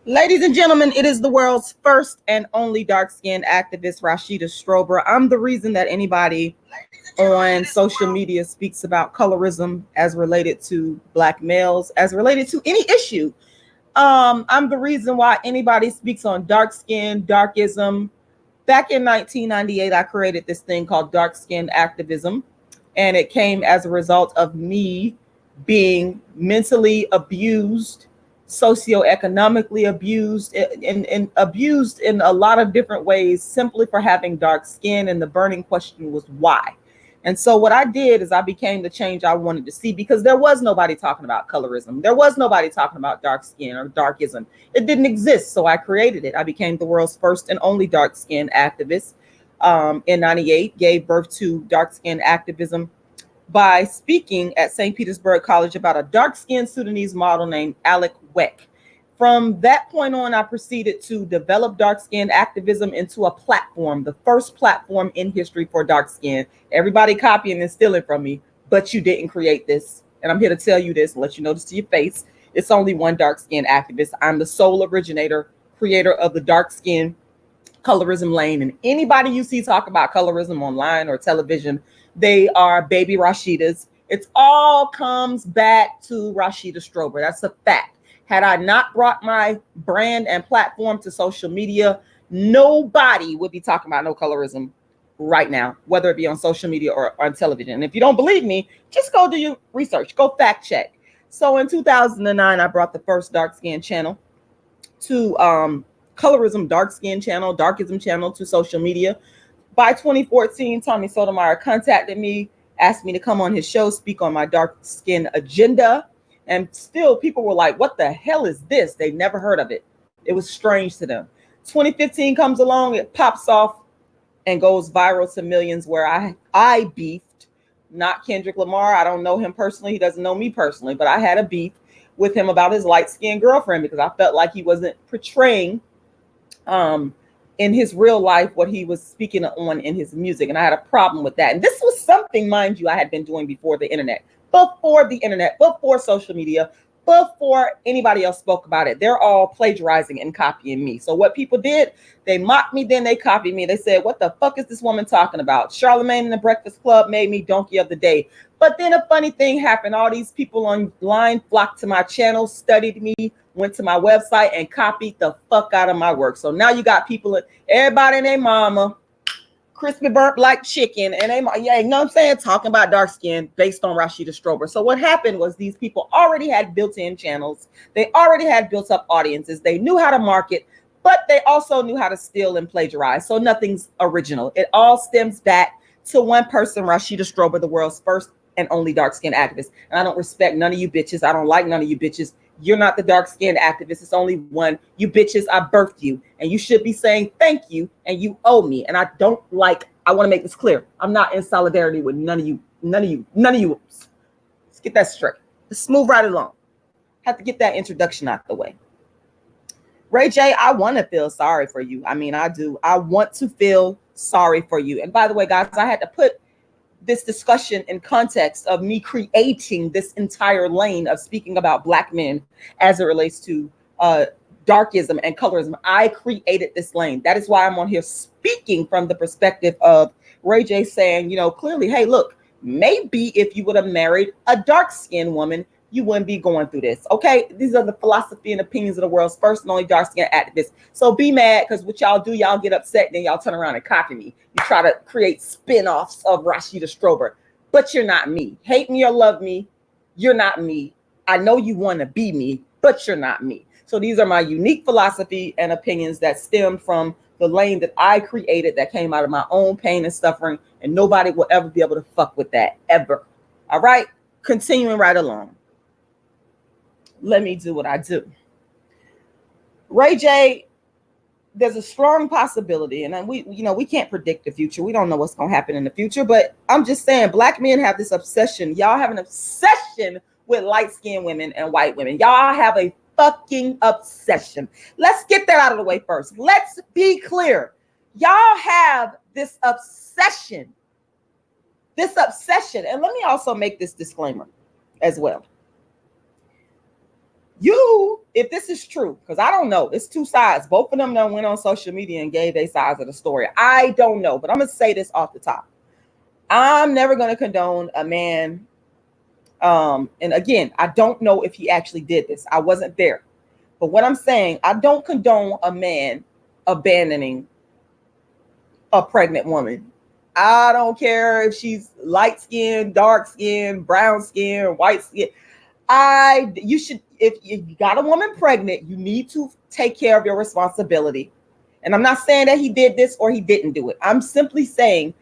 Ladies and gentlemen, it is the world's first and only dark-skinned activist, Rashida Strober. I'm the reason that anybody on social media speaks about colorism as related to Black males, as related to any issue. I'm the reason why anybody speaks on dark skin, darkism. Back in 1998, I created this thing called dark skin activism, and it came as a result of me being mentally abused, socioeconomically abused, and abused in a lot of different ways simply for having dark skin. And the burning question was why. And so what I did is I became the change I wanted to see, because there was nobody talking about colorism. There was nobody talking about dark skin or darkism. It didn't exist. So I created it. I became the world's first and only dark skin activist in 98, gave birth to dark skin activism by speaking at St. Petersburg College about a dark skinned Sudanese model named Alec Weck. From that point on, I proceeded to develop dark skin activism into a platform, the first platform in history for dark skin. Everybody copying and stealing from me, but you didn't create this. And I'm here to tell you this and let you know this to your face. It's only one dark skin activist. I'm the sole originator, creator of the dark skin colorism lane. And anybody you see talk about colorism online or television, they are baby Rashidas. It all comes back to Rashida Strober. That's a fact. Had I not brought my brand and platform to social media, nobody would be talking about no colorism right now, whether it be on social media or on television. And if you don't believe me, just go do your research, go fact check. So in 2009, I brought the first dark skin channel to colorism, dark skin channel, darkism channel to social media. By 2014, Tommy Sotomayor contacted me, asked me to come on his show, speak on my dark skin agenda. And still people were like, what the hell is this? They never heard of it. It was strange to them. 2015 comes along, it pops off and goes viral to millions, where I beefed, not Kendrick Lamar. I don't know him personally. He doesn't know me personally, but I had a beef with him about his light-skinned girlfriend because I felt like he wasn't portraying in his real life what he was speaking on in his music. And I had a problem with that. And this was something, mind you, I had been doing before the internet, before social media, before anybody else spoke about it. They're all plagiarizing and copying me. So what people did, they mocked me, then they copied me. They said, what the fuck is this woman talking about? Charlamagne and the Breakfast Club made me donkey of the day. But then a funny thing happened. All these people online flocked to my channel, studied me, went to my website and copied the fuck out of my work. So now you got people, everybody and their mama, crispy burnt like chicken, and they, yeah, you know what I'm saying, talking about dark skin based on Rashida Strober. So what happened was these people already had built-in channels. They already had built-up audiences. They knew how to market, but they also knew how to steal and plagiarize. So nothing's original. It all stems back to one person, Rashida Strober, the world's first and only dark-skinned activist. And I don't respect none of you bitches. I don't like none of you bitches. You're not the dark-skinned activist. It's only one. You bitches, I birthed you. And you should be saying thank you, and you owe me. And I want to make this clear. I'm not in solidarity with none of you. Let's get that straight. Let's move right along. Have to get that introduction out the way. Ray J, I want to feel sorry for you. I mean, I do. I want to feel sorry for you. And by the way, guys, I had to put this discussion in context of me creating this entire lane of speaking about Black men as it relates to darkism and colorism. I created this lane. That is why I'm on here speaking from the perspective of Ray J saying, you know, clearly, hey, look, maybe if you would have married a dark-skinned woman, you wouldn't be going through this. Okay, these are the philosophy and opinions of the world's first and only dark-skinned activists. So be mad, because what y'all do, y'all get upset, and then y'all turn around and copy me. You try to create spin-offs of Rashida Strober, but you're not me. Hate me or love me, you're not me. I know you want to be me, but you're not me. So these are my unique philosophy and opinions that stem from the lane that I created, that came out of my own pain and suffering, and nobody will ever be able to fuck with that, ever. All right, continuing right along. Let me do what I do. Ray J, there's a strong possibility, and we can't predict the future. We don't know what's going to happen in the future, but I'm just saying, Black men have this obsession. Y'all have an obsession with light-skinned women and white women. Y'all have a fucking obsession. Let's get that out of the way first. Let's be clear. Y'all have this obsession. And let me also make this disclaimer as well. if this is true, because I don't know, it's two sides. Both of them done went on social media and gave their sides of the story. I don't know, but I'm gonna say this off the top. I'm never gonna condone a man. And again, I don't know if he actually did this. I wasn't there. But what I'm saying, I don't condone a man abandoning a pregnant woman. I don't care if she's light skin, dark skin, brown skin, white skin. You should, if you got a woman pregnant, you need to take care of your responsibility. And I'm not saying that he did this or he didn't do it. I'm simply saying,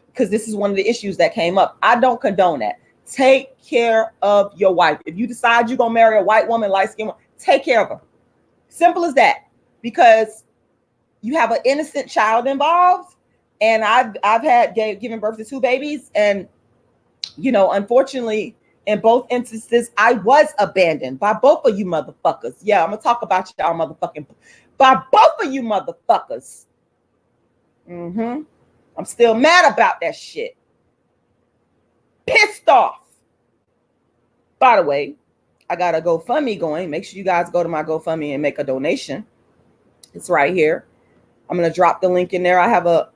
because this is one of the issues that came up, I don't condone that. Take care of your wife. If you decide you're gonna marry a white woman, light skin woman, take care of her. Simple as that. Because you have an innocent child involved. And I've had given birth to 2 babies, and unfortunately, in both instances, I was abandoned by both of you motherfuckers. Yeah, I'm gonna talk about y'all motherfucking by both of you motherfuckers. I'm still mad about that shit. Pissed off. By the way, I got a GoFundMe going. Make sure you guys go to my GoFundMe and make a donation. It's right here. I'm going to drop the link in there. I have a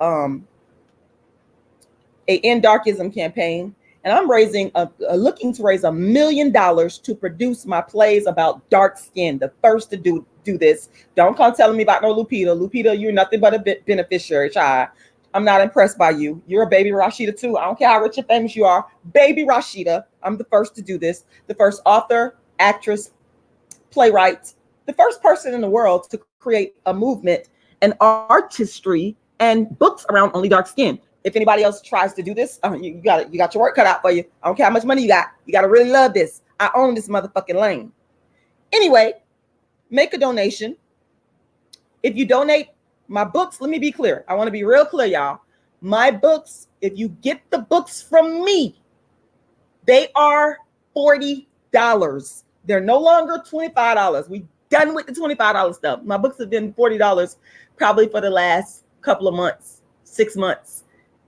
End Darkism campaign, and I'm looking to raise $1 million to produce my plays about dark skin. The first to do this. Don't come telling me about no Lupita. Lupita, you're nothing but a beneficiary, child. I'm not impressed by you. You're a baby Rashida too. I don't care how rich and famous you are. Baby Rashida. I'm the first to do this. The first author, actress, playwright, the first person in the world to create a movement and artistry and books around only dark skin. If anybody else tries to do this, you got your work cut out for you. I don't care how much money you got. You got to really love this. I own this motherfucking lane. Anyway, make a donation. If you donate my books, let me be clear. I want to be real clear, y'all. My books, if you get the books from me, they are $40. They're no longer $25. We done with the $25 stuff. My books have been $40 probably for the last couple of months, 6 months.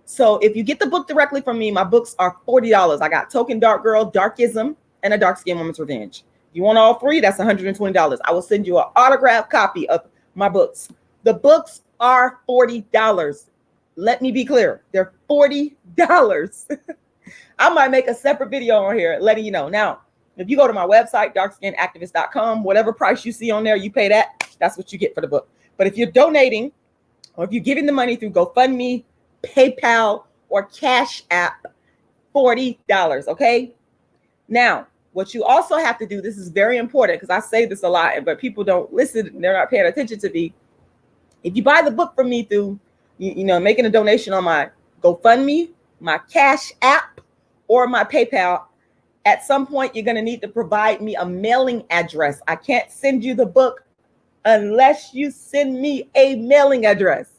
So if you get the book directly from me, my books are $40. I got Token Dark Girl, Darkism, and A Dark Skin Woman's Revenge. If you want all 3, that's $120. I will send you an autographed copy of my books. The books are $40. Let me be clear. They're $40. I might make a separate video on here letting you know. Now, if you go to my website, darkskinactivist.com, whatever price you see on there, you pay that. That's what you get for the book. But if you're donating or if you're giving the money through GoFundMe, PayPal, or Cash App, $40, okay? Now, what you also have to do, this is very important because I say this a lot, but people don't listen. They're not paying attention to me. If you buy the book from me through, making a donation on my GoFundMe, my Cash App, or my PayPal, at some point, you're going to need to provide me a mailing address. I can't send you the book unless you send me a mailing address.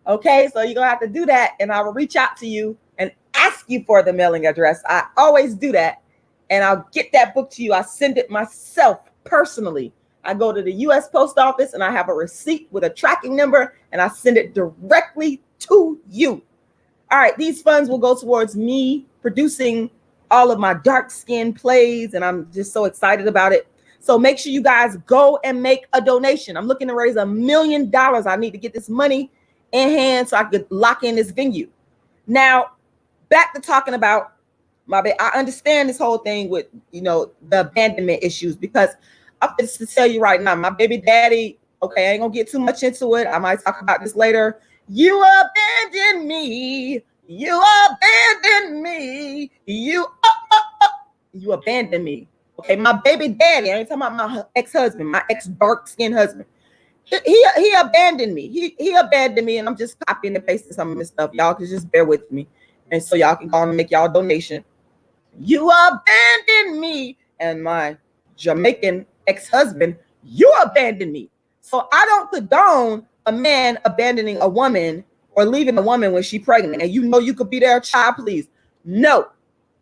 Okay, so you're going to have to do that, and I will reach out to you and ask you for the mailing address. I always do that, and I'll get that book to you. I send it myself personally. I go to the U.S. Post Office, and I have a receipt with a tracking number, and I send it directly to you. All right, these funds will go towards me producing all of my dark skin plays, and I'm just so excited about it. So make sure you guys go and make a donation. I'm looking to raise $1 million. I need to get this money in hand so I could lock in this venue. Now, back to talking about my baby. I understand this whole thing with, the abandonment issues, because I'm just to tell you right now, my baby daddy, okay, I ain't gonna get too much into it. I might talk about this later. You abandoned me. You abandoned me. You abandoned me. Okay, my baby daddy. I ain't talking about my ex-husband, my ex-dark skinned husband. He abandoned me. He abandoned me, and I'm just copying and pasting some of this stuff. Y'all can just bear with me, and so y'all can go on and make y'all donation. You abandoned me, and my Jamaican ex-husband, you abandoned me. So I don't condone a man abandoning a woman or leaving a woman when she's pregnant, and you could be there, child, please. No.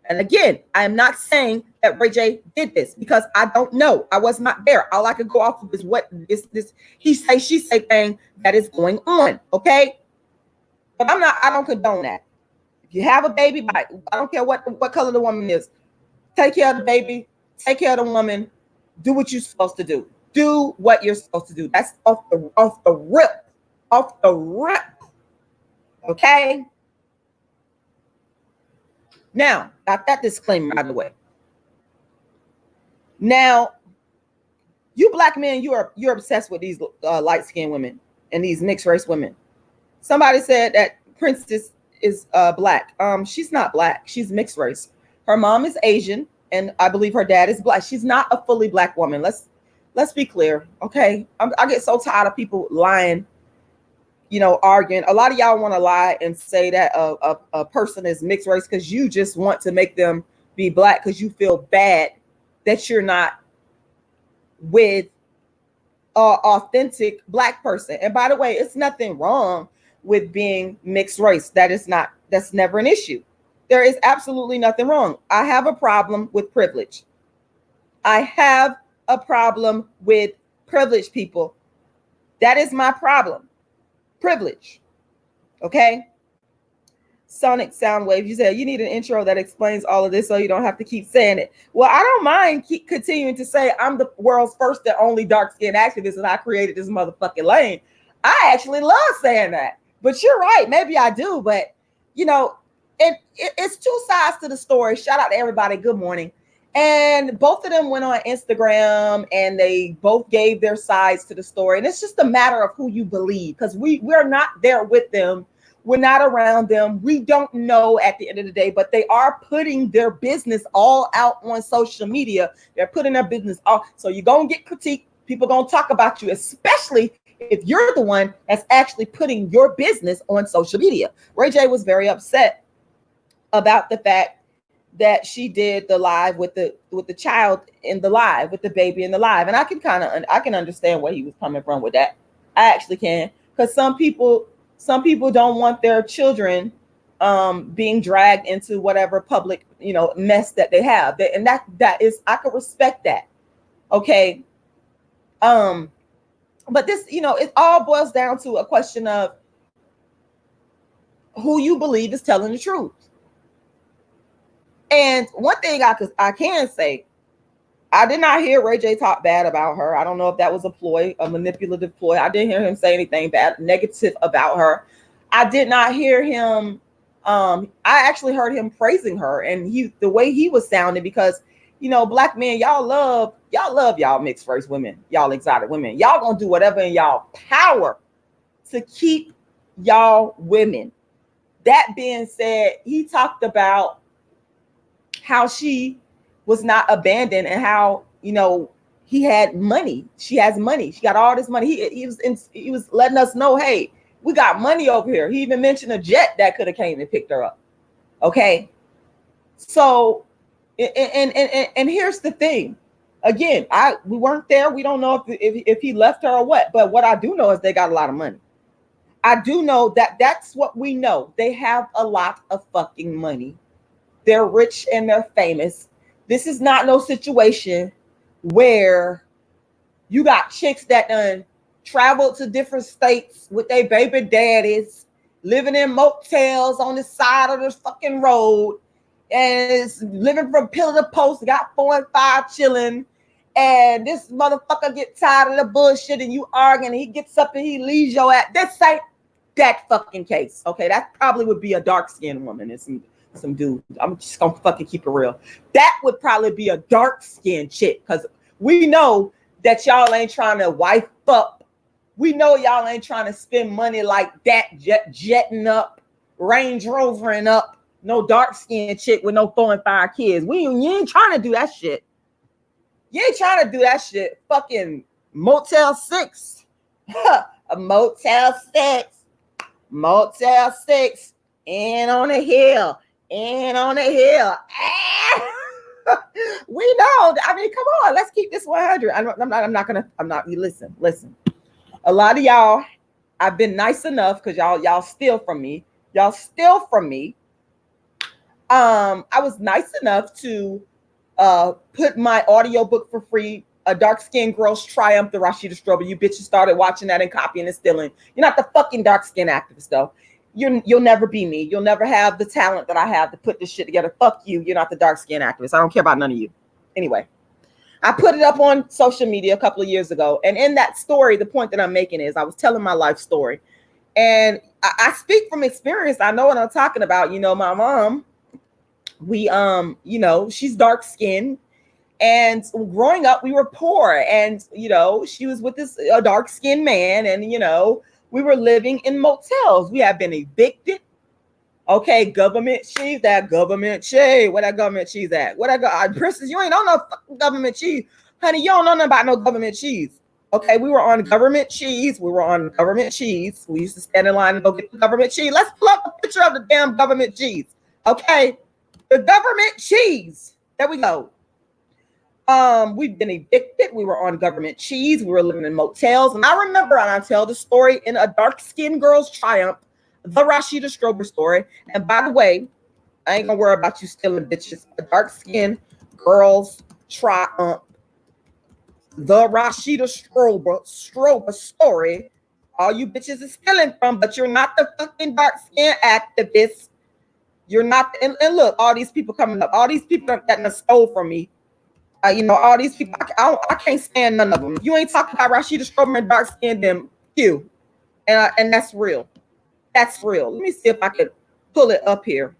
And again, I am not saying that Ray J did this because I don't know. I was not there. All I could go off of is what this he say, she say thing that is going on. Okay. But I don't condone that. If you have a baby, I don't care what color the woman is. Take care of the baby, take care of the woman, Do what you're supposed to do. Do what you're supposed to do. That's off the rip. Off the rip. Okay? Now, got that disclaimer out of the way. Now, you black men, you're obsessed with these light-skinned women and these mixed race women. Somebody said that Princess is black. She's not black. She's mixed race. Her mom is Asian, and I believe her dad is black. She's not a fully black woman. Let's be clear, okay? I get so tired of people lying, arguing. A lot of y'all want to lie and say that a person is mixed race because you just want to make them be black because you feel bad that you're not with an authentic black person. And by the way, it's nothing wrong with being mixed race. That's never an issue. There is absolutely nothing wrong. I have a problem with privilege. I have a problem with privileged people. That is my problem. Privilege. Okay? Sonic Soundwave, you said you need an intro that explains all of this so you don't have to keep saying it. Well, I don't mind keep continuing to say I'm the world's first and only dark-skinned activist and I created this motherfucking lane. I actually love saying that. But you're right. Maybe I do. But, it's two sides to the story. Shout out to everybody. Good morning. And both of them went on Instagram and they both gave their sides to the story. And it's just a matter of who you believe because we're not there with them. We're not around them. We don't know at the end of the day, but they are putting their business all out on social media. They're putting their business all. So you're going to get critiqued. People going to talk about you, especially if you're the one that's actually putting your business on social media. Ray J was very upset about the fact that she did the live with the child in the live, with the baby in the live. And I can understand where he was coming from with that. I actually can, because some people don't want their children being dragged into whatever public, mess that they have. And that is, I could respect that. Okay. But this, it all boils down to a question of who you believe is telling the truth. And one thing I can say, I did not hear Ray J talk bad about her. I don't know if that was a ploy, a manipulative ploy. I didn't hear him say anything bad, negative about her. I did not hear him. I actually heard him praising her, and the way he was sounding, because black men, y'all love y'all mixed race women, y'all exotic women. Y'all gonna do whatever in y'all power to keep y'all women. That being said, he talked about how she was not abandoned and how, he had money. She has money. She got all this money. He was letting us know, hey, we got money over here. He even mentioned a jet that could have came and picked her up. Okay. So, and here's the thing. Again, we weren't there. We don't know if he left her or what. But what I do know is they got a lot of money. I do know that's what we know. They have a lot of fucking money. They're rich and they're famous. This is not no situation where you got chicks that done traveled to different states with their baby daddies, living in motels on the side of the fucking road, and is living from pillar to post, got 4 and 5 chilling, and this motherfucker get tired of the bullshit and you arguing, and he gets up and he leaves your ass. This ain't that fucking case. Okay, that probably would be a dark-skinned woman and some dude. I'm just gonna fucking keep it real. That would probably be a dark-skinned chick, because we know that y'all ain't trying to wife up. We know y'all ain't trying to spend money like that, jetting up, Range Rovering up. No dark-skinned chick with no 4 and 5 kids. You ain't trying to do that shit. You ain't trying to do that shit. Fucking Motel 6. A Motel 6. Motel 6. And on a hill. And on a hill. We know. I mean, come on. Let's keep this 100. Listen. A lot of y'all, I've been nice enough because y'all steal from me. I was nice enough to put my audiobook for free, A Dark-Skinned Girl's Triumph, the Rashida Strober. You bitches started watching that and copying and stealing. You're not the fucking dark-skinned activist, though. You'll never be me. You'll never have the talent that I have to put this shit together. Fuck you. You're not the dark-skinned activist. I don't care about none of you. Anyway. I put it up on social media a couple of years ago. And in that story, the point that I'm making is I was telling my life story. And I speak from experience. I know what I'm talking about. You know, my mom, we, you know, she's dark skinned. And growing up, we were poor. And, you know, she was with this dark skinned man. And, you know, we were living in motels. We have been evicted. Okay, government cheese, that government cheese. Where that government cheese at? Where that go? Princess, you ain't on no fucking government cheese. Honey, you don't know nothing about no government cheese. Okay, we were on government cheese. We were on government cheese. We used to stand in line and go get the government cheese. Let's pull up a picture of the damn government cheese. Okay, the government cheese. There we go. We've been evicted. We were on government cheese. We were living in motels. And I remember, and I tell the story in A Dark-Skinned Girl's Triumph, the Rashida Strober story. And by the way, I ain't gonna worry about you stealing bitches. A Dark-Skinned Girl's Triumph, the Rashida Strober story. All you bitches is stealing from, but you're not the fucking dark-skinned activist. You're not. And look, all these people coming up, all these people that stole from me. You know, all these people, I can't stand none of them. You ain't talking about Rashida Strober and dark-skinned them, you. And that's real. That's real. Let me see if I could pull it up here.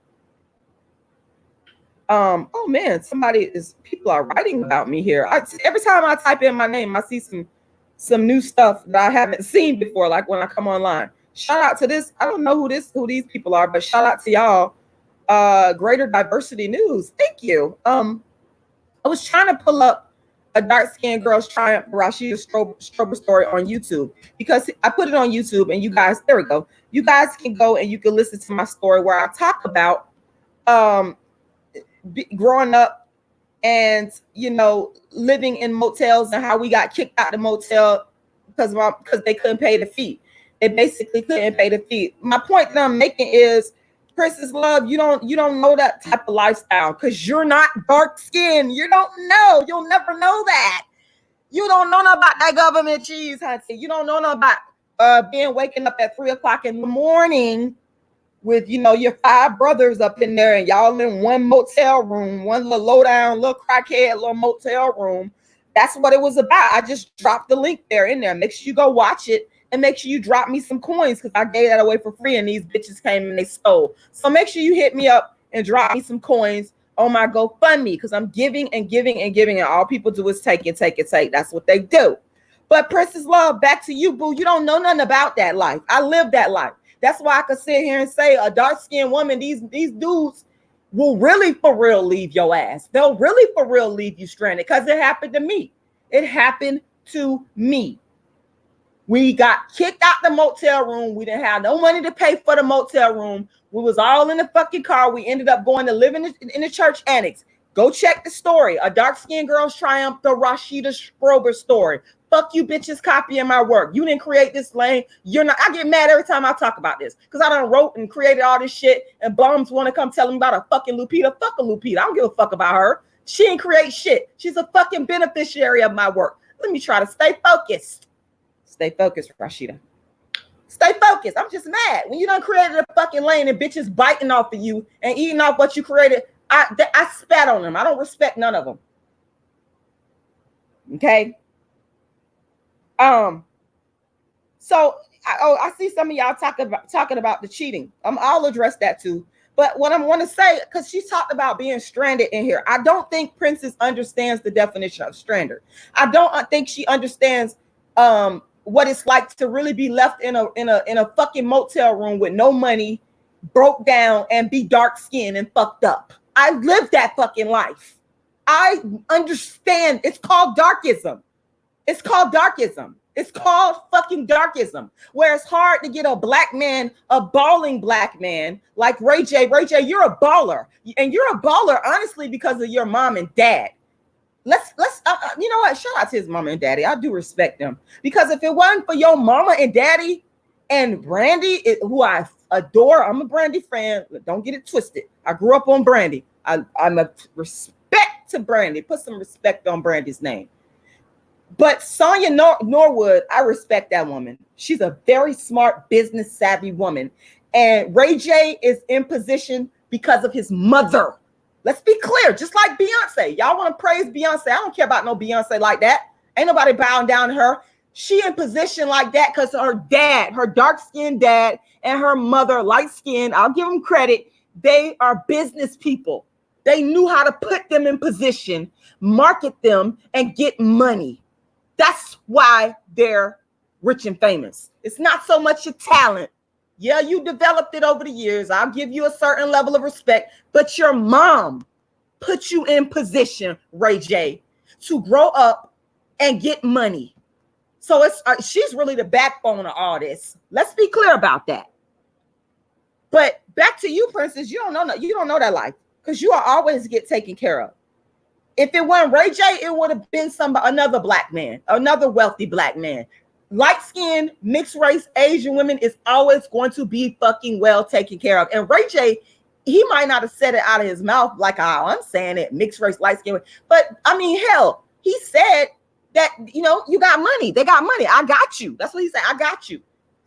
Oh man, people are writing about me here. Every time I type in my name, I see some new stuff that I haven't seen before, like when I come online. Shout out to this. I don't know who these people are, but shout out to y'all. Greater Diversity News. Thank you. I was trying to pull up A Dark-Skinned Girl's Triumph, Rashida Strober story on YouTube, because I put it on YouTube, and you guys, there we go. You guys can go and you can listen to my story where I talk about growing up and, you know, living in motels and how we got kicked out the motel because they couldn't pay the fee. They basically couldn't pay the fee. My point that I'm making is, Princess Love, you don't know that type of lifestyle because you're not dark skinned. You don't know. You'll never know that. You don't know about that government cheese, honey. You don't know about waking up at 3 o'clock in the morning with, you know, your 5 brothers up in there and y'all in one motel room, one little low down, little crackhead, little motel room. That's what it was about. I just dropped the link there in there. Make sure you go watch it. And make sure you drop me some coins because I gave that away for free and these bitches came and they stole. So make sure you hit me up and drop me some coins on my GoFundMe because I'm giving and giving and giving, and all people do is take and take and take. That's what they do. But Princess Love, back to you, boo. You don't know nothing about that life. I lived that life. That's why I could sit here and say a dark-skinned woman, these dudes will really for real leave your ass. They'll really for real leave you stranded because it happened to me. It happened to me. We got kicked out the motel room. We didn't have no money to pay for the motel room. We was all in the fucking car. We ended up going to live in the church annex. Go check the story. A Dark-Skinned Girl's Triumph, the Rashida Strober story. Fuck you bitches copying my work. You didn't create this lane. You're not. I get mad every time I talk about this because I done wrote and created all this shit and bums want to come tell me about a fucking Lupita. Fuck a Lupita. I don't give a fuck about her. She ain't create shit. She's a fucking beneficiary of my work. Let me try to stay focused. Stay focused, Rashida. Stay focused. I'm just mad. When you done created a fucking lane and bitches biting off of you and eating off what you created, I spat on them. I don't respect none of them. Okay? So I see some of y'all talking about the cheating. I'll address that too. But what I want to say, because she talked about being stranded in here, I don't think Princess understands the definition of stranded. I don't think she understands what it's like to really be left in a fucking motel room with no money, broke down, and be dark skinned and fucked up. I lived that fucking life. I understand. It's called darkism. It's called darkism. It's called fucking darkism, where it's hard to get a black man, a balling black man like Ray J. Ray J, you're a baller, and you're a baller honestly because of your mom and dad. Let's you know what? Shout out to his mama and daddy. I do respect them because if it wasn't for your mama and daddy and Brandy, who I adore, I'm a Brandy fan. Don't get it twisted. I grew up on Brandy. I'm a respect to Brandy. Put some respect on Brandy's name. But Sonia Norwood, I respect that woman. She's a very smart, business savvy woman. And Ray J is in position because of his mother. Let's be clear. Just like Beyonce. Y'all want to praise Beyonce. I don't care about no Beyonce like that. Ain't nobody bowing down to her. She in position like that because her dad, her dark-skinned dad, and her mother, light-skinned, I'll give them credit, they are business people. They knew how to put them in position, market them, and get money. That's why they're rich and famous. It's not so much your talent. Yeah, you developed it over the years. I'll give you a certain level of respect, but your mom put you in position, Ray J, to grow up and get money. So she's really the backbone of all this. Let's be clear about that. But back to you, Princess, you don't know that life because you will always get taken care of. If it wasn't Ray J, it would have been another black man, another wealthy black man. Light-skinned, mixed race, Asian women is always going to be fucking well taken care of. And Ray J, he might not have said it out of his mouth like how I'm saying it, mixed race, light-skinned, but I mean, hell, he said that, you got money. They got money. I got you. That's what he said. I got you.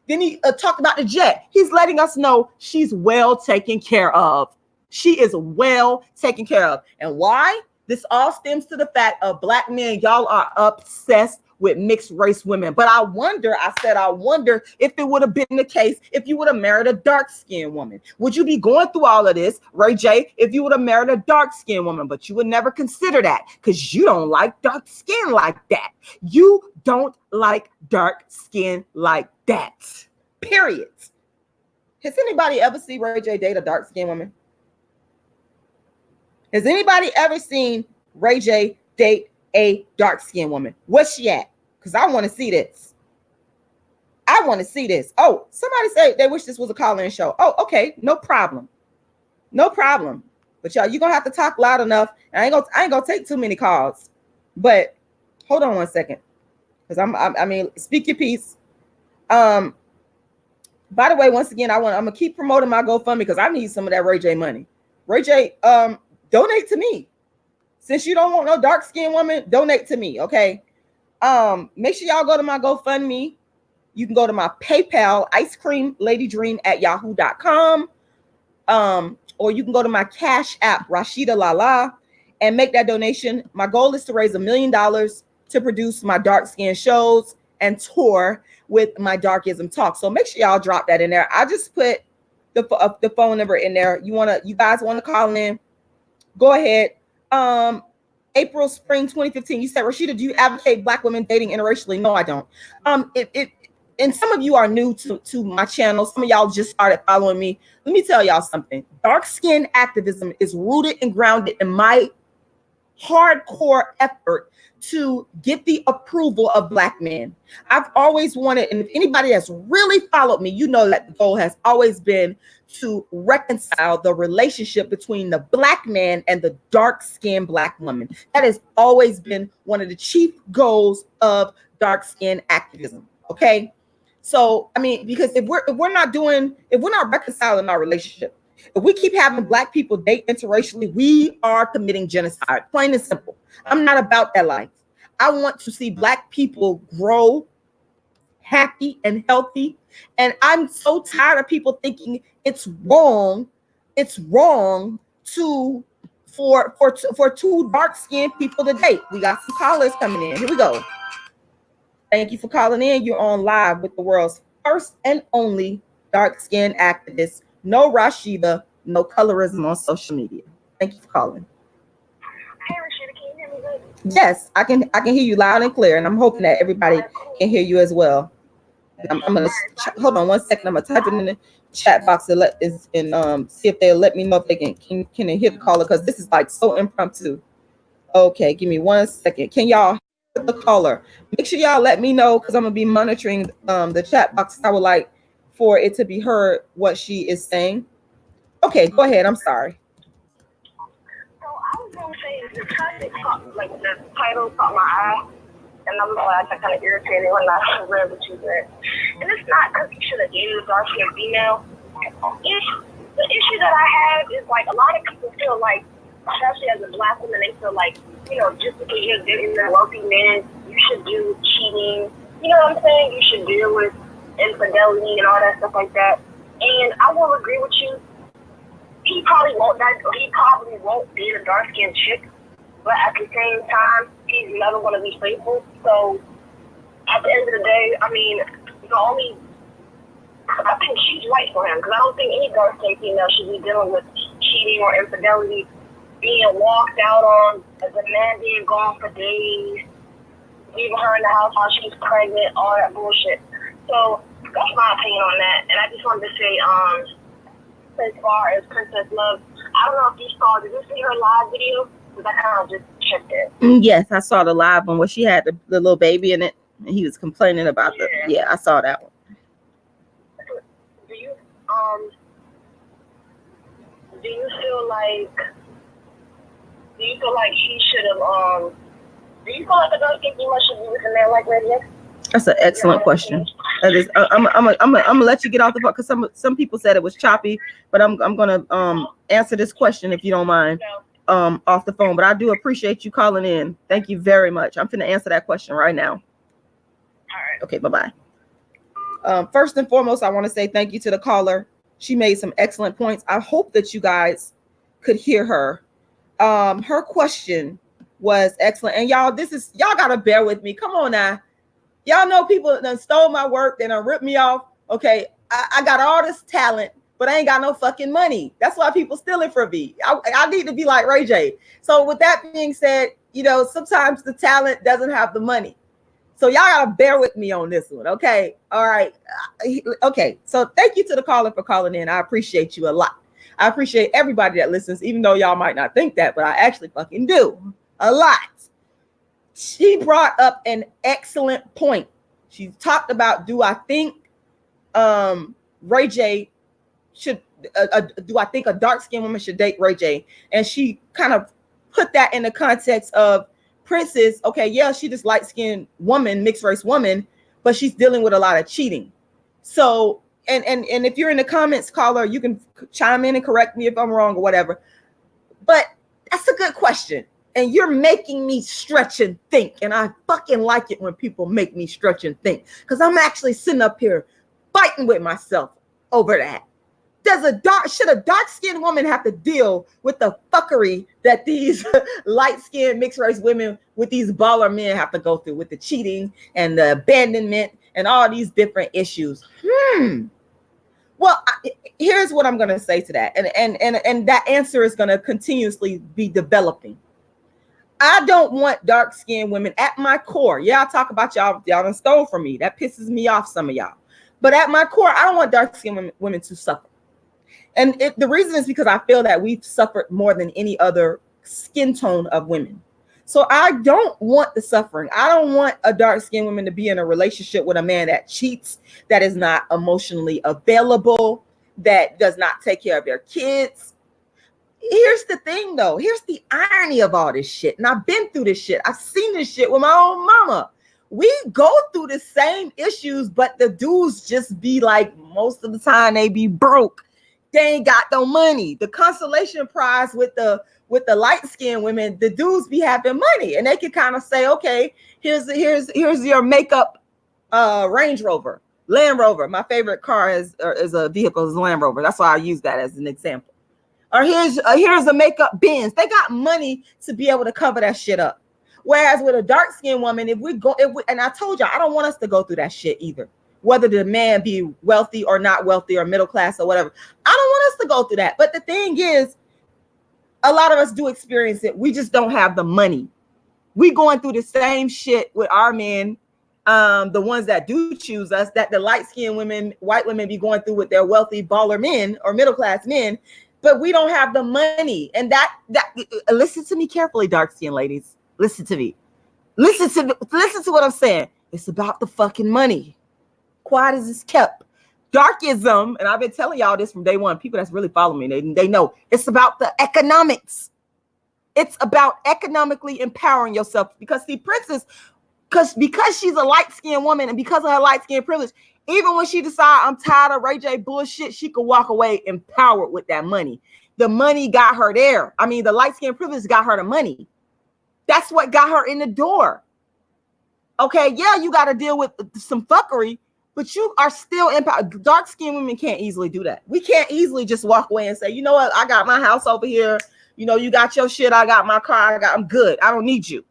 Then he talked about the jet. He's letting us know she's well taken care of. She is well taken care of. And why? This all stems to the fact of black men. Y'all are obsessed with mixed race women. But I wonder if it would have been the case if you would have married a dark-skinned woman. Would you be going through all of this, Ray J, if you would have married a dark-skinned woman? But you would never consider that because you don't like dark skin like that. You don't like dark skin like that. Period. Has anybody ever seen Ray J date a dark-skinned woman? Has anybody ever seen Ray J date a dark-skinned woman? Where's she at? Because I want to see this. I want to see this. Oh, somebody say they wish this was a call-in show. Oh, okay. No problem. No problem. But y'all, you're going to have to talk loud enough. And I ain't gonna take too many calls. But hold on one second. Because I mean, speak your piece. By the way, once again, I'm going to keep promoting my GoFundMe because I need some of that Ray J money. Ray J, donate to me. Since you don't want no dark-skinned woman, donate to me, okay? Make sure y'all go to my GoFundMe. You can go to my PayPal, icecreamladydream@yahoo.com. Or you can go to my Cash App, Rashidalala, and make that donation. My goal is to raise $1 million to produce my dark-skinned shows and tour with my Darkism talk. So make sure y'all drop that in there. I just put the phone number in there. You guys want to call in? Go ahead. April, spring 2015. You said, Rashida, do you advocate black women dating interracially? No, I don't. And some of you are new to my channel. Some of y'all just started following me. Let me tell y'all something. Dark skin activism is rooted and grounded in my hardcore effort to get the approval of black men. I've always wanted, and if anybody has really followed me, you know that the goal has always been to reconcile the relationship between the black man and the dark-skinned black woman. That has always been one of the chief goals of dark-skin activism. Okay, so I mean, because if we're not reconciling our relationship, if we keep having black people date interracially, we are committing genocide. Plain and simple. I'm not about that life. I want to see black people grow happy and healthy. And I'm so tired of people thinking it's wrong. It's wrong for two dark-skinned people to date. We got some callers coming in. Here we go. Thank you for calling in. You're on live with the world's first and only dark-skinned activist. No Rashida, no colorism on social media. Thank you for calling. Hey Rashida, can you hear me good? Yes, I can hear you loud and clear, and I'm hoping that everybody can hear you as well. I'm gonna hold on one second. I'm gonna type it in the chat box and see if they'll let me know if they can they hear the caller, because this is like so impromptu. Okay, give me 1 second. Can y'all hear the caller? Make sure y'all let me know, because I'm gonna be monitoring the chat box. I would like for it to be heard what she is saying. Okay, go ahead. I'm sorry. So I was gonna say the topic the title caught my eye, and I'm like I kind of irritated when I read what you read. And it's not because you should have dated a dark-skinned female. The issue that I have is like a lot of people feel like, especially as a black woman, they feel like, just because you're dating a wealthy man, you should do cheating. You know what I'm saying? You should deal with infidelity and all that stuff like that. And I will agree with you. he probably won't date a dark skinned chick, but at the same time, he's never gonna be faithful. So at the end of the day, I mean, I think she's right for him, because I don't think any dark skinned female should be dealing with cheating or infidelity, being walked out on, the man being gone for days, leaving her in the house while she's pregnant, all that bullshit. So that's my opinion on that. And I just wanted to say, as far as Princess Love, I don't know if you saw, did you see her live video? Because I kind of just checked it. Yes, I saw the live one where she had the little baby in it, and he was complaining about I saw that one. Do you feel like he should have, do you feel like a dark skinned female should be with a man like Reggie? That's an excellent question. That is, I'm gonna let you get off the phone, because some people said it was choppy, but I'm gonna answer this question if you don't mind off the phone. But I do appreciate you calling in. Thank you very much. I'm finna answer that question right now. All right. Okay, bye-bye. First and foremost, I want to say thank you to the caller. She made some excellent points. I hope that you guys could hear her. Her question was excellent. And y'all gotta bear with me. Come on now. Y'all know people done stole my work, they done ripped me off. Okay, I got all this talent, but I ain't got no fucking money. That's why people steal it from me. I need to be like Ray J. So with that being said, sometimes the talent doesn't have the money. So y'all gotta bear with me on this one, okay? All right, okay. So thank you to the caller for calling in. I appreciate you a lot. I appreciate everybody that listens, even though y'all might not think that, but I actually fucking do a lot. She brought up an excellent point. She talked about, do I think Ray J should, do I think a dark-skinned woman should date Ray J? And she kind of put that in the context of Princess. Okay, yeah, she just light-skinned woman, mixed race woman, but she's dealing with a lot of cheating. So, and if you're in the comments, caller, you can chime in and correct me if I'm wrong or whatever. But that's a good question. And you're making me stretch and think. And I fucking like it when people make me stretch and think, because I'm actually sitting up here fighting with myself over that. Should a dark-skinned woman have to deal with the fuckery that these light-skinned mixed race women with these baller men have to go through, with the cheating and the abandonment and all these different issues? Well, here's what I'm going to say to that. And that answer is going to continuously be developing. I don't want dark-skinned women at my core. Yeah, I talk about y'all done stole from me. That pisses me off, some of y'all. But at my core, I don't want dark-skinned women to suffer. And the reason is because I feel that we've suffered more than any other skin tone of women. So I don't want the suffering. I don't want a dark-skinned woman to be in a relationship with a man that cheats, that is not emotionally available, that does not take care of their kids. Here's the thing, though. Here's the irony of all this shit. And I've been through this shit. I've seen this shit with my own mama. We go through the same issues, but the dudes just be like, most of the time they be broke. They ain't got no money. The consolation prize with the light-skinned women, the dudes be having money, and they can kind of say, okay, here's your makeup Range Rover, Land Rover. My favorite car is a vehicle is Land Rover. That's why I use that as an example. Or here's a makeup Benz. They got money to be able to cover that shit up. Whereas with a dark-skinned woman, and I told y'all, I don't want us to go through that shit either. Whether the man be wealthy or not wealthy or middle class or whatever. I don't want us to go through that. But the thing is, a lot of us do experience it. We just don't have the money. We going through the same shit with our men, the ones that do choose us, that the light-skinned women, white women be going through with their wealthy baller men or middle class men, but we don't have the money. And that listen to me carefully, dark-skinned ladies. Listen to me. Listen to what I'm saying. It's about the fucking money. Quiet as it's kept. Darkism, and I've been telling y'all this from day one. People that's really following me, they know it's about the economics. It's about economically empowering yourself. Because see, Princess, because she's a light-skinned woman and because of her light-skinned privilege, even when she decides I'm tired of Ray J bullshit, she could walk away empowered with that money. The money got her there. I mean, the light-skinned privilege got her the money. That's what got her in the door. Okay, yeah, you got to deal with some fuckery, but you are still empowered. Dark-skinned women can't easily do that. We can't easily just walk away and say, you know what, I got my house over here. You know, you got your shit. I got my car. I'm good. I don't need you.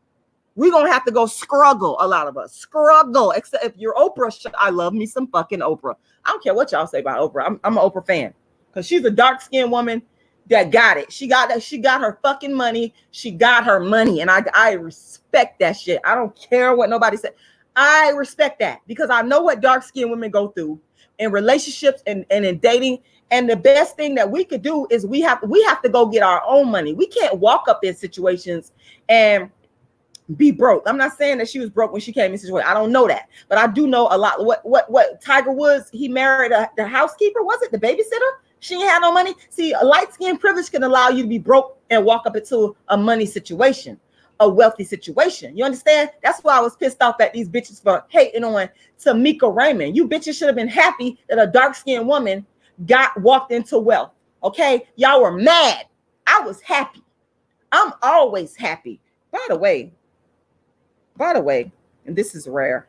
We're going to have to go struggle, a lot of us. Struggle. Except if you're Oprah, I love me some fucking Oprah. I don't care what y'all say about Oprah. I'm an Oprah fan because she's a dark-skinned woman that got it. She got her fucking money. She got her money. And I respect that shit. I don't care what nobody said. I respect that because I know what dark-skinned women go through in relationships and in dating. And the best thing that we could do is we have to go get our own money. We can't walk up in situations and be broke. I'm not saying that she was broke when she came in situation. I don't know that, but I do know a lot. What Tiger Woods, he married the housekeeper, was it the babysitter? She ain't had no money. See, a light skin privilege can allow you to be broke and walk up into a money situation, a wealthy situation. You understand? That's why I was pissed off at these bitches for hating on Tamika Raymond. You bitches should have been happy that a dark skinned woman walked into wealth. Okay, y'all were mad. I was happy. I'm always happy. By the way, and this is rare.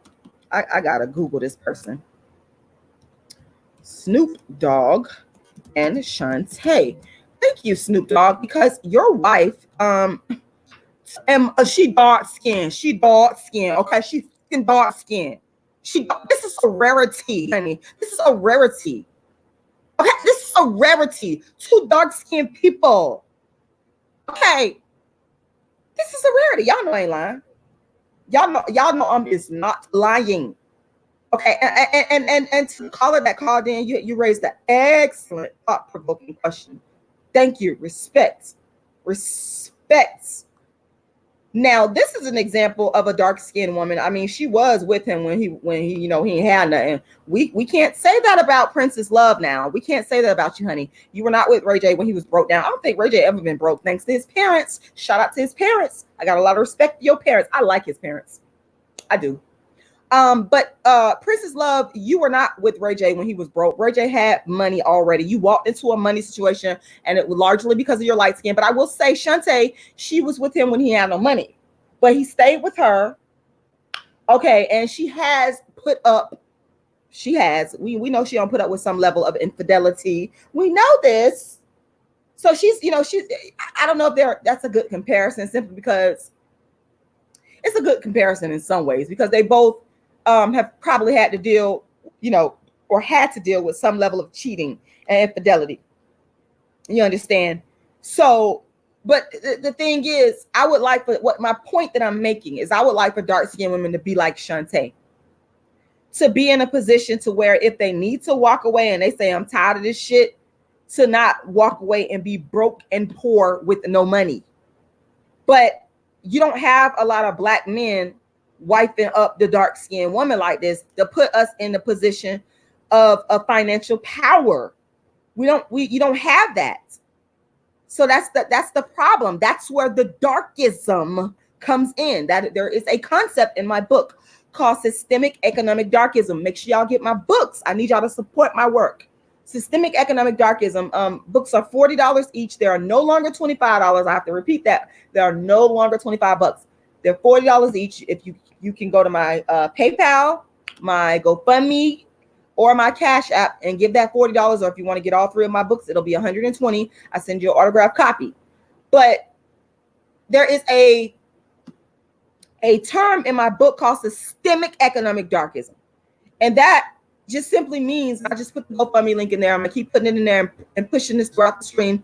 I gotta Google this person. Snoop Dogg and Shantae. Thank you, Snoop Dogg, because your wife, she dark skin. Okay, she's dark skin. This is a rarity, honey. This is a rarity. Okay, this is a rarity. Two dark skinned people. Okay, this is a rarity. Y'all know I ain't lying. Y'all know I'm just not lying. Okay, and to the caller that called in, you raised an excellent thought-provoking question. Thank you. Respect. Now, this is an example of a dark-skinned woman. I mean, she was with him when he he had nothing. We can't say that about Princess Love now. We can't say that about you, honey. You were not with Ray J when he was broke down. I don't think Ray J ever been broke thanks to his parents. Shout out to his parents. I got a lot of respect for your parents. I like his parents. I do. But Princess Love, you were not with Ray J when he was broke. Ray J had money already. You walked into a money situation, and it was largely because of your light skin. But I will say, Shantae, she was with him when he had no money, but he stayed with her. Okay, and we know she don't put up with some level of infidelity. We know this. So I don't know if that's a good comparison, simply because it's a good comparison in some ways, because they both have probably had to deal, or had to deal with some level of cheating and infidelity. You understand? So, but the thing is, my point that I'm making is I would like for dark-skinned women to be like Shantae, to be in a position to where if they need to walk away and they say, I'm tired of this shit, to not walk away and be broke and poor with no money. But you don't have a lot of black men wiping up the dark-skinned woman like this to put us in the position of financial power. You don't have that. So that's the problem. That's where the darkism comes in. That there is a concept in my book called systemic economic darkism. Make sure y'all get my books. I need y'all to support my work. Systemic economic darkism. Books are $40 each. They are no longer $25. I have to repeat that. They are no longer $25. They're $40 each. If you can go to my PayPal, my GoFundMe, or my Cash App and give that $40. Or if you want to get all three of my books, it'll be $120. I send you an autographed copy. But there is a term in my book called systemic economic darkism. And that just simply means, I just put the GoFundMe link in there. I'm going to keep putting it in there and pushing this throughout the stream.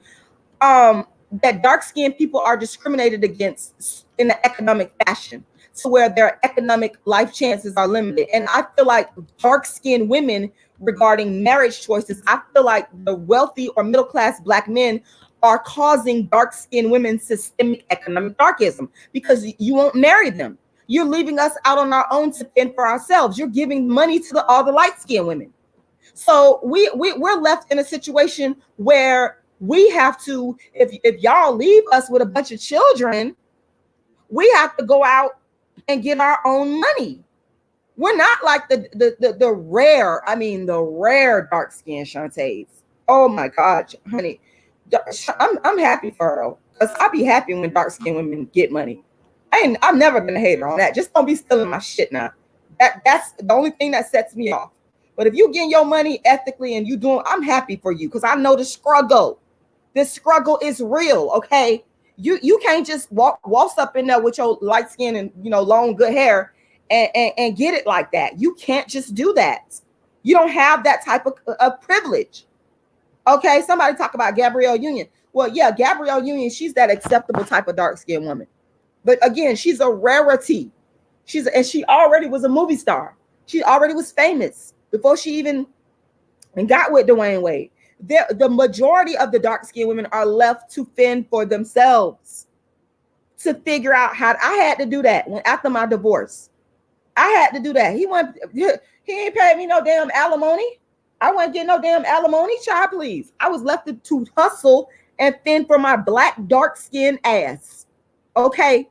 That dark-skinned people are discriminated against in an economic fashion, to where their economic life chances are limited. And I feel like dark-skinned women, regarding marriage choices, I feel like the wealthy or middle-class black men are causing dark-skinned women systemic economic darkism, because you won't marry them. You're leaving us out on our own to fend for ourselves. You're giving money to all the light-skinned women. So we're left in a situation where we have to, if y'all leave us with a bunch of children, we have to go out and get our own money. We're not like the rare dark-skinned Shantaes. Oh my God, honey. I'm happy for her, because I'll be happy when dark-skinned women get money. I've never been a hater on that. Just don't be stealing my shit now. That's the only thing that sets me off. But if you getting your money ethically and you doing, I'm happy for you because I know the struggle. This struggle is real, okay? You can't just waltz up in there with your light skin and long good hair and get it like that. You can't just do that. You don't have that type of privilege. Okay, somebody talk about Gabrielle Union. Well, yeah, Gabrielle Union, she's that acceptable type of dark-skinned woman. But again, she's a rarity. And she already was a movie star. She already was famous before she even got with Dwayne Wade. The majority of the dark-skinned women are left to fend for themselves, to figure out how. I had to do that after my divorce. I had to do that. He ain't paid me no damn alimony. I wasn't getting no damn alimony, child, please. I was left to hustle and fend for my black dark-skinned ass. Okay.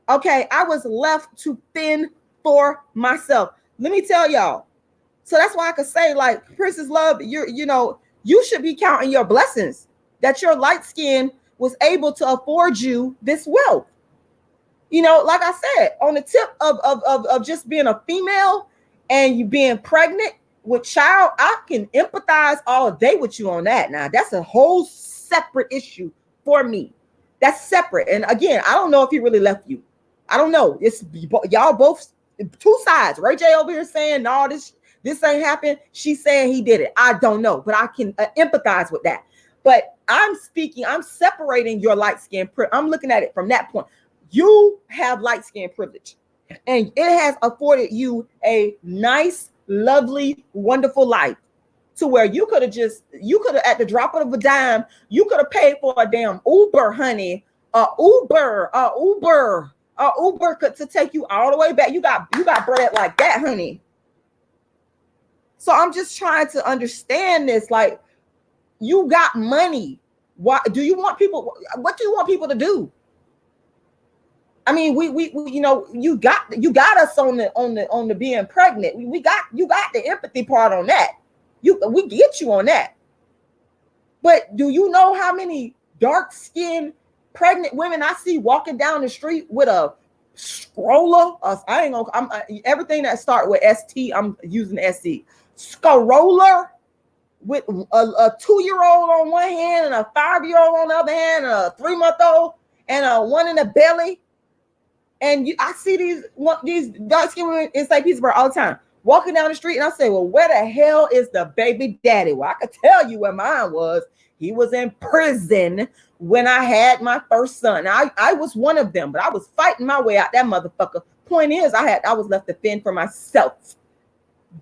I was left to fend for myself. Let me tell y'all. So that's why I could say, like, Princess Love, you should be counting your blessings that your light skin was able to afford you this wealth. Like I said, on the tip of just being a female and you being pregnant with child, I can empathize all day with you on that. Now, that's a whole separate issue for me. That's separate. And again, I don't know if he really left you. I don't know. It's y'all both two sides. Ray J over here saying, no, this ain't happened. She's saying he did it. I don't know, but I can empathize with that. But I'm separating your light skin. I'm looking at it from that point. You have light skin privilege, and it has afforded you a nice, lovely, wonderful life to where you could have at the drop of a dime, you could have paid for a damn Uber, honey. Uber to take you all the way back. You got bread like that, honey. So I'm just trying to understand this. Like, you got money. Why do you want people? What do you want people to do? I mean, we you got us on the being pregnant. You got the empathy part on that. We get you on that. But do you know how many dark-skinned pregnant women I see walking down the street with a stroller? Everything that start with ST, I'm using SC. Stroller with a 2-year-old on one hand and a 5-year-old on the other hand and a 3-month-old and a one in the belly. And I see these dark-skinned women in St. Petersburg all the time, walking down the street, and I say, well, where the hell is the baby daddy? Well, I could tell you where mine was. He was in prison when I had my first son. I was one of them, but I was fighting my way out that motherfucker. Point is, I was left to fend for myself.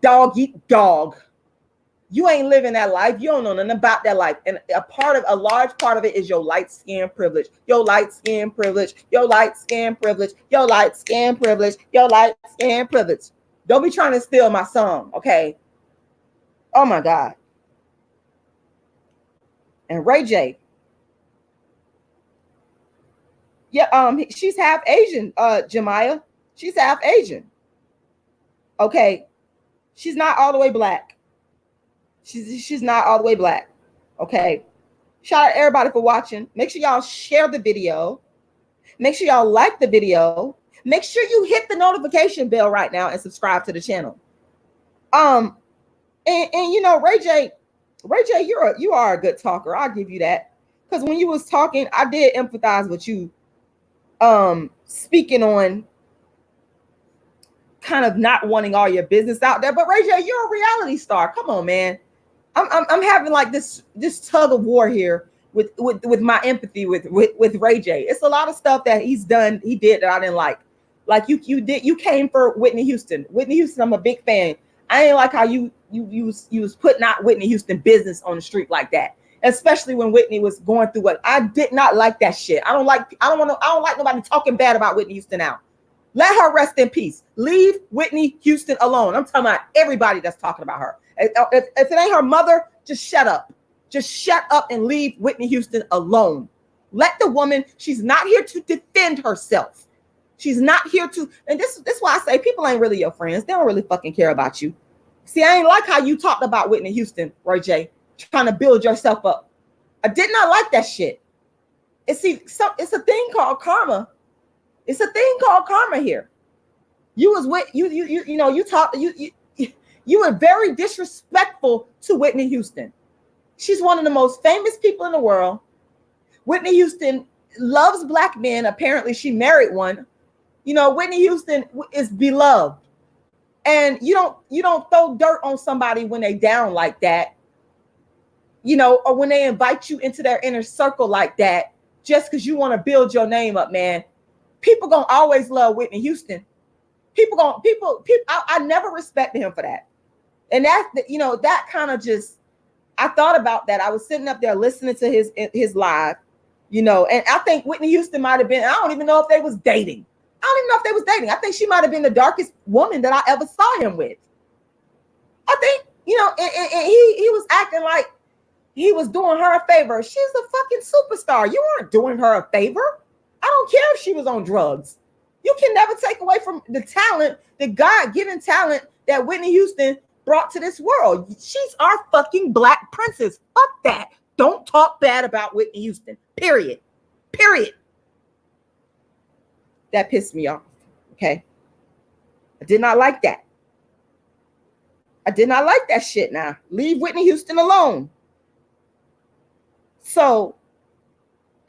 Dog eat dog. You ain't living that life. You don't know nothing about that life. And a large part of it is your light skin privilege. Your light skin privilege. Your light skin privilege. Your light skin privilege. Your light skin privilege. Don't be trying to steal my song, okay? Oh my God. And Ray J. Yeah, she's half Asian, Jemiah. She's half Asian. Okay. She's not all the way black. She's not all the way black. Okay. Shout out to everybody for watching. Make sure y'all share the video. Make sure y'all like the video. Make sure you hit the notification bell right now and subscribe to the channel. And Ray J, you are a good talker. I'll give you that. Because when you was talking, I did empathize with you speaking on kind of not wanting all your business out there. But Ray J, you're a reality star. Come on, man. I'm having like this tug of war here with my empathy with Ray J. It's a lot of stuff that he did that I didn't like. Like you came for Whitney Houston. Whitney Houston, I'm a big fan. I ain't like how you was putting out Whitney Houston business on the street like that. Especially when Whitney was going through what I did not like that shit. I don't like nobody talking bad about Whitney Houston now. Let her rest in peace. Leave Whitney Houston alone. I'm talking about everybody that's talking about her. If it ain't her mother, just shut up. Just shut up and leave Whitney Houston alone. Let the woman, she's not here to defend herself. She's not here to, and this is why I say people ain't really your friends. They don't really fucking care about you. See, I ain't like how you talked about Whitney Houston, Ray J, trying to build yourself up. I did not like that shit. It's a thing called karma. It's a thing called karma here. You was with you talked You were very disrespectful to Whitney Houston. She's one of the most famous people in the world. Whitney Houston loves Black men. Apparently, she married one. You know, Whitney Houston is beloved. And you don't throw dirt on somebody when they down like that, you know, or when they invite you into their inner circle like that, just because you want to build your name up, man. People gonna always love Whitney Houston. I never respected him for that. And that's, you know, that kind of just, I thought about that. I was sitting up there listening to his live, you know, and I think Whitney Houston might have been, I don't even know if they was dating. I don't even know if they was dating. I think she might have been the darkest woman that I ever saw him with. I think, you know, and he was acting like he was doing her a favor. She's a fucking superstar. You weren't doing her a favor. I don't care if she was on drugs. You can never take away from the talent, the God-given talent that Whitney Houston brought to this world. She's our fucking Black princess. Fuck that. Don't talk bad about Whitney Houston. Period. That pissed me off. Okay. I did not like that. I did not like that shit now. Leave Whitney Houston alone. So,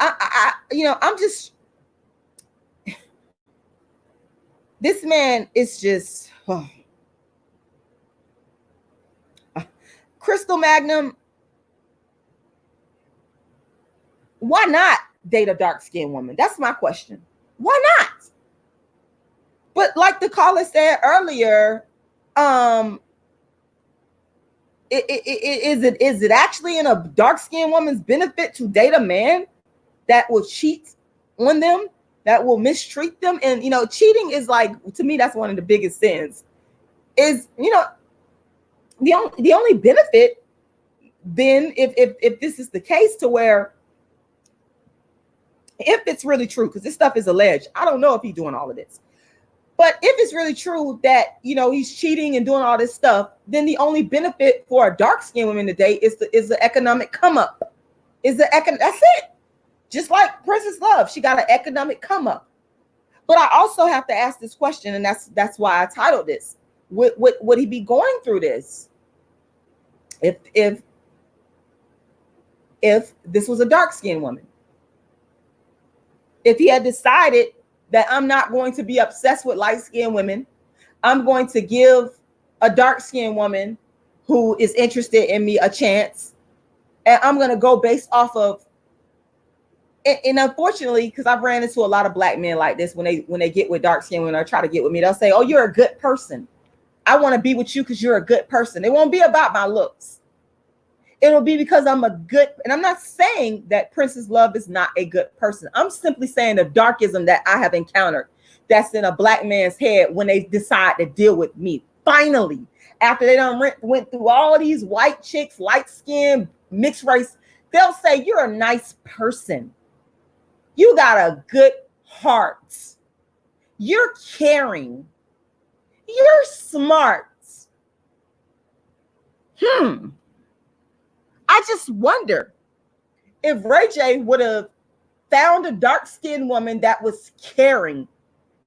I'm just, this man is just, Crystal Magnum, why not date a dark-skinned woman? That's my question. Why not? But like the caller said earlier, is it actually in a dark-skinned woman's benefit to date a man that will cheat on them, that will mistreat them? And, you know, cheating is like, to me, that's one of the biggest sins. Is, you know, the only benefit then, if this is the case, to where, if it's really true, because this stuff is alleged, I don't know if he's doing all of this, but if it's really true that, you know, he's cheating and doing all this stuff, then the only benefit for a dark-skinned woman today is the economic come up. That's it. Just like Princess Love, she got an economic come up. But I also have to ask this question, and that's why I titled this. Would he be going through this if this was a dark-skinned woman? If he had decided that I'm not going to be obsessed with light-skinned women, I'm going to give a dark-skinned woman who is interested in me a chance, and I'm going to go based off of, and unfortunately, because I've ran into a lot of Black men like this, when they get with dark-skinned women or try to get with me, they'll say, oh, you're a good person. I want to be with you because you're a good person. It won't be about my looks. It'll be because I'm a good, and I'm not saying that Princess Love is not a good person. I'm simply saying the darkism that I have encountered that's in a Black man's head when they decide to deal with me. Finally, after they done went through all these white chicks, light skin, mixed race, they'll say, you're a nice person. You got a good heart. You're caring. You're smart. I just wonder if Ray J would have found a dark-skinned woman that was caring,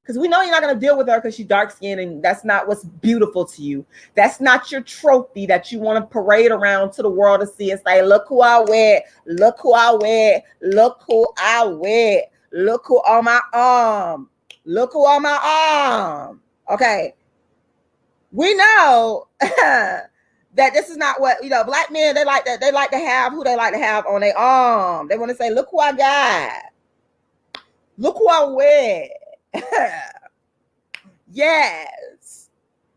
because we know you're not going to deal with her because she's dark-skinned and that's not what's beautiful to you. That's not your trophy that you want to parade around to the world to see and say, look who I wear, look who I wear, look who I wear, look who on my arm, look who on my arm. Okay. We know that this is not what, you know, Black men, they like to have who they like to have on their arm. They want to say, look who I got. Look who I wear. Yes.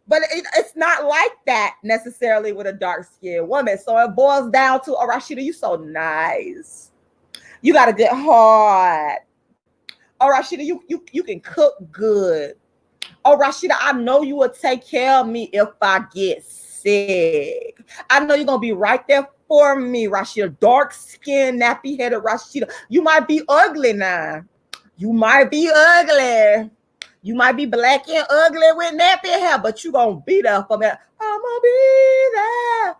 But it's not like that necessarily with a dark-skinned woman. So it boils down to, oh, Rashida, you so nice. You got a good heart. Oh, Rashida, you can cook good. Oh, Rashida, I know you will take care of me if I get sick. I know you're going to be right there for me, Rashida. Dark-skinned, nappy-headed Rashida. You might be ugly now. You might be ugly. You might be Black and ugly with nappy hair, but you're going to be there for me. I'm going to be there.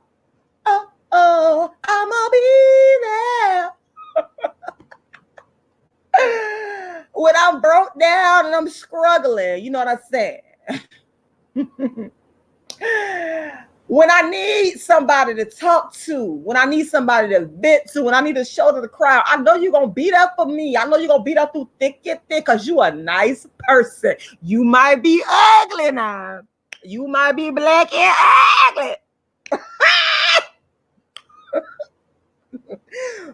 Oh, I'm going to be there. When I'm broke down and I'm struggling, you know what I'm saying? When I need somebody to talk to, when I need somebody to vent to, when I need to show to the crowd, I know you're going to be there for me. I know you're going to be there through thick and thin because you're a nice person. You might be ugly now. You might be black and ugly.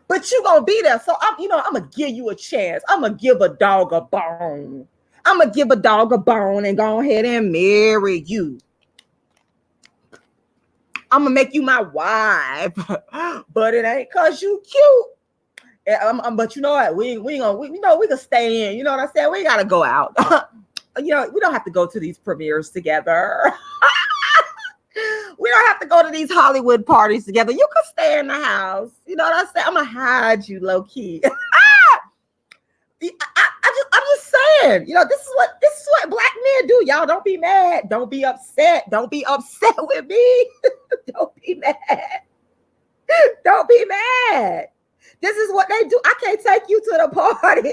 But you're going to be there. So, I'm going to give you a chance. I'm going to give a dog a bone. I'm going to give a dog a bone and go ahead and marry you. I'm gonna make you my wife, but it ain't cause you cute. But you know what? We can stay in. You know what I'm saying? We gotta go out. We don't have to go to these premieres together. We don't have to go to these Hollywood parties together. You can stay in the house. You know what I'm saying? I'm gonna hide you low key. I'm just saying, this is what black men do. Y'all don't be mad. Don't be upset. Don't be upset with me. Don't be mad. Don't be mad. This is what they do. I can't take you to the party.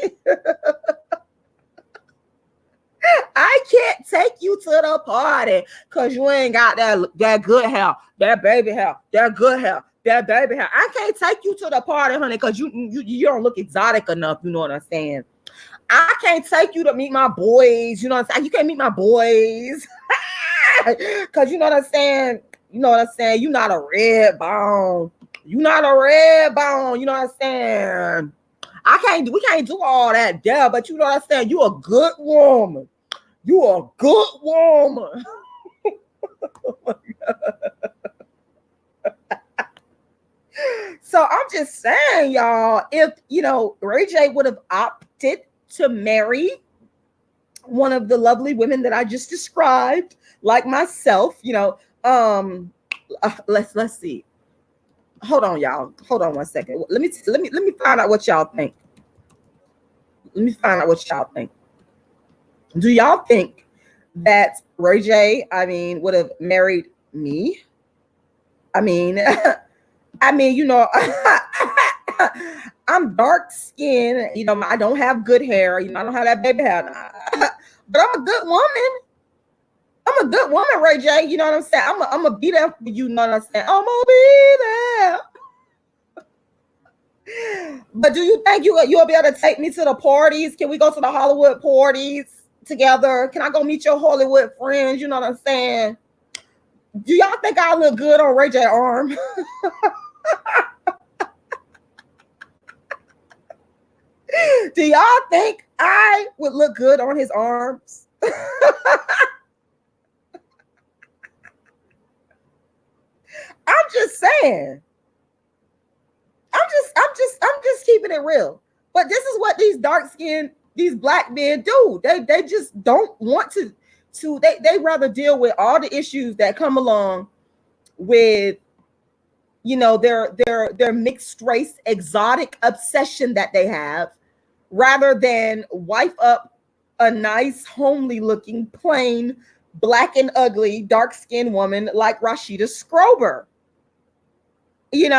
I can't take you to the party because you ain't got that good hair, that baby hair, that good hair, that baby hair. I can't take you to the party, honey, because you don't look exotic enough. You know what I'm saying? I can't take you to meet my boys. You know what I'm saying? You can't meet my boys because you know what I'm saying? You know what I'm saying? You're not a red bone. You're not a red bone. You know what I'm saying? We can't do all that there, but you know what I'm saying? You a good woman. You a good woman. So I'm just saying, y'all, if Ray J would have opted to marry one of the lovely women that I just described, like myself, let's see. Hold on, y'all. Hold on one second. Let me find out what y'all think. Do y'all think that Ray J, would have married me? I'm dark skinned, I don't have good hair, I don't have that baby hair, but I'm a good woman. I'm a good woman, Ray J. You know what I'm saying? I'm gonna be there for you. You know what I'm saying? I'm gonna be there. But do you think you'll be able to take me to the parties? Can we go to the Hollywood parties together? Can I go meet your Hollywood friends? You know what I'm saying? Do y'all think I look good on Ray J arm? Do y'all think I would look good on his arms? I'm just saying. I'm just keeping it real. But this is what these black men do. They just don't want to they rather deal with all the issues that come along with their mixed race exotic obsession that they have, rather than wife up a nice, homely looking, plain, black and ugly, dark-skinned woman like Rashida Strober. You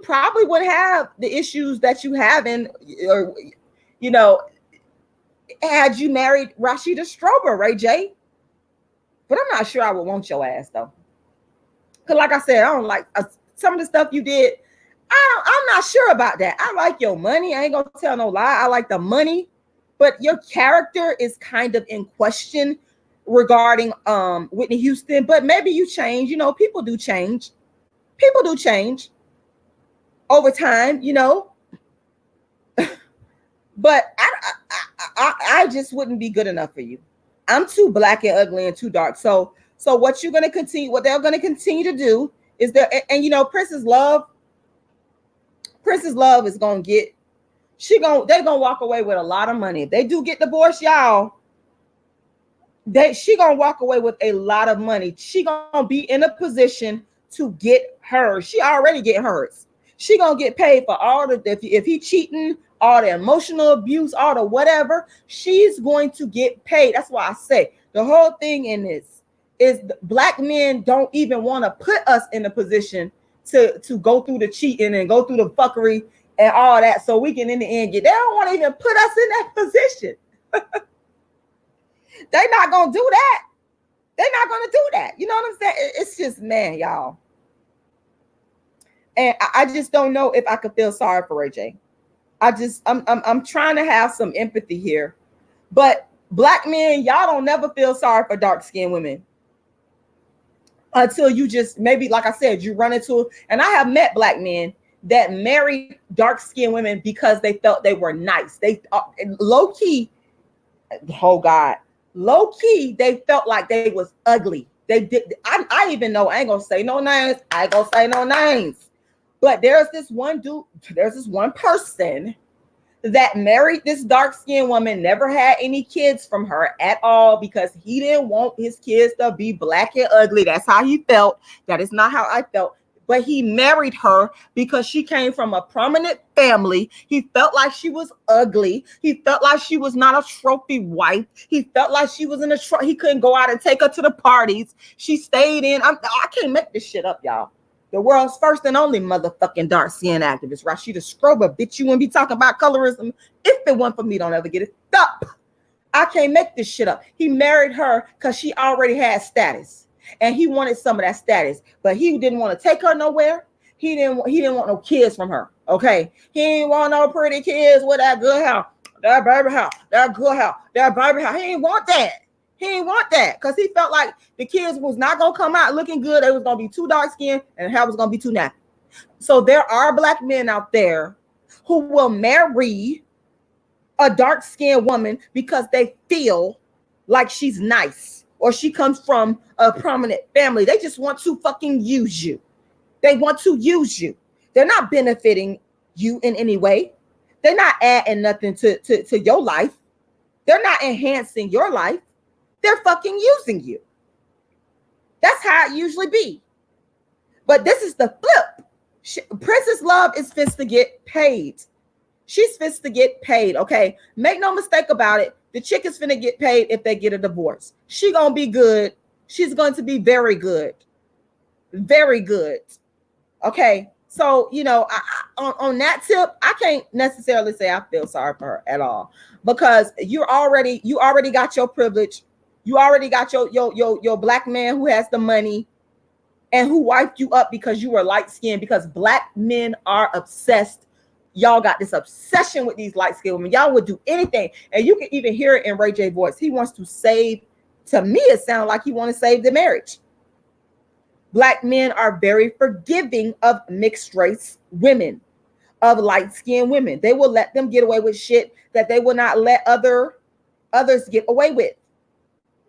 probably would have the issues that you have had you married Rashida Strober, Ray J. But I'm not sure I would want your ass though. Because like I said, I don't like some of the stuff you did. I'm not sure about that. I like your money. I ain't gonna tell no lie. I like the money, but your character is kind of in question regarding Whitney Houston. But maybe you change. People do change. People do change over time. But I just wouldn't be good enough for you. I'm too black and ugly and too dark. So what they're gonna continue to do is Princess Love is gonna get, they're gonna walk away with a lot of money. If they do get divorced, y'all, she gonna walk away with a lot of money. She gonna be in a position to get hers. She already get hers. She gonna get paid for all the, if he cheating, all the emotional abuse, all the whatever, she's going to get paid. That's why I say the whole thing in this is black men don't even want to put us in a position to go through the cheating and go through the fuckery and all that, so we can in the end they don't want to even put us in that position. They're not gonna do that. They're not going to do that. You know what I'm saying? It's just, man, y'all. And I just don't know if I could feel sorry for Ray J. I'm trying to have some empathy here. But black men, y'all don't never feel sorry for dark-skinned women. Until you just, maybe, like I said, you run into, and I have met black men that married dark-skinned women because they felt they were nice. They low-key, oh God, low-key, they felt like they was ugly. They did. I even know, I ain't gonna say no names. I ain't gonna say no names. But there's this one person that married this dark-skinned woman, never had any kids from her at all because he didn't want his kids to be black and ugly. That's how he felt. That is not how I felt. But he married her because she came from a prominent family. He felt like she was ugly. He felt like she was not a trophy wife. He felt like she was in a he couldn't go out and take her to the parties. She stayed in. I can't make this shit up, y'all. The world's first and only motherfucking dark skin activist, Rashida Strober, bitch, you wouldn't be talking about colorism if it weren't for me. Don't ever get it up. I can't make this shit up. He married her because she already had status, and he wanted some of that status, but he didn't want to take her nowhere. He didn't want no kids from her. Okay, he didn't want no pretty kids with that good hair, that baby hair, that good hair, that baby hair. He didn't want that. He didn't want that because he felt like the kids was not going to come out looking good. They was going to be too dark skinned and hair was going to be too nappy. So there are black men out there who will marry a dark skinned woman because they feel like she's nice or she comes from a prominent family. They just want to fucking use you. They want to use you. They're not benefiting you in any way. They're not adding nothing to your life. They're not enhancing your life. They're fucking using you. That's how it usually be. But this is the flip. Princess Love is fit to get paid. She's fit to get paid, okay? Make no mistake about it. The chick is finna get paid if they get a divorce. She gonna be good. She's going to be very good. Very good. Okay? So, you know, on that tip, I can't necessarily say I feel sorry for her at all because you already got your privilege. You already got your black man who has the money and who wiped you up because you were light-skinned, because black men are obsessed. Y'all got this obsession with these light-skinned women. Y'all would do anything. And you can even hear it in Ray J's voice. He wants to save, to me, it sounds like he wants to save the marriage. Black men are very forgiving of mixed race women, of light-skinned women. They will let them get away with shit that they will not let others get away with.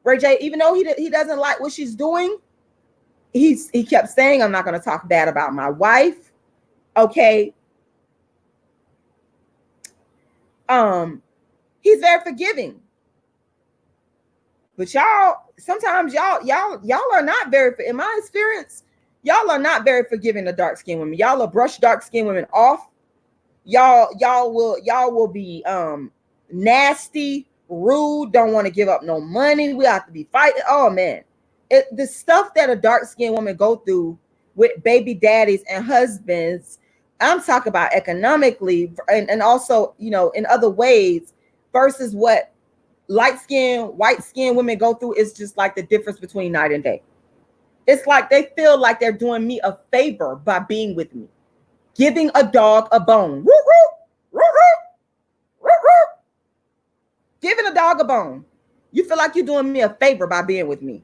Ray J, even though he doesn't like what she's doing, he kept saying, I'm not going to talk bad about my wife. Okay. He's very forgiving. But y'all, sometimes y'all are not very, in my experience, y'all are not very forgiving of dark-skinned women. Y'all will brush dark-skinned women off. Y'all will be nasty, rude, don't want to give up no money. We have to be fighting. Oh man, the stuff that a dark-skinned woman go through with baby daddies and husbands, I'm talking about economically and also, you know, in other ways, versus what light-skinned, white-skinned women go through is just like the difference between night and day. It's like they feel like they're doing me a favor by being with me, giving a dog a bone. Woo, woo, woo, woo, woo, woo. Giving a dog a bone. You feel like you're doing me a favor by being with me.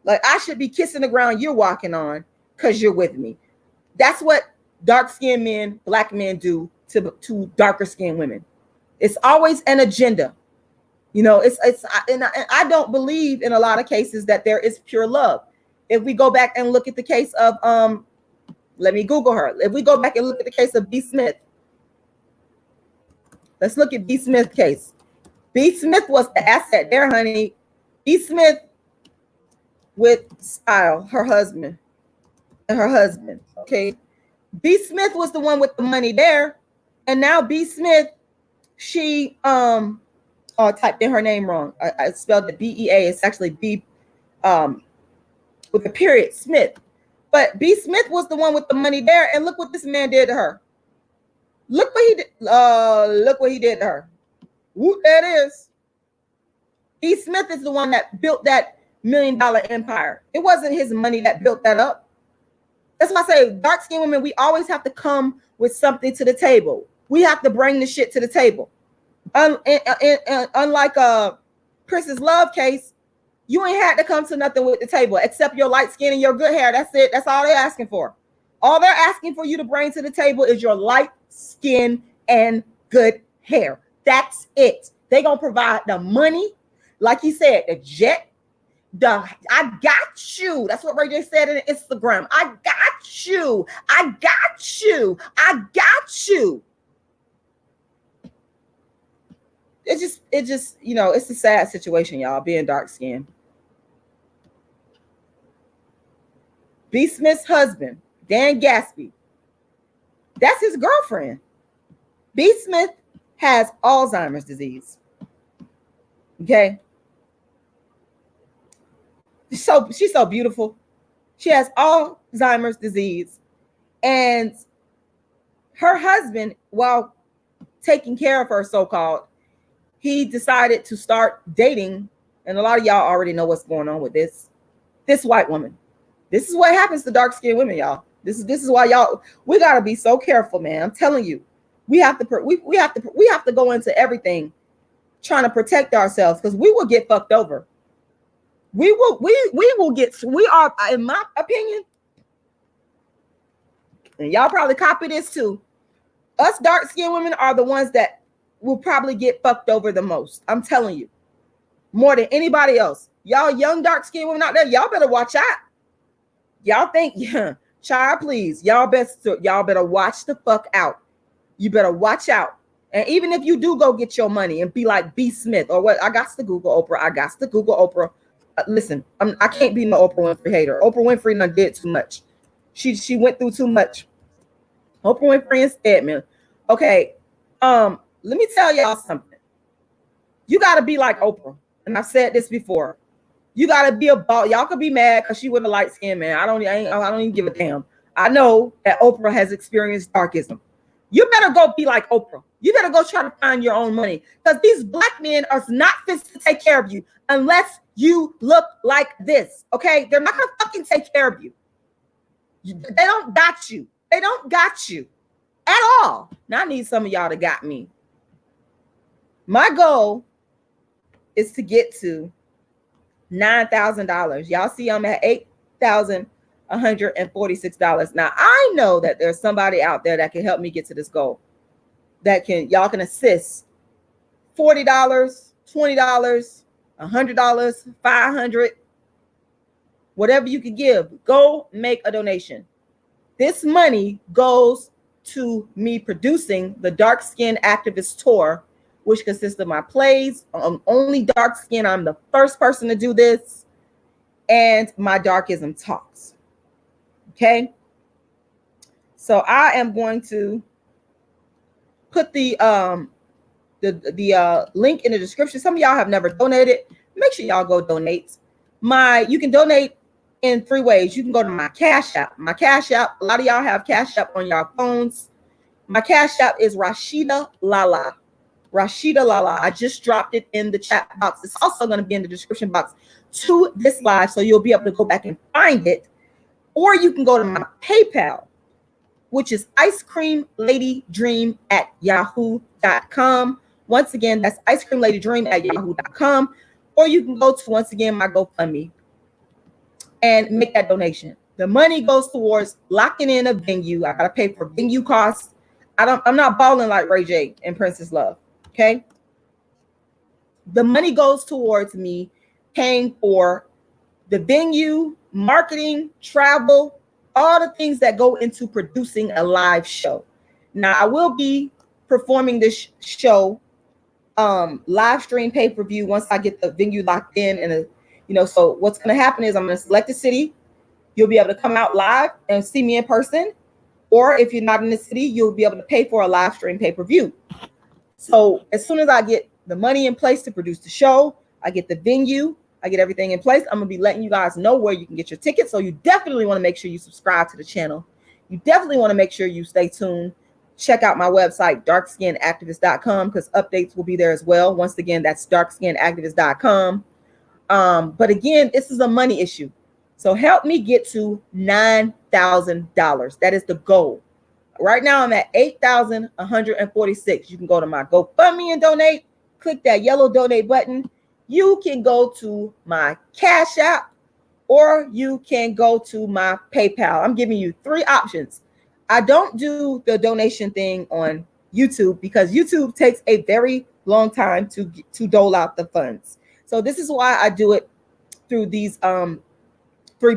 Like I should be kissing the ground you're walking on because you're with me. That's what dark-skinned men, black men do to darker-skinned women. It's always an agenda. You know, and I don't believe in a lot of cases that there is pure love. If we go back and look at the case of let me Google her. If we go back and look at the case of B. Smith, let's look at B. Smith case. B. Smith was the asset there, honey. B. Smith with style, her husband. Okay. B. Smith was the one with the money there. And now B. Smith, she oh, I typed in her name wrong. I spelled it B-E-A. It's actually B with a period, Smith. But B. Smith was the one with the money there. And look what this man did to her. Look what he did. Look what he did to her. Whoop, that is. B. Smith is the one that built that million empire. It wasn't his money that built that up. That's why I say dark-skinned women, we always have to come with something to the table. We have to bring the shit to the table. Unlike Princess Love case, you ain't had to come to nothing with the table except your light skin and your good hair. That's it. That's all they're asking for. All they're asking for you to bring to the table is your light skin and good hair. That's it. They're going to provide the money. Like he said, the jet, I got you. That's what Ray J said in Instagram. I got you. I got you. I got you. It just, you know, it's a sad situation, y'all, being dark skinned. B. Smith's husband, Dan Gaspy, that's his girlfriend. B. Smith has Alzheimer's disease. Okay. So she's so beautiful. She has Alzheimer's disease. And her husband, while taking care of her, so-called, he decided to start dating. And a lot of y'all already know what's going on with this white woman. This is what happens to dark-skinned women, y'all. This is why y'all, we got to be so careful, man. I'm telling you, we have to go into everything trying to protect ourselves, because we will get fucked over. We are, in my opinion, and y'all probably copy this too, us dark-skinned women are the ones that will probably get fucked over the most. I'm telling you, more than anybody else. Y'all young dark-skinned women out there, y'all better watch out. Y'all think, yeah, child, please, y'all better watch the fuck out. You better watch out. And even if you do go get your money and be like B. Smith or what, I got to Google Oprah. Listen, I can't be no Oprah Winfrey hater. Oprah Winfrey done did too much. She went through too much. Oprah Winfrey instead, man. Okay, let me tell y'all something. You got to be like Oprah, and I've said this before. You got to be a boss. Y'all could be mad because she was a light skin man. I don't even give a damn. I know that Oprah has experienced darkism. You better go be like Oprah. You better go try to find your own money, because these black men are not fit to take care of you unless you look like this. Okay, they're not gonna fucking take care of you. They don't got you. They don't got you at all. Now I need some of y'all to got me. My goal is to get to $9,000. Y'all see I'm at $8,146. Now I know that there's somebody out there that can help me get to this goal. Y'all can assist. $40, $20, $100, $500, whatever you can give. Go make a donation. This money goes to me producing the Dark Skin Activist Tour, which consists of my plays. Only dark skin. I'm the first person to do this, and my darkism talks. Okay. So I am going to put the link in the description. Some of y'all have never donated. Make sure y'all go donate. You can donate in 3 ways. You can go to my Cash App. My Cash App, a lot of y'all have Cash App on your phones. My Cash App is Rashidalala. Rashidalala. I just dropped it in the chat box. It's also going to be in the description box to this live, so you'll be able to go back and find it. Or you can go to my PayPal, which is icecreamladydream@yahoo.com. Once again, that's icecreamladydream@yahoo.com. Or you can go to, once again, my GoFundMe and make that donation. The money goes towards locking in a venue. I gotta pay for venue costs. I'm not balling like Ray J and Princess Love. Okay. The money goes towards me paying for the venue, marketing, travel, all the things that go into producing a live show. Now I will be performing this show live stream pay-per-view once I get the venue locked in. And so what's going to happen is I'm going to select a city. You'll be able to come out live and see me in person, or if you're not in the city, you'll be able to pay for a live stream pay-per-view. So as soon as I get the money in place to produce the show, I get the venue, I get everything in place, I'm going to be letting you guys know where you can get your tickets. So you definitely want to make sure you subscribe to the channel. You definitely want to make sure you stay tuned. Check out my website, darkskinactivist.com, because updates will be there as well. Once again, that's darkskinactivist.com. But again, this is a money issue. So help me get to $9,000. That is the goal. Right now, I'm at 8,146. You can go to my GoFundMe and donate. Click that yellow donate button. You can go to my Cash App, or you can go to my PayPal. I'm giving you 3 options. I don't do the donation thing on YouTube because YouTube takes a very long time to dole out the funds. So this is why I do it through these 3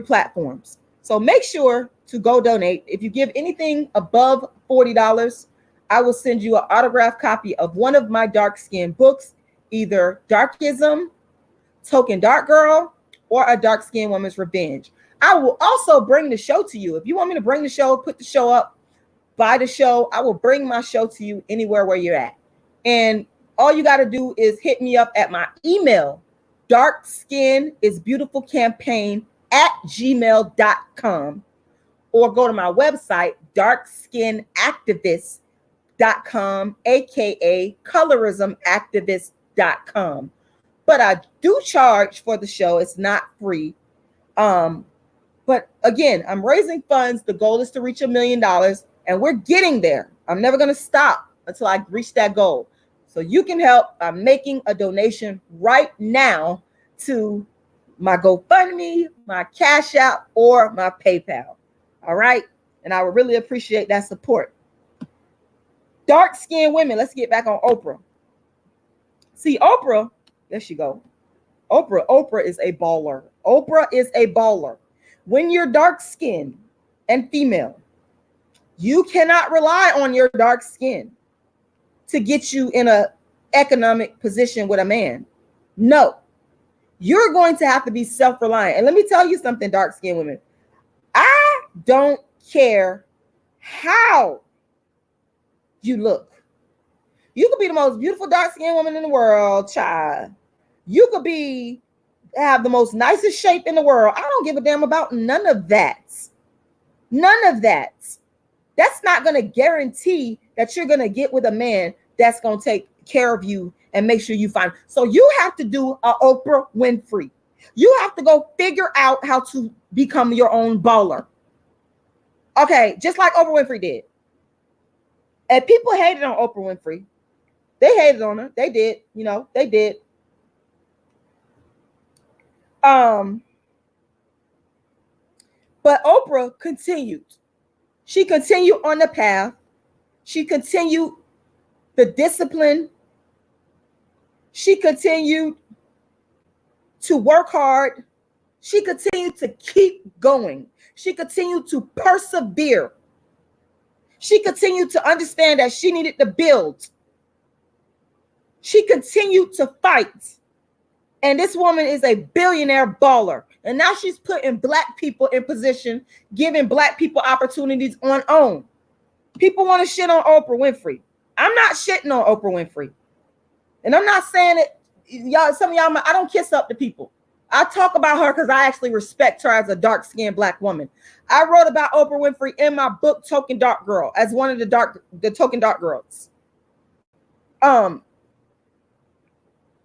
platforms. So make sure to go donate. If you give anything above $40, I will send you an autographed copy of one of my dark skin books, either Darkism, Token Dark Girl, or A Dark Skinned Woman's Revenge. I will also bring the show to you. If you want me to bring the show, put the show up, buy the show, I will bring my show to you anywhere where you're at. And all you got to do is hit me up at my email, darkskinisbeautifulcampaign@gmail.com, or go to my website, darkskinactivist.com, aka colorismactivist.com. But I do charge for the show. It's not free. But again, I'm raising funds. The goal is to reach $1 million, and we're getting there. I'm never going to stop until I reach that goal. So you can help by making a donation right now to my GoFundMe, my Cash App, or my PayPal. All right. And I would really appreciate that support. Dark-skinned women. Let's get back on Oprah. See, Oprah, there she go. Oprah is a baller. Oprah is a baller. When you're dark-skinned and female, you cannot rely on your dark skin to get you in an economic position with a man. No, you're going to have to be self-reliant. And let me tell you something, dark-skinned women. I don't care how you look. You could be the most beautiful dark-skinned woman in the world, child. You could have the most nicest shape in the world. I don't give a damn about none of that. None of that. That's not going to guarantee that you're going to get with a man that's going to take care of you and make sure you find. So you have to do a Oprah Winfrey. You have to go figure out how to become your own baller. Okay, just like Oprah Winfrey did. And people hated on Oprah Winfrey. They hated on her. They did. They did. But Oprah continued. She continued on the path. She continued the discipline. She continued to work hard. She continued to keep going. She continued to persevere. She continued to understand that she needed to build. She continued to fight. And this woman is a billionaire baller. And now she's putting Black people in position, giving Black people opportunities on own. People want to shit on Oprah Winfrey. I'm not shitting on Oprah Winfrey. And I'm not saying it, y'all, some of y'all, I don't kiss up to people. I talk about her because I actually respect her as a dark-skinned Black woman. I wrote about Oprah Winfrey in my book, Token Dark Girl, as one of the Token Dark Girls.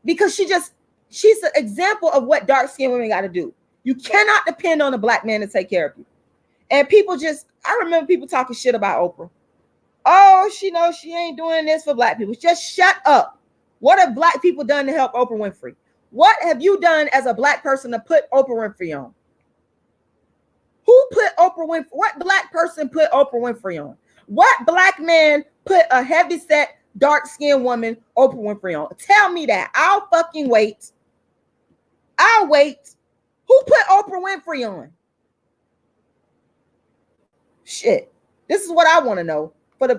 Because she's an example of what dark-skinned women got to do. You cannot depend on a Black man to take care of you. And I remember people talking shit about Oprah. Oh, she knows she ain't doing this for Black people. Just shut up. What have Black people done to help Oprah Winfrey? What have you done as a Black person to put Oprah Winfrey on? Who put Oprah Winfrey? What Black person put Oprah Winfrey on? What Black man put a heavy-set, dark-skinned woman Oprah Winfrey on? Tell me that. I'll fucking wait. I'll wait. Who put Oprah Winfrey on? Shit. This is what I want to know. For the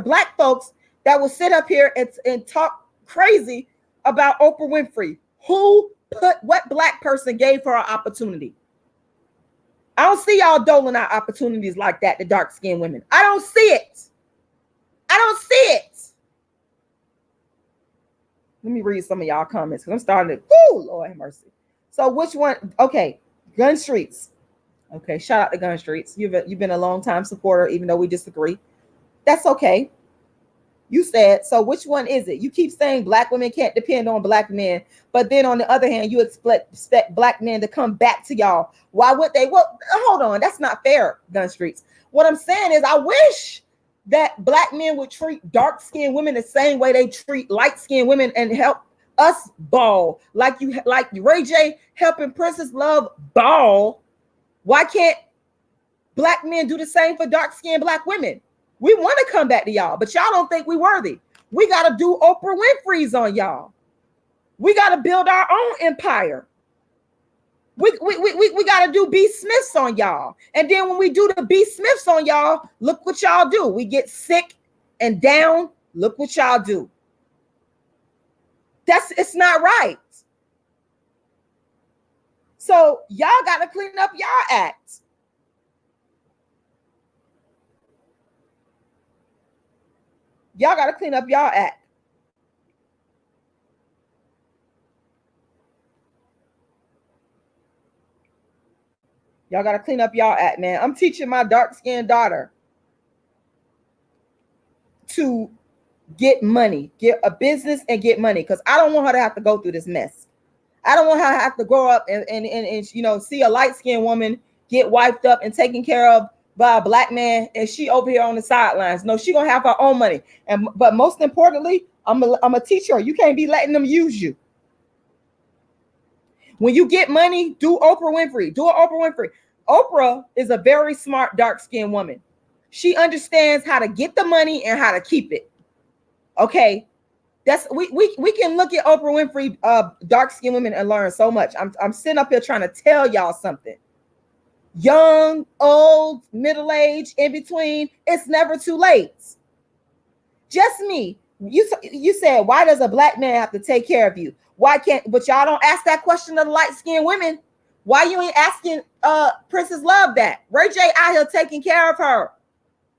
Black folks that will sit up here and talk crazy about Oprah Winfrey. What Black person gave her an opportunity? I don't see y'all doling out opportunities like that to dark-skinned women. I don't see it. I don't see it. Let me read some of y'all comments because I'm starting to, Lord have mercy. So which one? Okay, Gun Streets. Okay, shout out to Gun Streets. You've been a long time supporter, even though we disagree. That's okay. You said, so which one is it? You keep saying black women can't depend on black men, but then on the other hand, you expect black men to come back to y'all. Why would they? Well, hold on. That's not fair, Gun Streets. What I'm saying is I wish that black men would treat dark-skinned women the same way they treat light-skinned women and help us ball. Like Ray J helping Princess Love ball. Why can't black men do the same for dark-skinned black women? We want to come back to y'all, but y'all don't think we worthy. We got to do Oprah Winfrey's on y'all. We got to build our own empire. We got to do B. Smiths on y'all. And then when we do the B. Smiths on y'all, look what y'all do. We get sick and down. Look what y'all do. It's not right. So y'all got to clean up y'all act. Y'all got to clean up y'all act. Y'all got to clean up y'all act, man. I'm teaching my dark-skinned daughter to get money, get a business and get money, because I don't want her to have to go through this mess. I don't want her to have to grow up and you know, see a light-skinned woman get wiped up and taken care of by a black man, and she over here on the sidelines. No, she gonna have her own money. But most importantly, I'm a teacher. You can't be letting them use you. When you get money, do Oprah Winfrey. Do an Oprah Winfrey. Oprah is a very smart dark-skinned woman. She understands how to get the money and how to keep it. Okay, that's we can look at Oprah Winfrey, dark-skinned women, and learn so much. I'm sitting up here trying to tell y'all something. Young, old, middle-aged, in between, it's never too late. Just me. You said, why does a black man have to take care of you? Why can't, but y'all don't ask that question of the light-skinned women. Why you ain't asking Princess Love that? Ray J out here taking care of her.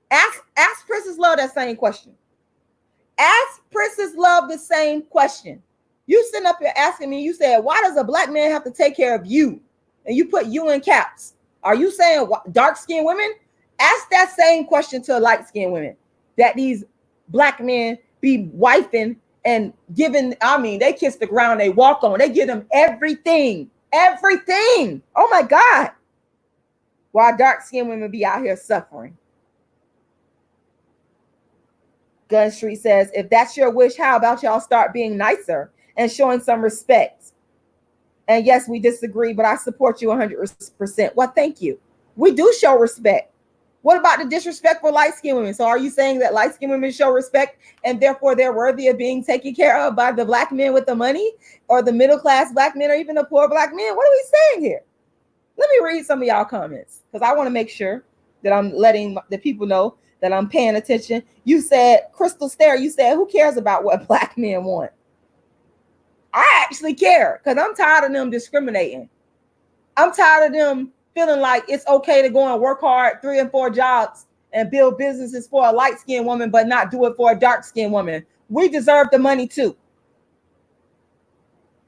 Ask Princess Love that same question. Ask Princess Love the same question. You sitting up here asking me, you said, why does a black man have to take care of you? And you put you in caps. Are you saying dark-skinned women? Ask that same question to light-skinned women, that these black men be wifing and giving. I mean, they kiss the ground they walk on. They give them everything. Everything. Oh my God. While dark-skinned women be out here suffering. Gun Street says, if that's your wish, how about y'all start being nicer and showing some respect? And yes, we disagree, but I support you 100%. Well, thank you. We do show respect. What about the disrespectful light-skinned women? So are you saying that light-skinned women show respect and therefore they're worthy of being taken care of by the black men with the money, or the middle-class black men, or even the poor black men? What are we saying here? Let me read some of y'all comments, because I want to make sure that I'm letting the people know that I'm paying attention. You said, Crystal Stare, you said, who cares about what black men want? I actually care, because I'm tired of them discriminating. I'm tired of them feeling like it's okay to go and work hard 3 and 4 jobs and build businesses for a light-skinned woman, but not do it for a dark-skinned woman. We deserve the money too.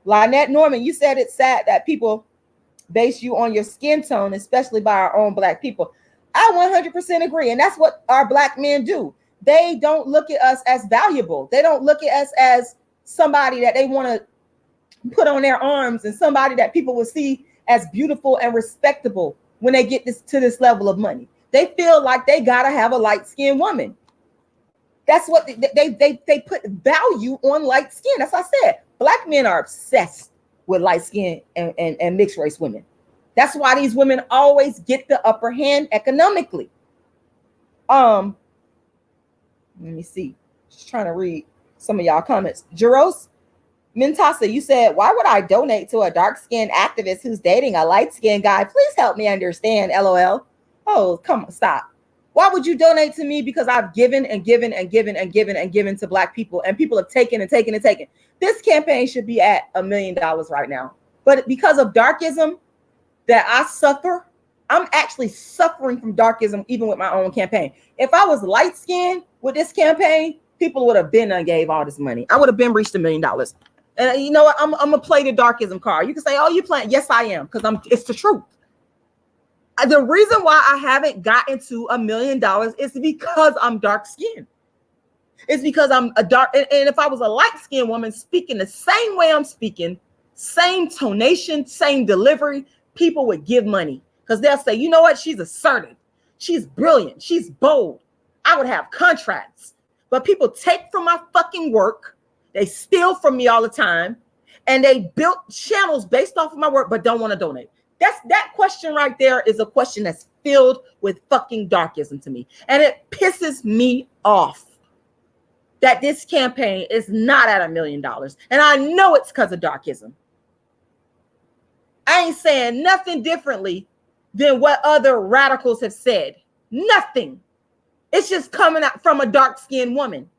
Lynette Norman, you said it's sad that people base you on your skin tone, especially by our own black people. I 100% agree. And that's what our black men do. They don't look at us as valuable. They don't look at us as somebody that they want to put on their arms and somebody that people will see as beautiful and respectable when they get to this level of money. They feel like they got to have a light-skinned woman. That's what they put value on light skin. That's what I said. Black men are obsessed with light skin and mixed race women. That's why these women always get the upper hand economically. Let me see. Just trying to read some of y'all comments. Jaros Mintasa, you said, why would I donate to a dark-skinned activist who's dating a light-skinned guy? Please help me understand, LOL. Oh, come on, stop. Why would you donate to me? Because I've given and given and given and given and given to black people, and people have taken and taken and taken. This campaign should be at $1 million right now. But because of darkism that I suffer, I'm actually suffering from darkism even with my own campaign. If I was light-skinned with this campaign, people would have been and gave all this money. I would have been reached $1 million. And you know what? I'm gonna play the darkism card. You can say, "Oh, you playing?" Yes, I am, because it's the truth. The reason why I haven't gotten to $1 million is because I'm dark skinned. It's because I'm a dark, and if I was a light-skinned woman speaking the same way I'm speaking, same tonation, same delivery, people would give money because they'll say, you know what? She's assertive. She's brilliant. She's bold. I would have contracts. But people take from my fucking work. They steal from me all the time. And they built channels based off of my work, but don't want to donate. That question right there is a question that's filled with fucking darkism to me. And it pisses me off that this campaign is not at $1 million. And I know it's because of darkism. I ain't saying nothing differently than what other radicals have said. Nothing. It's just coming out from a dark-skinned woman.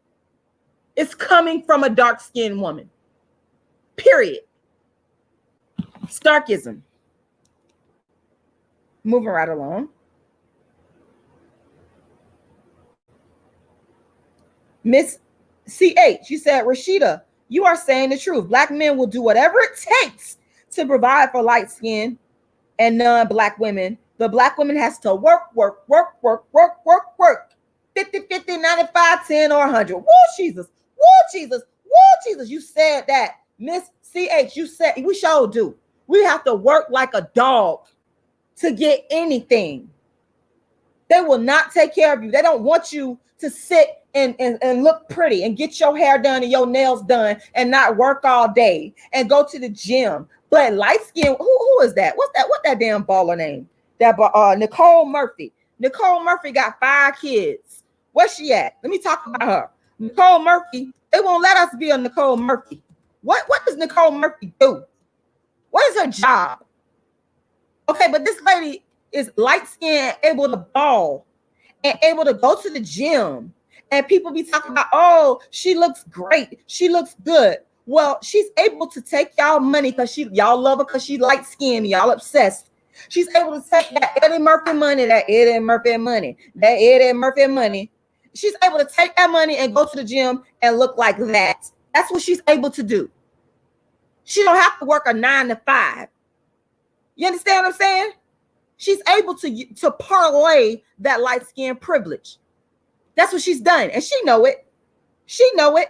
It's coming from a dark-skinned woman. Period. Starkism. Moving right along. Miss CH, you said, Rashida, you are saying the truth. Black men will do whatever it takes to provide for light skin and non-black women. The black woman has to work. 50, 50, 95, 10, or 100. Woo, Jesus. Woo, Jesus. Woo, Jesus. You said that. Miss CH, you said, we sure do. We have to work like a dog to get anything. They will not take care of you. They don't want you to sit and look pretty and get your hair done and your nails done and not work all day and go to the gym. But light skin, who is that? What that damn baller name? That Nicole Murphy. Nicole Murphy got 5 kids. Where's she at? Let me talk about her. Nicole Murphy. They won't let us be a Nicole Murphy. What does Nicole Murphy do? What is her job? Okay, but this lady is light skinned, able to ball, and able to go to the gym. And people be talking about, oh, she looks great. She looks good. Well, she's able to take y'all money because y'all love her because she's light skinned. Y'all obsessed. She's able to take that Eddie Murphy money, that Eddie Murphy money, that Eddie Murphy money. She's able to take that money and go to the gym and look like that. That's what she's able to do. She don't have to work a 9 to 5. You understand what I'm saying? She's able to parlay that light skin privilege. That's what she's done. And she know it. She know it.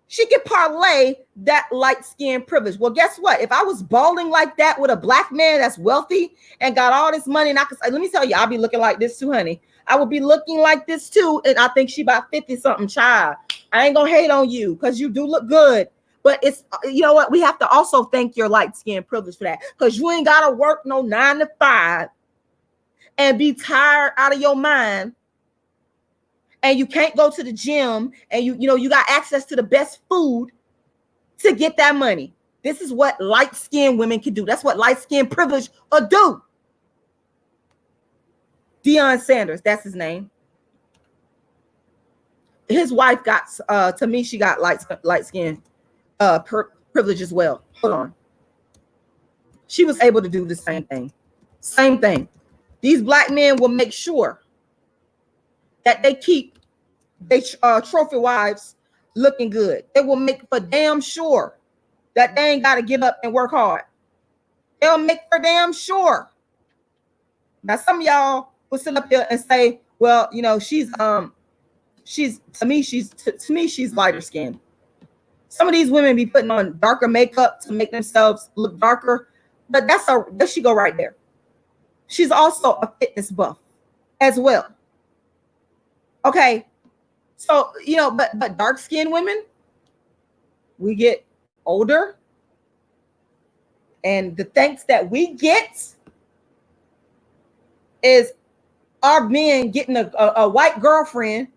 She can parlay that light skin privilege. Well, guess what? If I was balling like that with a black man that's wealthy and got all this money, and I could say, let me tell you, I'll be looking like this too, honey. I would be looking like this too. And I think she about 50 something, child. I ain't gonna hate on you because you do look good. But it's, you know what? We have to also thank your light skin privilege for that, because you ain't got to work no 9 to 5 and be tired out of your mind. And you can't go to the gym and you got access to the best food to get that money. This is what light skinned women can do. That's what light skin privilege will do. Deion Sanders, that's his name. His wife got, to me, she got light skin privilege as well. Hold on. She was able to do the same thing. Same thing. These black men will make sure that they keep they trophy wives looking good. They will make for damn sure that they ain't got to get up and work hard. They'll make for damn sure. Now, some of y'all will sit up here and say, well, she's to me, she's lighter skinned. Some of these women be putting on darker makeup to make themselves look darker, but there she go right there. She's also a fitness buff as well. Okay. So, but dark-skinned women, we get older, and the thanks that we get is our men getting a white girlfriend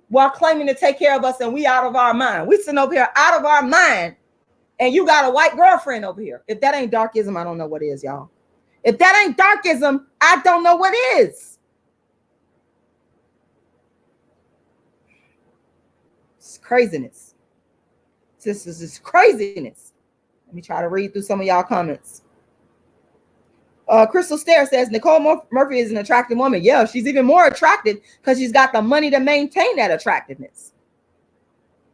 while claiming to take care of us, and we out of our mind. We sitting over here out of our mind, and you got a white girlfriend over here. If that ain't darkism, I don't know what is, y'all. If that ain't darkism, I don't know what is. It's craziness. This is craziness. Let me try to read through some of y'all comments. Crystal Stare says Nicole Murphy is an attractive woman. Yeah, she's even more attractive because she's got the money to maintain that attractiveness.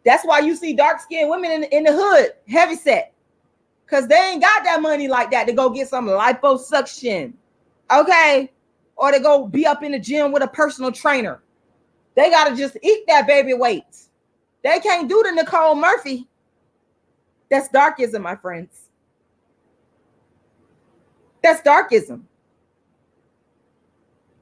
That's why you see dark-skinned women in the hood, heavy set, because they ain't got that money like that to go get some liposuction, okay? Or to go be up in the gym with a personal trainer. They got to just eat that baby weight. They can't do the Nicole Murphy. That's darkism, my friends. That's darkism.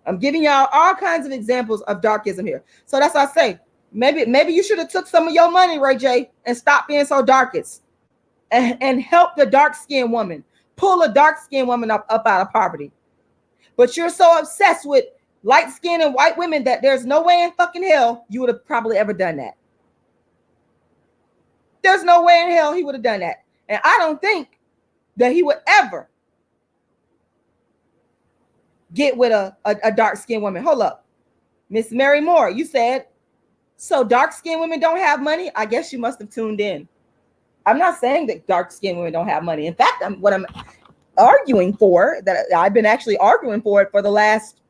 I'm giving y'all all kinds of examples of darkism here. So that's what I say. Maybe you should have took some of your money, Ray J, and stop being so darkest, and help the dark-skinned woman, pull a dark-skinned woman up out of poverty. But you're so obsessed with light-skinned and white women that there's no way in fucking hell you would have probably ever done that. There's no way in hell he would have done that. And I don't think that he would ever get with a dark-skinned woman. Hold up. Miss Mary Moore, you said, so dark-skinned women don't have money? I guess you must have tuned in. I'm not saying that dark-skinned women don't have money. In fact, what I'm arguing for, that I've been actually arguing for it for the last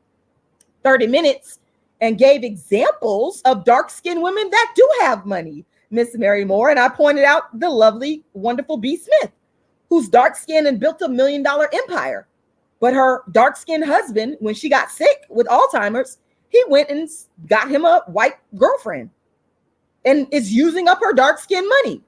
30 minutes, and gave examples of dark-skinned women that do have money, Miss Mary Moore. And I pointed out the lovely, wonderful B. Smith, who's dark-skinned and built $1 million empire. But her dark-skinned husband, when she got sick with Alzheimer's, he went and got him a white girlfriend and is using up her dark-skinned money.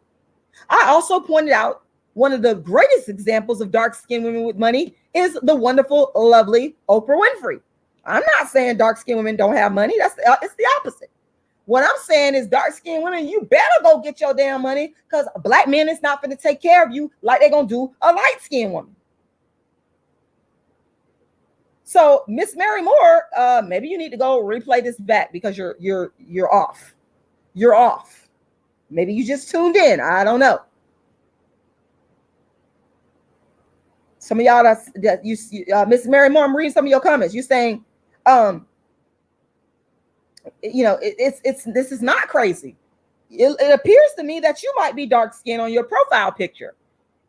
I also pointed out one of the greatest examples of dark-skinned women with money is the wonderful, lovely Oprah Winfrey. I'm not saying dark-skinned women don't have money. It's the opposite. What I'm saying is dark-skinned women, you better go get your damn money, because black men is not going to take care of you like they're going to do a light-skinned woman. So, Miss Mary Moore, maybe you need to go replay this back, because you're off. You're off. Maybe you just tuned in. I don't know. Some of y'all that you Miss Mary Moore, I'm reading some of your comments. You're saying, this is not crazy. It appears to me that you might be dark skinned on your profile picture.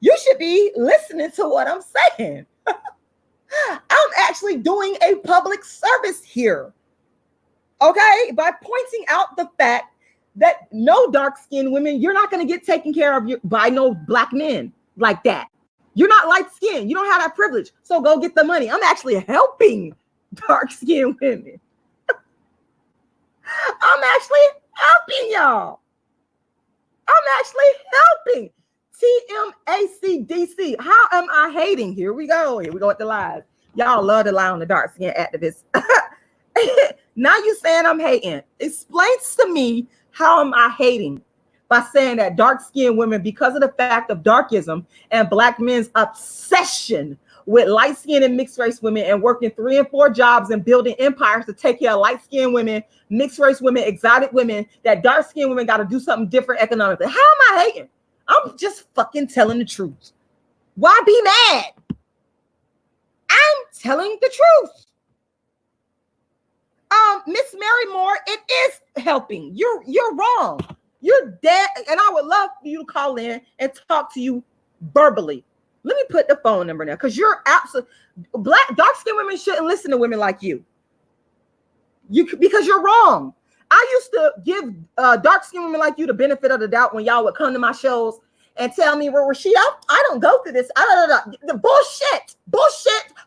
You should be listening to what I'm saying. I'm actually doing a public service here, okay, by pointing out the fact that no dark-skinned women, you're not going to get taken care of by no black men like that. You're not light-skinned. You don't have that privilege. So go get the money. I'm actually helping dark-skinned women. I'm actually helping y'all. I'm actually helping. TMACDC. How am I hating? Here we go. Here we go with the lies. Y'all love to lie on the dark skin activists. Now you saying I'm hating. Explains to me how am I hating by saying that dark skinned women, because of the fact of darkism and black men's obsession with light skinned and mixed race women and working 3 and 4 jobs and building empires to take care of light skinned women, mixed race women, exotic women, that dark skinned women got to do something different economically. How am I hating? I'm just fucking telling the truth. Why be mad? I'm telling the truth. Miss Mary Moore, it is helping. You're wrong. You're dead. And I would love for you to call in and talk to you verbally. Let me put the phone number now, because you're absolutely dark-skinned women shouldn't listen to women like you. Because you're wrong. I used to give dark-skinned women like you the benefit of the doubt when y'all would come to my shows and tell me, well, Rashida, I don't go through this. The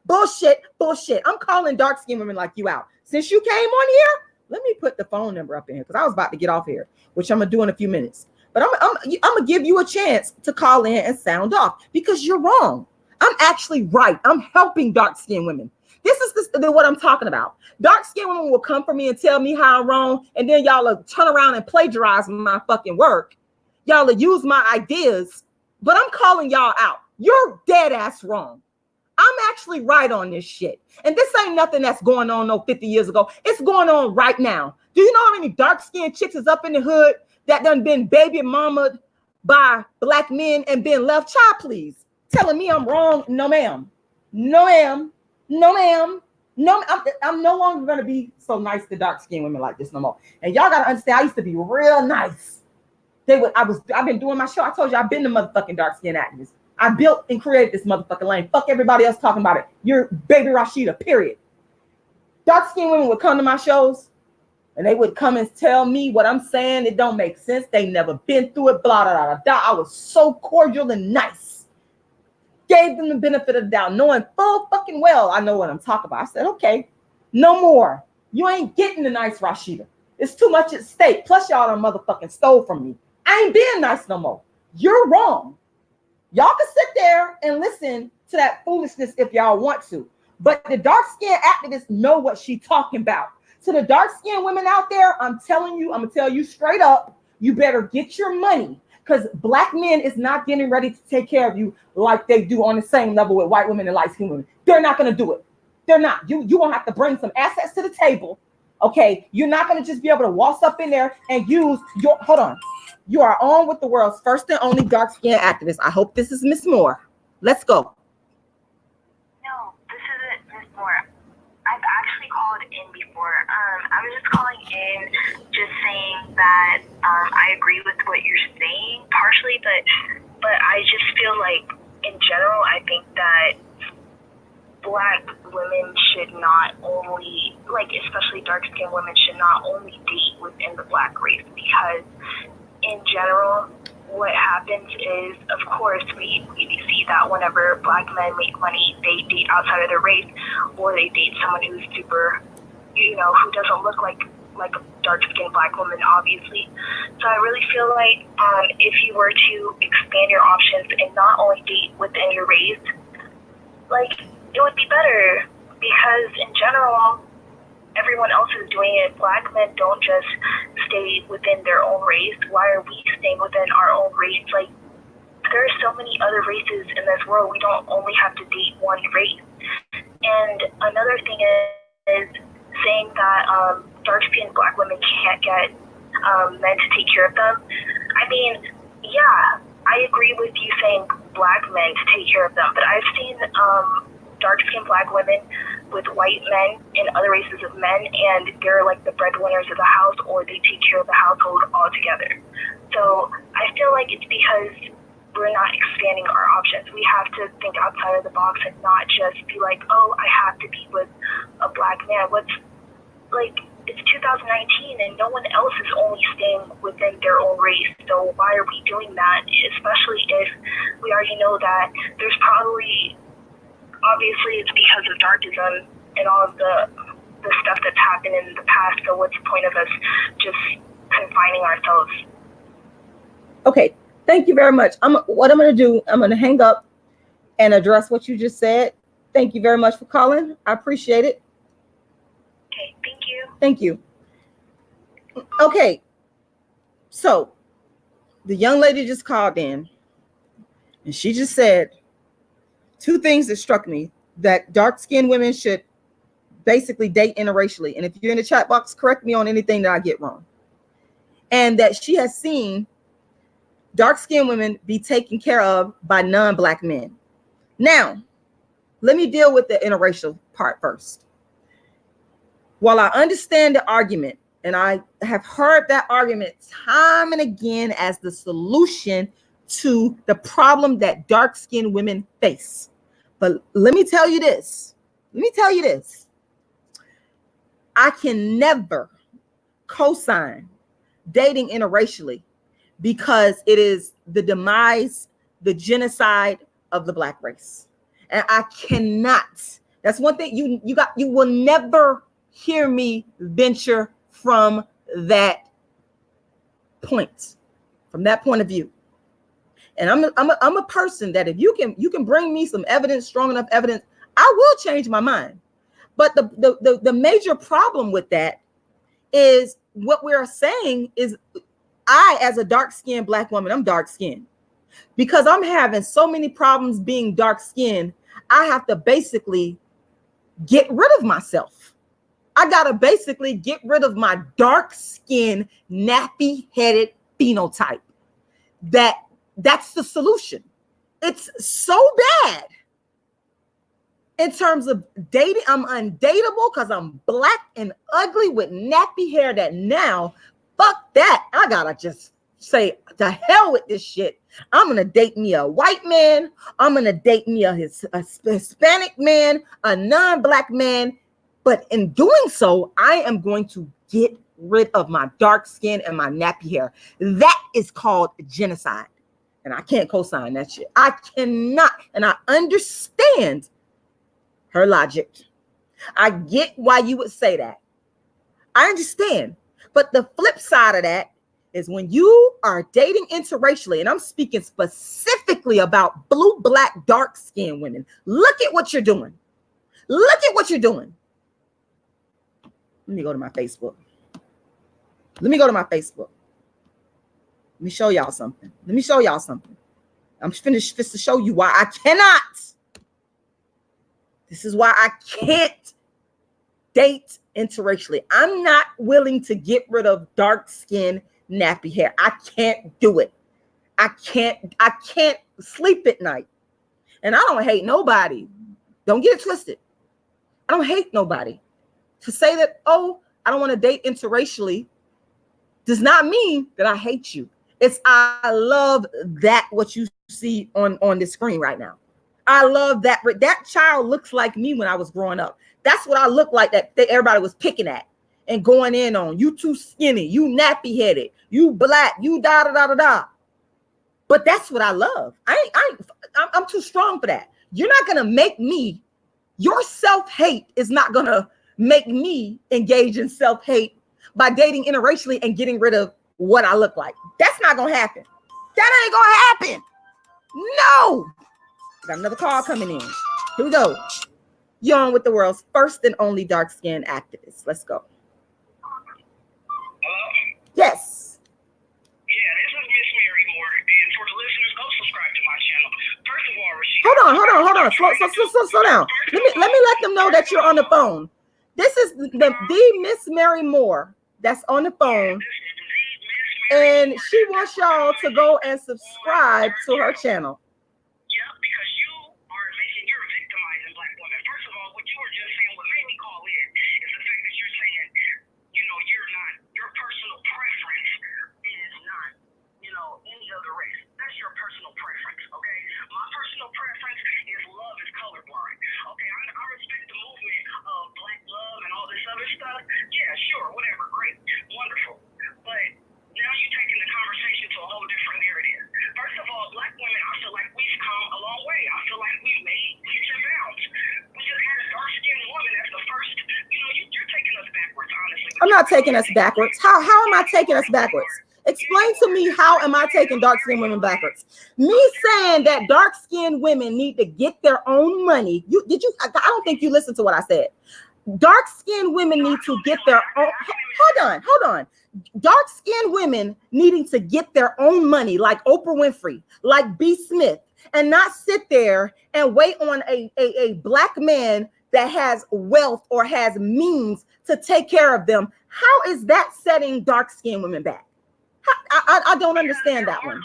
bullshit. I'm calling dark-skinned women like you out. Since you came on here, let me put the phone number up in here, because I was about to get off here, which I'm going to do in a few minutes. But I'm going to give you a chance to call in and sound off, because you're wrong. I'm actually right. I'm helping dark-skinned women. This is what I'm talking about. Dark-skinned women will come for me and tell me how I'm wrong, and then y'all will turn around and plagiarize my fucking work. Y'all will use my ideas, but I'm calling y'all out. You're dead ass wrong. I'm actually right on this shit. And this ain't nothing that's going on 50 years ago. It's going on right now. Do you know how many dark-skinned chicks is up in the hood that done been baby mamaed by black men and been left? Child, please. Telling me I'm wrong? No, ma'am. No, ma'am. No, ma'am. No, I'm no longer going to be so nice to dark-skinned women like this no more. And y'all got to understand, I used to be real nice. I've been doing my show. I told you I've been the motherfucking dark-skinned activist. I built and created this motherfucking lane. Fuck everybody else talking about it. You're baby Rashida, period. Dark-skinned women would come to my shows and they would come and tell me what I'm saying. It don't make sense. They never been through it, blah, blah, blah, blah. I was so cordial and nice. Gave them the benefit of the doubt, knowing full fucking well I know what I'm talking about. I said, okay, no more. You ain't getting the nice Rashida. It's too much at stake. Plus, y'all done motherfucking stole from me. I ain't being nice no more. You're wrong. Y'all can sit there and listen to that foolishness if y'all want to. But the dark-skinned activists know what she's talking about. To the dark-skinned women out there, I'm telling you, I'm going to tell you straight up, you better get your money, because black men is not getting ready to take care of you like they do on the same level with white women and light-skinned women. They're not going to do it. They're not. You won't have to bring some assets to the table. Okay, you're not going to just be able to waltz up in there and use your, hold on. You are on with the world's first and only dark-skinned activist. I hope this is Miss Moore. Let's go. No, this isn't Miss Moore. I've actually called in before. I was just calling in just saying that I agree with what you're saying partially, but I just feel like in general, I think that Black women should not only, like especially dark-skinned women, should not only date within the Black race, because in general, what happens is, of course, we see that whenever Black men make money, they date outside of their race, or they date someone who's super, who doesn't look like a dark-skinned Black woman, obviously. So I really feel like if you were to expand your options and not only date within your race, like, it would be better, because in general, everyone else is doing it. Black men don't just stay within their own race. Why are we staying within our own race? Like, there are so many other races in this world. We don't only have to date one race. And another thing is saying that dark-skinned Black women can't get men to take care of them. I mean, yeah, I agree with you saying Black men to take care of them, but I've seen dark-skinned Black women with white men and other races of men, and they're like the breadwinners of the house, or they take care of the household altogether. So I feel like it's because we're not expanding our options. We have to think outside of the box and not just be like, oh, I have to be with a Black man. It's 2019 and no one else is only staying within their own race. So why are we doing that? Especially if we already know that there's probably, obviously it's because of darkism and all of the stuff that's happened in the past. So what's the point of us just confining ourselves? Okay, thank you very much. What I'm going to do, I'm going to hang up and address what you just said. Thank you very much for calling. I appreciate it. Okay, thank you. Thank you. Okay, so the young lady just called in and she just said two things that struck me: that dark-skinned women should basically date interracially. And if you're in the chat box, correct me on anything that I get wrong. And that she has seen dark-skinned women be taken care of by non-Black men. Now, let me deal with the interracial part first. While I understand the argument, and I have heard that argument time and again as the solution to the problem that dark-skinned women face. But let me tell you this. I can never co-sign dating interracially, because it is the demise, the genocide of the Black race. And I cannot. That's one thing you will never hear me venture from that point, from that point of view. And I'm a person that if you can bring me some evidence, strong enough evidence, I will change my mind. But the major problem with that is what we're saying is, I, as a dark-skinned Black woman, I'm dark-skinned. Because I'm having so many problems being dark-skinned, I have to basically get rid of myself. I gotta basically get rid of my dark-skinned, nappy-headed phenotype. That's the solution. It's so bad. In terms of dating, I'm undateable because I'm Black and ugly with nappy hair that now, fuck that. I gotta just say, to hell with this shit. I'm gonna date me a white man. I'm gonna date me a Hispanic man, a non-Black man. But in doing so, I am going to get rid of my dark skin and my nappy hair. That is called genocide. And I can't co-sign that shit. I cannot. And I understand her logic. I get why you would say that. I understand. But the flip side of that is when you are dating interracially, and I'm speaking specifically about blue, black, dark skinned women. Look at what you're doing. Look at what you're doing. Let me go to my Facebook. Let me show y'all something. I'm finished to show you why I cannot. This is why I can't date interracially. I'm not willing to get rid of dark skin, nappy hair. I can't do it. I can't sleep at night. And I don't hate nobody. Don't get it twisted. I don't hate nobody. To say that, oh, I don't want to date interracially does not mean that I hate you. It's I love that what you see on the screen right now. I love that. That child looks like me when I was growing up. That's what I look like that everybody was picking at and going in on. You too skinny, you nappy headed, you black, you da da da da da. But that's what I love. I'm too strong for that. You're not gonna make me. Your self-hate is not gonna make me engage in self-hate by dating interracially and getting rid of what I look like. That's not gonna happen. That ain't gonna happen. No. Got another call coming in. Here we go. You're on with the world's first and only dark-skinned activist. Let's go. Hello? Yes. Yeah, this is Miss Mary Moore. And for the listeners, go subscribe to my channel. First of all, Rashida. Hold on. Slow down. Let me let them know that you're on the phone. This is the Miss Mary Moore that's on the phone. And she wants y'all to go and subscribe to her channel. Yeah, because you are making, you're victimizing black women. First of all, what you were just saying, what made me call in is the fact that you're saying, you know, you're not, your personal preference is not, you know, any other race. That's your personal preference, okay? My personal preference is love is colorblind, okay? I respect the movement of black love and all this other stuff. Yeah, sure, whatever, great, wonderful. But now you're taking the conversation to a whole different narrative. First of all, black women, I feel like we've come a long way. I feel like we've made leaps and bounds. We just had a dark-skinned woman as the first. You know, you're taking us backwards, honestly. I'm not taking us backwards. How am I taking us backwards? Explain to me, how am I taking dark-skinned women backwards? Me saying that dark-skinned women need to get their own money. I don't think you listened to what I said. Dark-skinned women need to get their own. Hold on. Dark-skinned women needing to get their own money, like Oprah Winfrey, like B. Smith, and not sit there and wait on a black man that has wealth or has means to take care of them. How is that setting dark-skinned women back? I don't understand that one.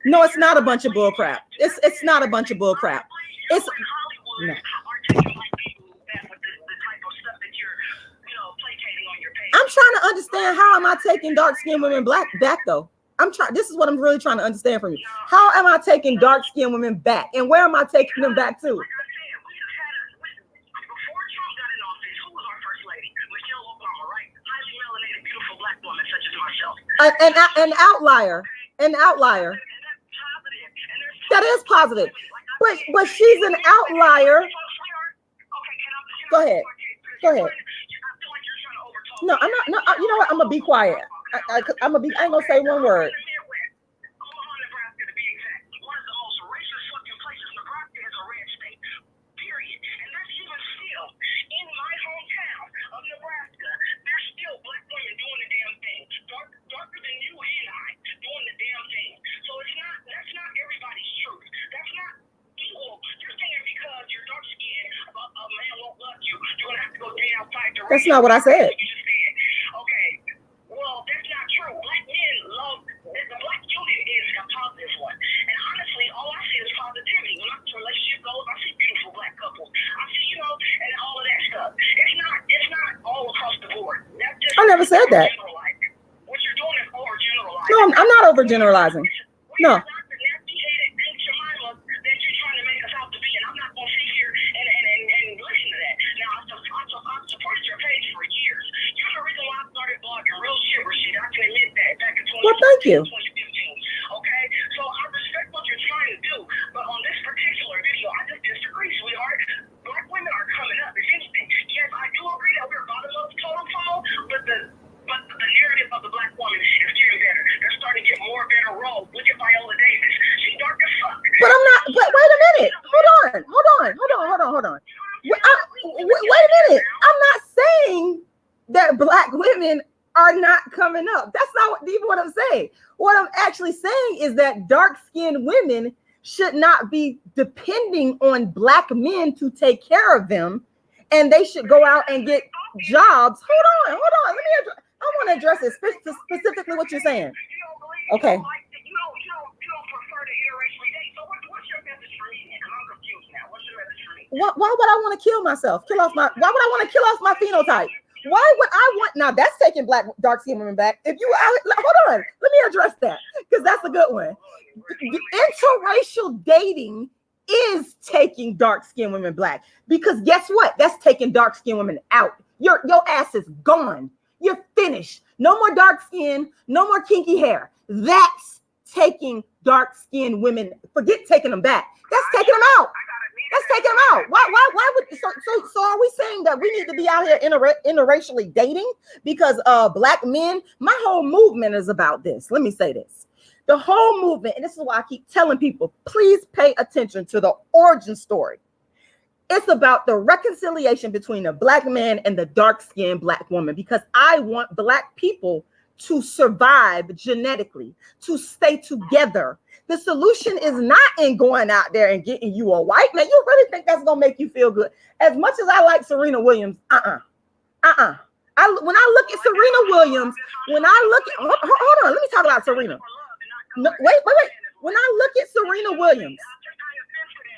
No, it's not a bunch of bull crap. It's not a bunch of bull crap. It's no. I'm trying to understand, how am I taking dark-skinned women back though? This is what I'm really trying to understand from you. How am I taking dark-skinned women back? And where am I taking them back to? An outlier. That is positive. But she's an outlier. Go ahead. No, I'm not. No, you know what? I'm gonna be quiet. I ain't gonna say one word. That's not what I said. Okay, well, that's not true. Black men love, the black unit is a positive one. And honestly, all I see is positivity. When I'm in relationship goals, I see beautiful black couples. I see, you know, and all of that stuff. It's not all across the board. That's just, I never said that. What you're doing is overgeneralizing. No, I'm not overgeneralizing. No. Well, thank you. Okay, so I respect what you're trying to do, but on this particular video, I just disagree, sweetheart. Black women are coming up. If anything, yes, I do agree that we're bottom of the totem pole, but the narrative of the black woman is getting better. They're starting to get more better roles. Look at Viola Davis. She's dark as fuck. But I'm not. But wait a minute. Hold on. Wait a minute. I'm not saying that black women are not coming up. That's not even what I'm saying. What I'm actually saying is that dark-skinned women should not be depending on black men to take care of them, and they should go out and get jobs. Hold on. I want to address it specifically what you're saying. Okay. You don't prefer to interracially date. So what's your message for me? I'm confused now. What's your message for me? Why would I want to kill myself? Why would I want to kill off my phenotype? Why would I want? Now that's taking black dark-skinned women back. If you hold on, let me address that because that's a good one. Interracial dating is taking dark-skinned women black because guess what? That's taking dark-skinned women out. Your ass is gone. You're finished. No more dark skin, no more kinky hair. That's taking dark-skinned women. Forget taking them back. That's taking them out. That's taking them out. Why would so are we saying that we need to be out here interracially dating because black men? My whole movement is about this. Let me say this. The whole movement, and this is why I keep telling people, please pay attention to the origin story. It's about the reconciliation between the black man and the dark-skinned black woman because I want black people to survive genetically, to stay together. The solution is not in going out there and getting you a white man. You really think that's gonna make you feel good? As much as I like Serena Williams, when I look at Serena Williams, hold on, let me talk about Serena. No, wait. When I look at Serena Williams,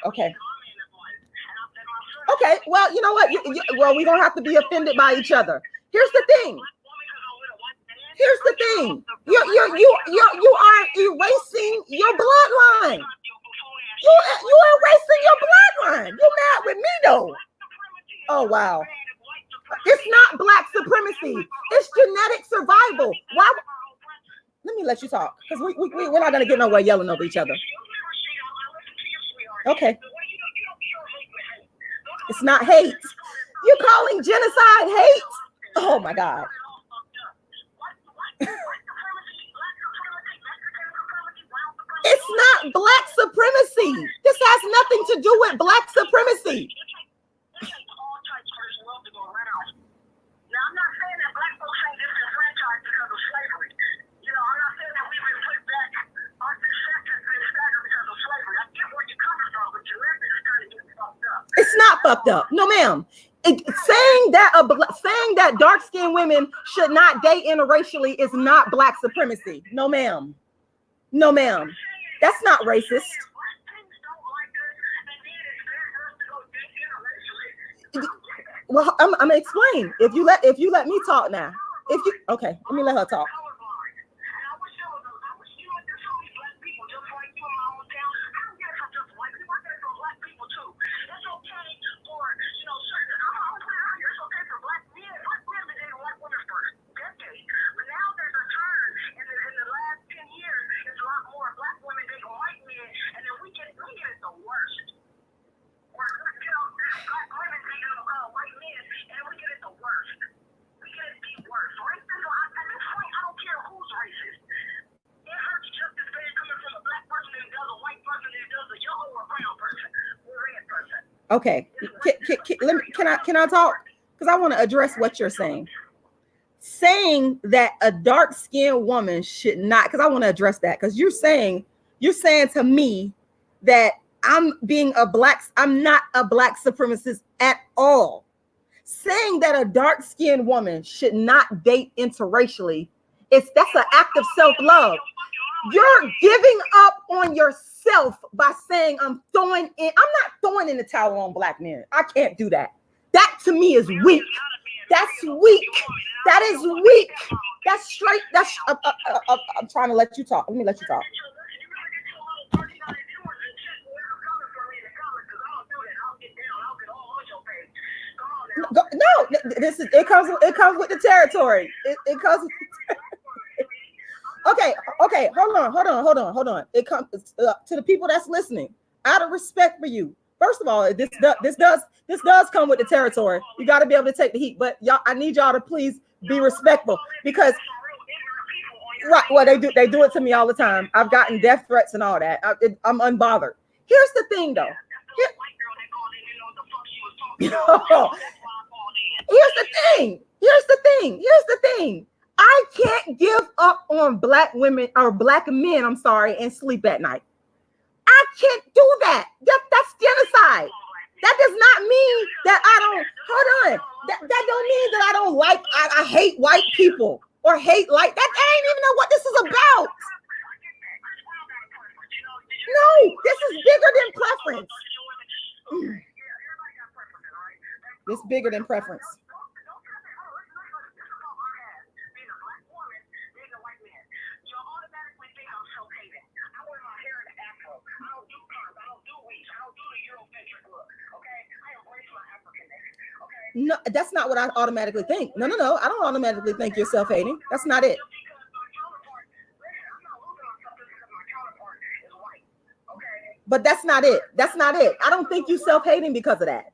okay, well, you know what? We're gonna have to be offended by each other. Here's the thing. You are erasing your bloodline. You erasing your bloodline. You mad with me though? Oh wow. It's not black supremacy. It's genetic survival. Why? Let me let you talk because we're not gonna get nowhere yelling over each other. Okay. It's not hate. You're calling genocide hate? Oh my God. It's not black supremacy. This has nothing to do with black supremacy. Now, I'm not saying that black folks ain't disenfranchised because of slavery. You know, I'm not saying that we've been put back, our success has been staggered because of slavery. I get where you're coming from, but your message is kind of getting fucked up. It's not fucked up. No, ma'am. Saying that dark-skinned women should not date interracially is not black supremacy. No, ma'am. No, ma'am. That's not racist. Well, I'm gonna explain. If you let me talk now. Okay, let me let her talk. Okay, can I talk? Because I want to address what you're saying. Saying that a dark-skinned woman should not, because I want to address that, because you're saying to me that I'm not a black supremacist at all. Saying that a dark-skinned woman should not date interracially, that's an act of self-love. You're giving up on yourself by saying I'm not throwing in the towel on black men. I can't do that. That to me is weak. That's weak. That is weak. That's straight. I'm trying to let you talk. Let me let you talk. No, it comes with the territory. It comes with the territory. Okay. Hold on. It comes to the people that's listening. Out of respect for you, first of all, this does come with the territory. You got to be able to take the heat. But y'all, I need y'all to please be respectful because right, well they do it to me all the time. I've gotten death threats and all that. I'm unbothered. Here's the thing, though. Here's the thing. I can't give up on black women or black men, I'm sorry, and sleep at night. I can't do that. That's genocide. That does not mean that I don't, hold on. That don't mean that I don't like, I hate white people or hate like that. I ain't even know what this is about. No, this is bigger than preference. It's bigger than preference. No, that's not what I automatically think. No. I don't automatically think you're self-hating. That's not it. But that's not it. I don't think you self-hating because of that.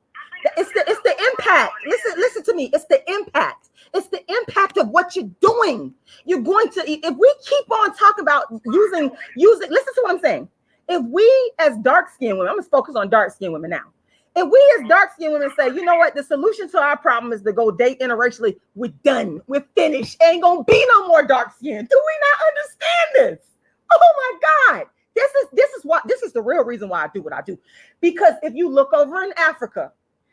It's the impact. Listen to me. It's the impact. It's the impact of what you're doing. You're going to, if we keep on talking about using, listen to what I'm saying. If we as dark-skinned women, I'm gonna focus on dark-skinned women now. If we as dark-skinned women say, you know what, the solution to our problem is to go date interracially, we're done. We're finished. Ain't gonna be no more dark-skinned. Do we not understand this? Oh my God. This is the real reason why I do what I do. Because if you look over in Africa,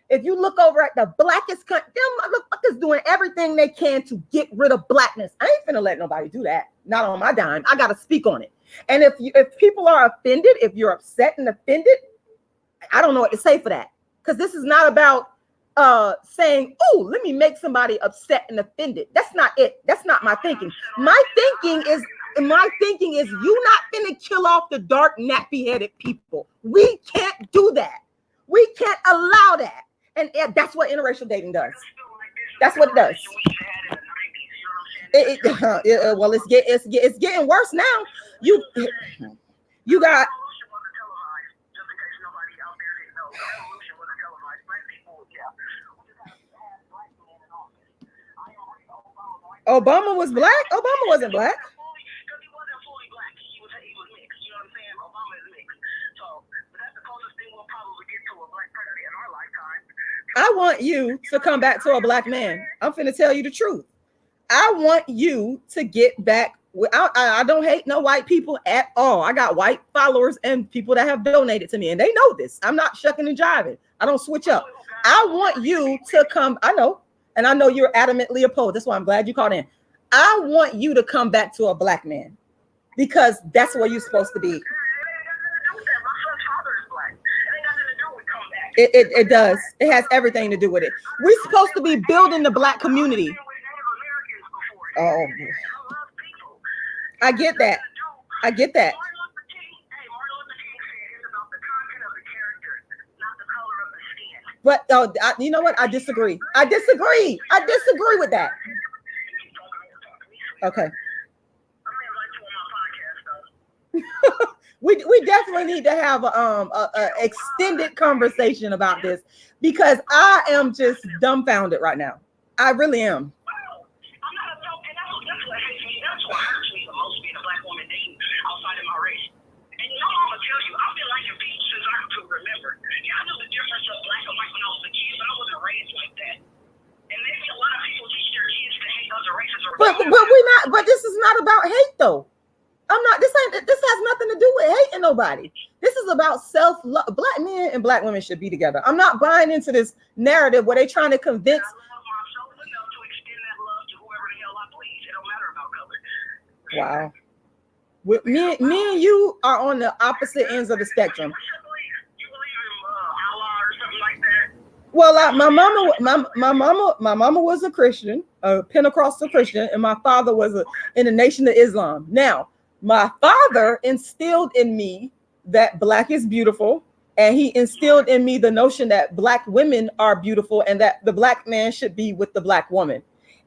if you look over at the blackest country, them motherfuckers doing everything they can to get rid of blackness. I ain't finna let nobody do that. Not on my dime. I gotta speak on it. And if people are offended, if you're upset and offended, I don't know what to say for that. Because this is not about saying, oh, let me make somebody upset and offended. That's not it. That's not my thinking. My thinking is you not finna kill off the dark, nappy-headed people. We can't do that. We can't allow that. And that's what interracial dating does. That's what it does. Well, it's getting worse now. You got. Obama was black. Obama wasn't black. I want you to come back to a black man. I'm finna tell you the truth. I want you to get back. I don't hate no white people at all. I got white followers and people that have donated to me, and they know this. I'm not shucking and jiving. I don't switch up. I want you to come. I know, and I know you're adamantly opposed. That's why I'm glad you called in. I want you to come back to a black man because that's where you're supposed to be. It does. It has everything to do with it. We're supposed to be building the black community. Oh, I get that. But you know what? I disagree. I disagree with that. Okay. We definitely need to have a extended conversation about this because I am just dumbfounded right now. I really am. But this is not about hate though. This has nothing to do with hating nobody. This is about self-love. Black men and black women should be together. I'm not buying into this narrative where they're trying to convince. Wow. Me and you are on the opposite ends of the spectrum. Well, my mama was a Christian, a Pentecostal Christian, and my father was in the Nation of Islam. Now, my father instilled in me that black is beautiful, and he instilled in me the notion that black women are beautiful and that the black man should be with the black woman.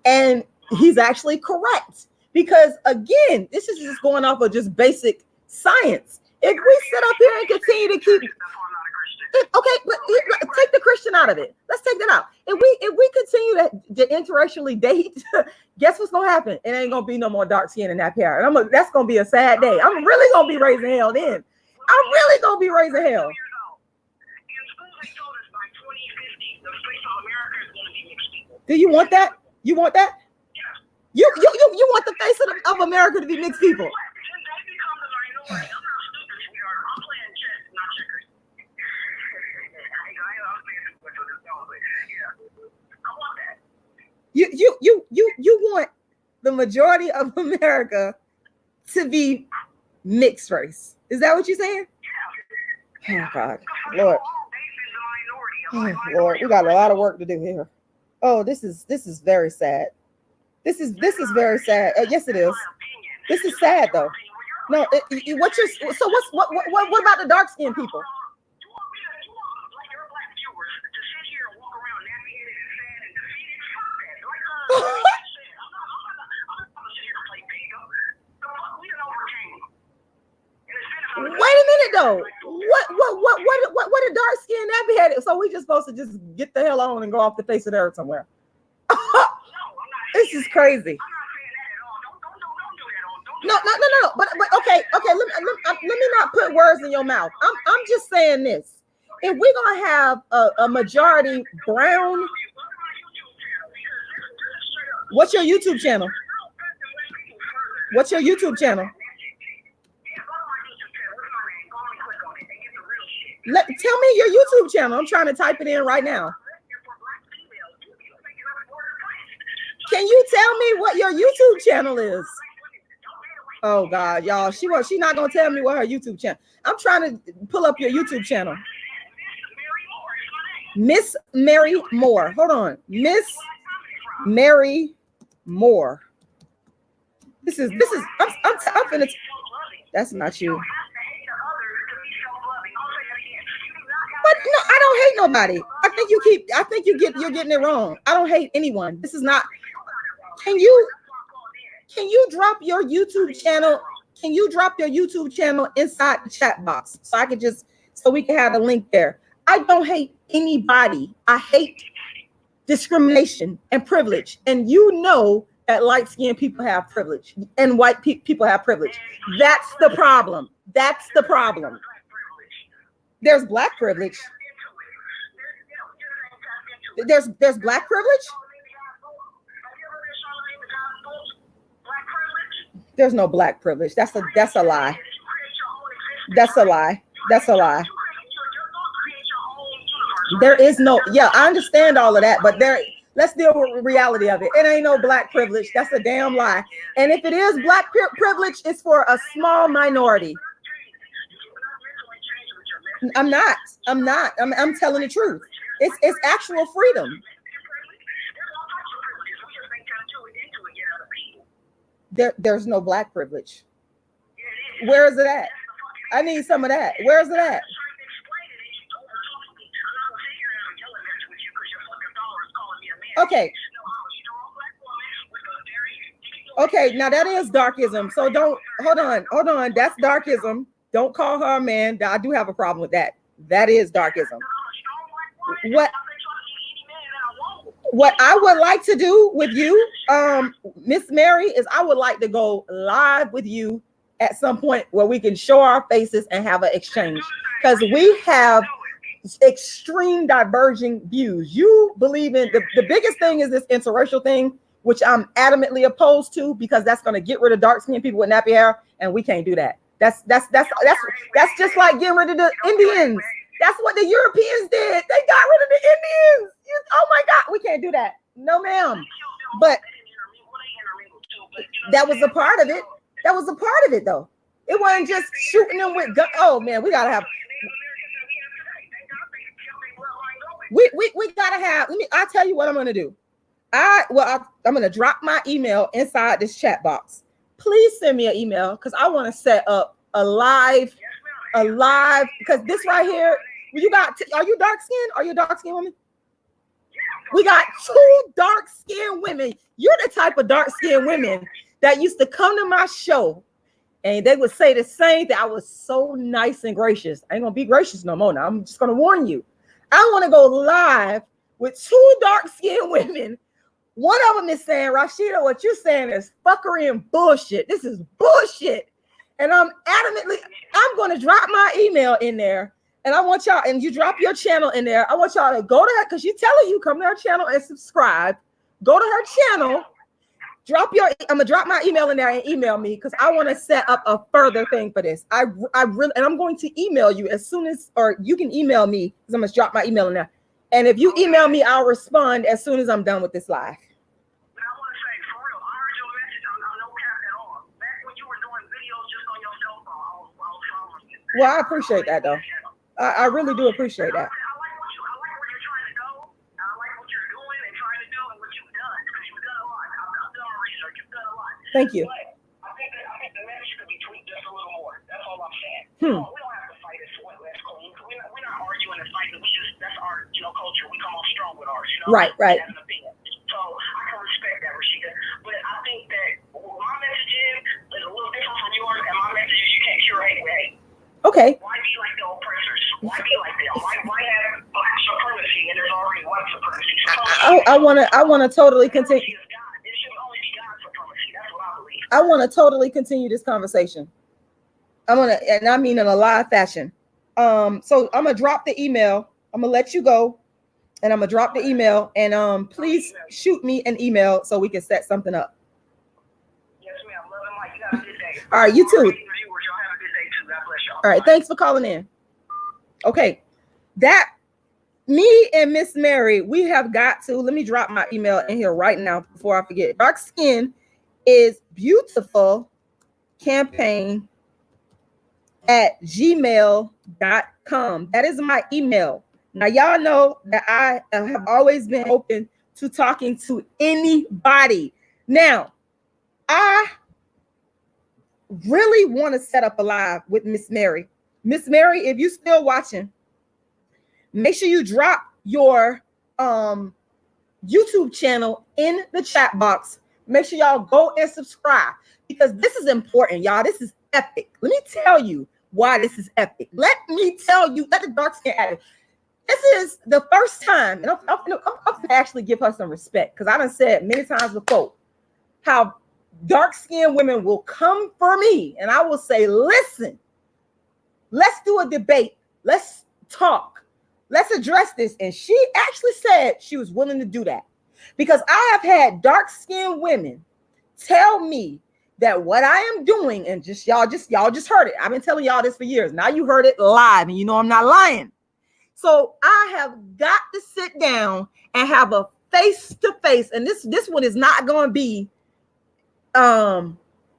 And he's actually correct Because again, this is just going off of just basic science. If we sit up here and continue to keep okay, but take the Christian out of it. Let's take that out. If we continue to interracially date, guess what's gonna happen? It ain't gonna be no more dark skin in that pair. And that's gonna be a sad day. I'm really gonna be raising hell then. I'm really gonna be raising hell. Do you want that? You want that? You want the face of America to be mixed people? You want the majority of America to be mixed race. Is that what you're saying? Oh God, Lord. Oh, Lord, we got a lot of work to do here. Oh, this is very sad. This is very sad. Yes, it is. This is sad though. No, what about the dark skinned people? Wait a minute though. What a dark skin that be had? So we just supposed to just get the hell on and go off the face of the earth somewhere? This is crazy. No. But okay. Let me not put words in your mouth. I'm just saying this. If we're gonna have a majority brown, what's your YouTube channel? What's your YouTube channel? Tell me your YouTube channel. I'm trying to type it in right now. Can you tell me what your YouTube channel is? Oh God, y'all. She's not gonna tell me what her YouTube channel. I'm trying to pull up your YouTube channel. Miss Mary Moore. Hold on. Miss Mary Moore. This is I'm finna. That's not you. But no, I don't hate nobody. You're getting it wrong. I don't hate anyone. This is not. Can you drop your YouTube channel? Can you drop your YouTube channel inside the chat box so we can have a link there? I don't hate anybody. I hate discrimination and privilege. And you know that light-skinned people have privilege and white people have privilege. That's the problem. That's the problem. There's black privilege. There's black privilege. There's no black privilege. That's a lie. That's a lie. That's a lie. There is no, yeah, I understand all of that, but let's deal with the reality of it. It ain't no black privilege. That's a damn lie. And if it is black privilege, it's for a small minority. I'm not. I'm telling the truth. It's actual freedom. There's no black privilege. Where is it at? I need some of that. Where is it at? Okay. Okay, now that is darkism. So hold on. That's darkism. Don't call her a man. I do have a problem with that. That is darkism. What I would like to do with you, Miss Mary, is I would like to go live with you at some point where we can show our faces and have an exchange, because we have extreme diverging views. You believe in the biggest thing is this interracial thing, which I'm adamantly opposed to, because that's going to get rid of dark skinned people with nappy hair, and we can't do that. That's just like getting rid of the Indians. That's what the Europeans did. They got rid of the Indians. Oh my God, we can't do that. No, ma'am. But that was a part of it. That was a part of it, though. It wasn't just shooting them with guns. Oh man, we gotta have. We gotta have. I'll tell you what I'm gonna do. I'm gonna drop my email inside this chat box. Please send me an email, because I want to set up a live, because this right here, are you dark skinned? Are you a dark skinned woman? We got 2 dark skinned women. You're the type of dark skinned women that used to come to my show and they would say the same thing. I was so nice and gracious. I ain't gonna be gracious no more now. I'm just gonna warn you. I want to go live with 2 dark-skinned women. One of them is saying, Rashida, what you're saying is fuckery and bullshit. This is bullshit. And I'm going to drop my email in there. And I want y'all, and you drop your channel in there. I want y'all to go to her, because she's telling you, come to her channel and subscribe. Go to her channel. I'm going to drop my email in there and email me, because I want to set up a further thing for this. I really, and I'm going to email you as soon as, or you can email me, because I'm going to drop my email in there. And if you email me, I'll respond as soon as I'm done with this live. Well, I appreciate that, though. I really do appreciate that. I like where you're trying to go. I like what you're doing and trying to do and what you've done, because you've done a lot. I've done research. You've done a lot. Thank you. But I think the message could be tweaked just a little more. That's all I'm saying. We don't have to fight it for less clean. We're not arguing and fighting. That's our culture. We come off strong with ours. Right. So I can respect that, Rashida. But I think that my message is a little different from yours, and my message is you can't cure hate with hate. Okay. Why be like the oppressors? Why be like them? Why have black supremacy and there's already white supremacy? I want to totally continue. It should only be God supremacy. That's what I believe. I want to totally continue this conversation. And I mean in a live fashion. So I'm gonna drop the email. I'm gonna let you go, and I'm gonna drop the email. And please shoot me an email so we can set something up. Yes, ma'am. Love and light. You have a good day. All right, you too. All right, thanks for calling in. Okay, that me and Miss Mary, we have got to, let me drop my email in here right now before I forget. Dark skin is beautiful campaign at gmail.com. That is my email. Now, y'all know that I have always been open to talking to anybody. Now, I really want to set up a live with Miss Mary. Miss Mary, if you're still watching, make sure you drop your YouTube channel in the chat box. Make sure y'all go and subscribe, because this is important, y'all. This is epic. Let me tell you why this is epic. Let me tell you, let the dark skin addict. This is the first time, and I'm gonna actually give her some respect, because I done said many times before how dark-skinned women will come for me, and I will say, listen, let's do a debate. Let's talk. Let's address this. And she actually said she was willing to do that, because I have had dark-skinned women tell me that what I am doing, and y'all just heard it. I've been telling y'all this for years. Now you heard it live, and you know I'm not lying. So I have got to sit down and have a face-to-face, and this one is not going to be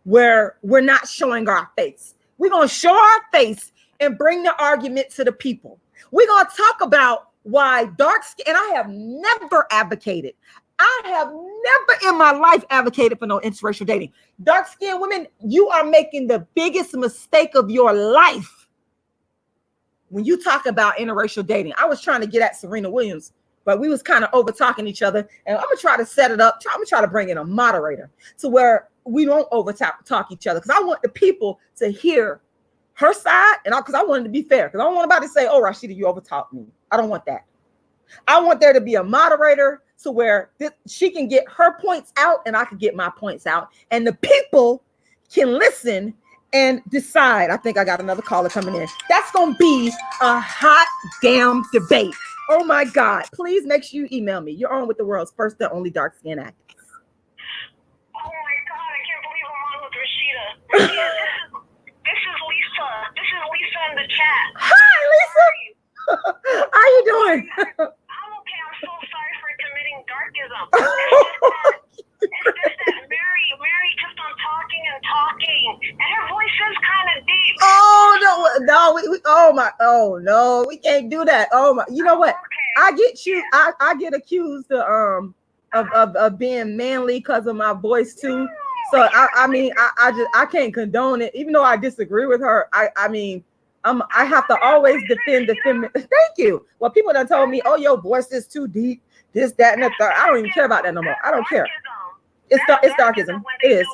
where we're not showing our face. We're going to show our face and bring the argument to the people. We're going to talk about why dark skin, and I have never advocated. I have never in my life advocated for no interracial dating. Dark-skinned women, you are making the biggest mistake of your life when you talk about interracial dating. I was trying to get at Serena Williams, but we was kind of over talking each other, and I'm gonna try to set it up. I'm gonna try to bring in a moderator to where we don't over talk each other, because I want the people to hear her side, and because I want it to be fair, because I don't want anybody to say, "Oh, Rashida, you over talked me." I don't want that. I want there to be a moderator to where she can get her points out and I can get my points out, and the people can listen and decide. I think I got another caller coming in. That's gonna be a hot damn debate. Oh my God. Please make sure you email me. You're on with the world's first and only dark skin activist. Oh my God, I can't believe I'm on with Rashida. This is Lisa. This is Lisa in the chat. Hi, Lisa. How you doing? I'm okay. I'm so sorry for committing darkism. It's just that Mary kept on talking and talking, and her voice is kind of deep. Oh no, we can't do that. Oh my, you know what? Okay. I get accused of being manly because of my voice too. So I can't condone it, even though I disagree with her. I have to always defend the feminine. Thank you. Well, people done told me, "Oh, your voice is too deep." This, that, and the third. I don't even care about that no more. I don't care. It's darkism. It is.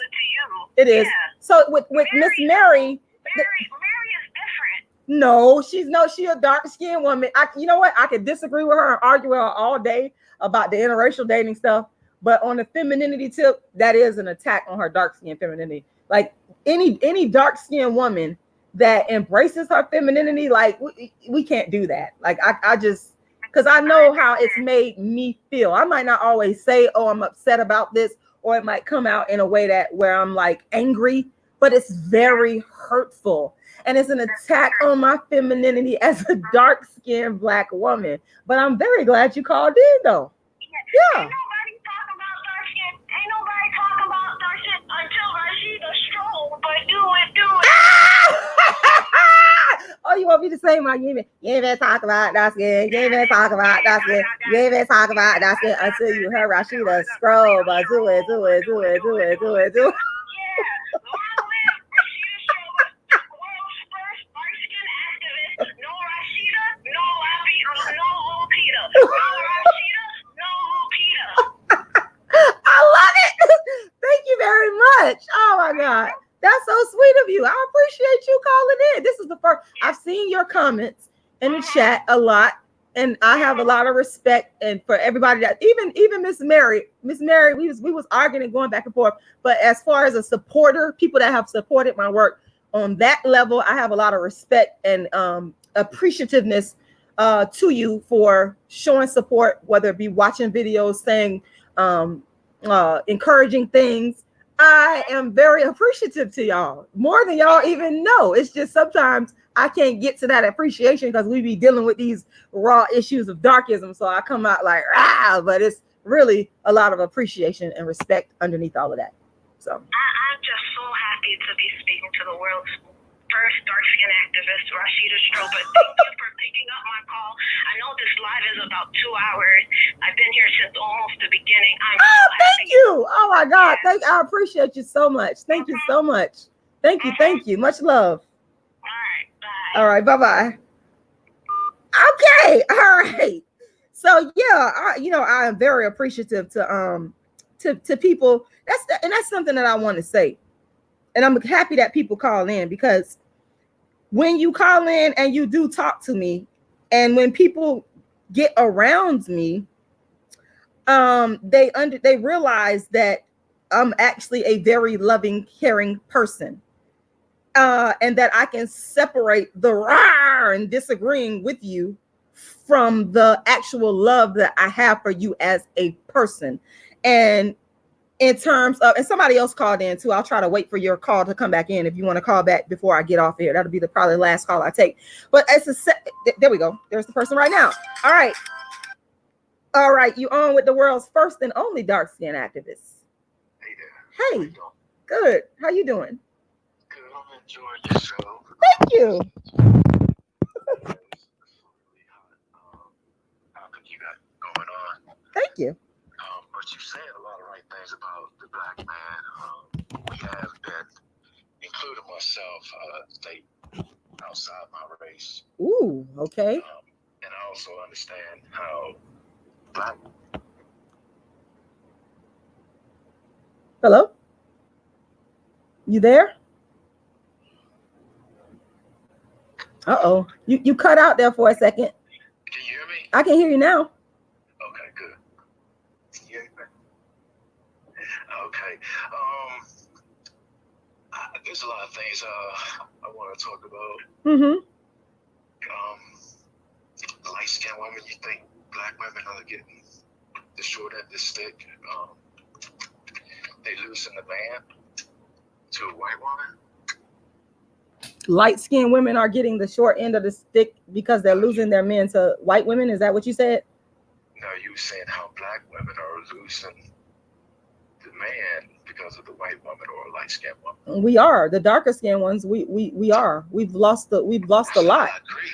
It is. So with Miss Mary. Mary is different. No, she a dark-skinned woman. You know what? I could disagree with her and argue with her all day about the interracial dating stuff. But on the femininity tip, that is an attack on her dark-skinned femininity. Like any dark-skinned woman that embraces her femininity, like we can't do that. Like I just, because I know how it's made me feel. I might not always say, oh, I'm upset about this, or it might come out in a way where I'm like angry, but it's very hurtful. And it's an attack on my femininity as a dark-skinned Black woman. But I'm very glad you called in, though. Yeah. Ain't nobody talking about dark shit until Rashida Strober do it. Oh, you want me to say my you ain't even talk about dark skin. You ain't even talk about dark skin. You ain't even talk about dark skin until you heard Rashida Strober do it. Yeah. Long live Rashida Strober, world's first dark-skinned activist. No Rashida, no Lupita. No Rashida, no Lupita. I love it. Thank you very much. Oh my God. That's so sweet of you. I appreciate you calling in. This is the first. I've seen your comments in the chat a lot, and I have a lot of respect and for everybody that even Miss Mary, we was arguing and going back and forth. But as far as a supporter, people that have supported my work on that level, I have a lot of respect and appreciativeness to you for showing support, whether it be watching videos, saying encouraging things. I am very appreciative to y'all, more than y'all even know. It's just sometimes I can't get to that appreciation because we be dealing with these raw issues of darkism. So I come out like, but it's really a lot of appreciation and respect underneath all of that. So I'm just so happy to be speaking to the world's first dark-skinned activist, Rashida Strober. Thank you for picking up my call. I know this live is about 2 hours. I've been here since almost the beginning. Thank you. Oh my God. I appreciate you so much. Thank you so much. Thank you. Much love. All right. Bye-bye. Okay. All right. So yeah, I am very appreciative to people. That's something that I want to say. And I'm happy that people call in, because when you call in and you do talk to me, and when people get around me, they realize that I'm actually a very loving, caring person, and that I can separate the rah and disagreeing with you from the actual love that I have for you as a person. And in terms of, and somebody else called in too. I'll try to wait for your call to come back in if you want to call back before I get off here. That'll be probably last call I take. But there we go. There's the person right now. All right. You on with the world's first and only dark-skinned activist. Hey there. Hey. Good. How you doing? Good. I'm enjoying your show. Thank you. How come you got going on? Thank you. But you said a lot of right things about the Black man. We have been, including myself, stay outside my race. Ooh, okay. And I also understand how Black. Hello? You there? Uh-oh. You cut out there for a second. Can you hear me? I can hear you now. Okay, good. Yeah. Okay. There's a lot of things I want to talk about. Mm-hmm. Light-skinned women, you think Black women are getting the short end of the stick? They loosen the band to a white woman. Light-skinned women are getting the short end of the stick because they're losing their men to white women. Is that what you said? No, you were saying how Black women are losing the man because of the white woman or light-skinned woman. We are the darker skinned ones. We are. We've lost a lot. I agree.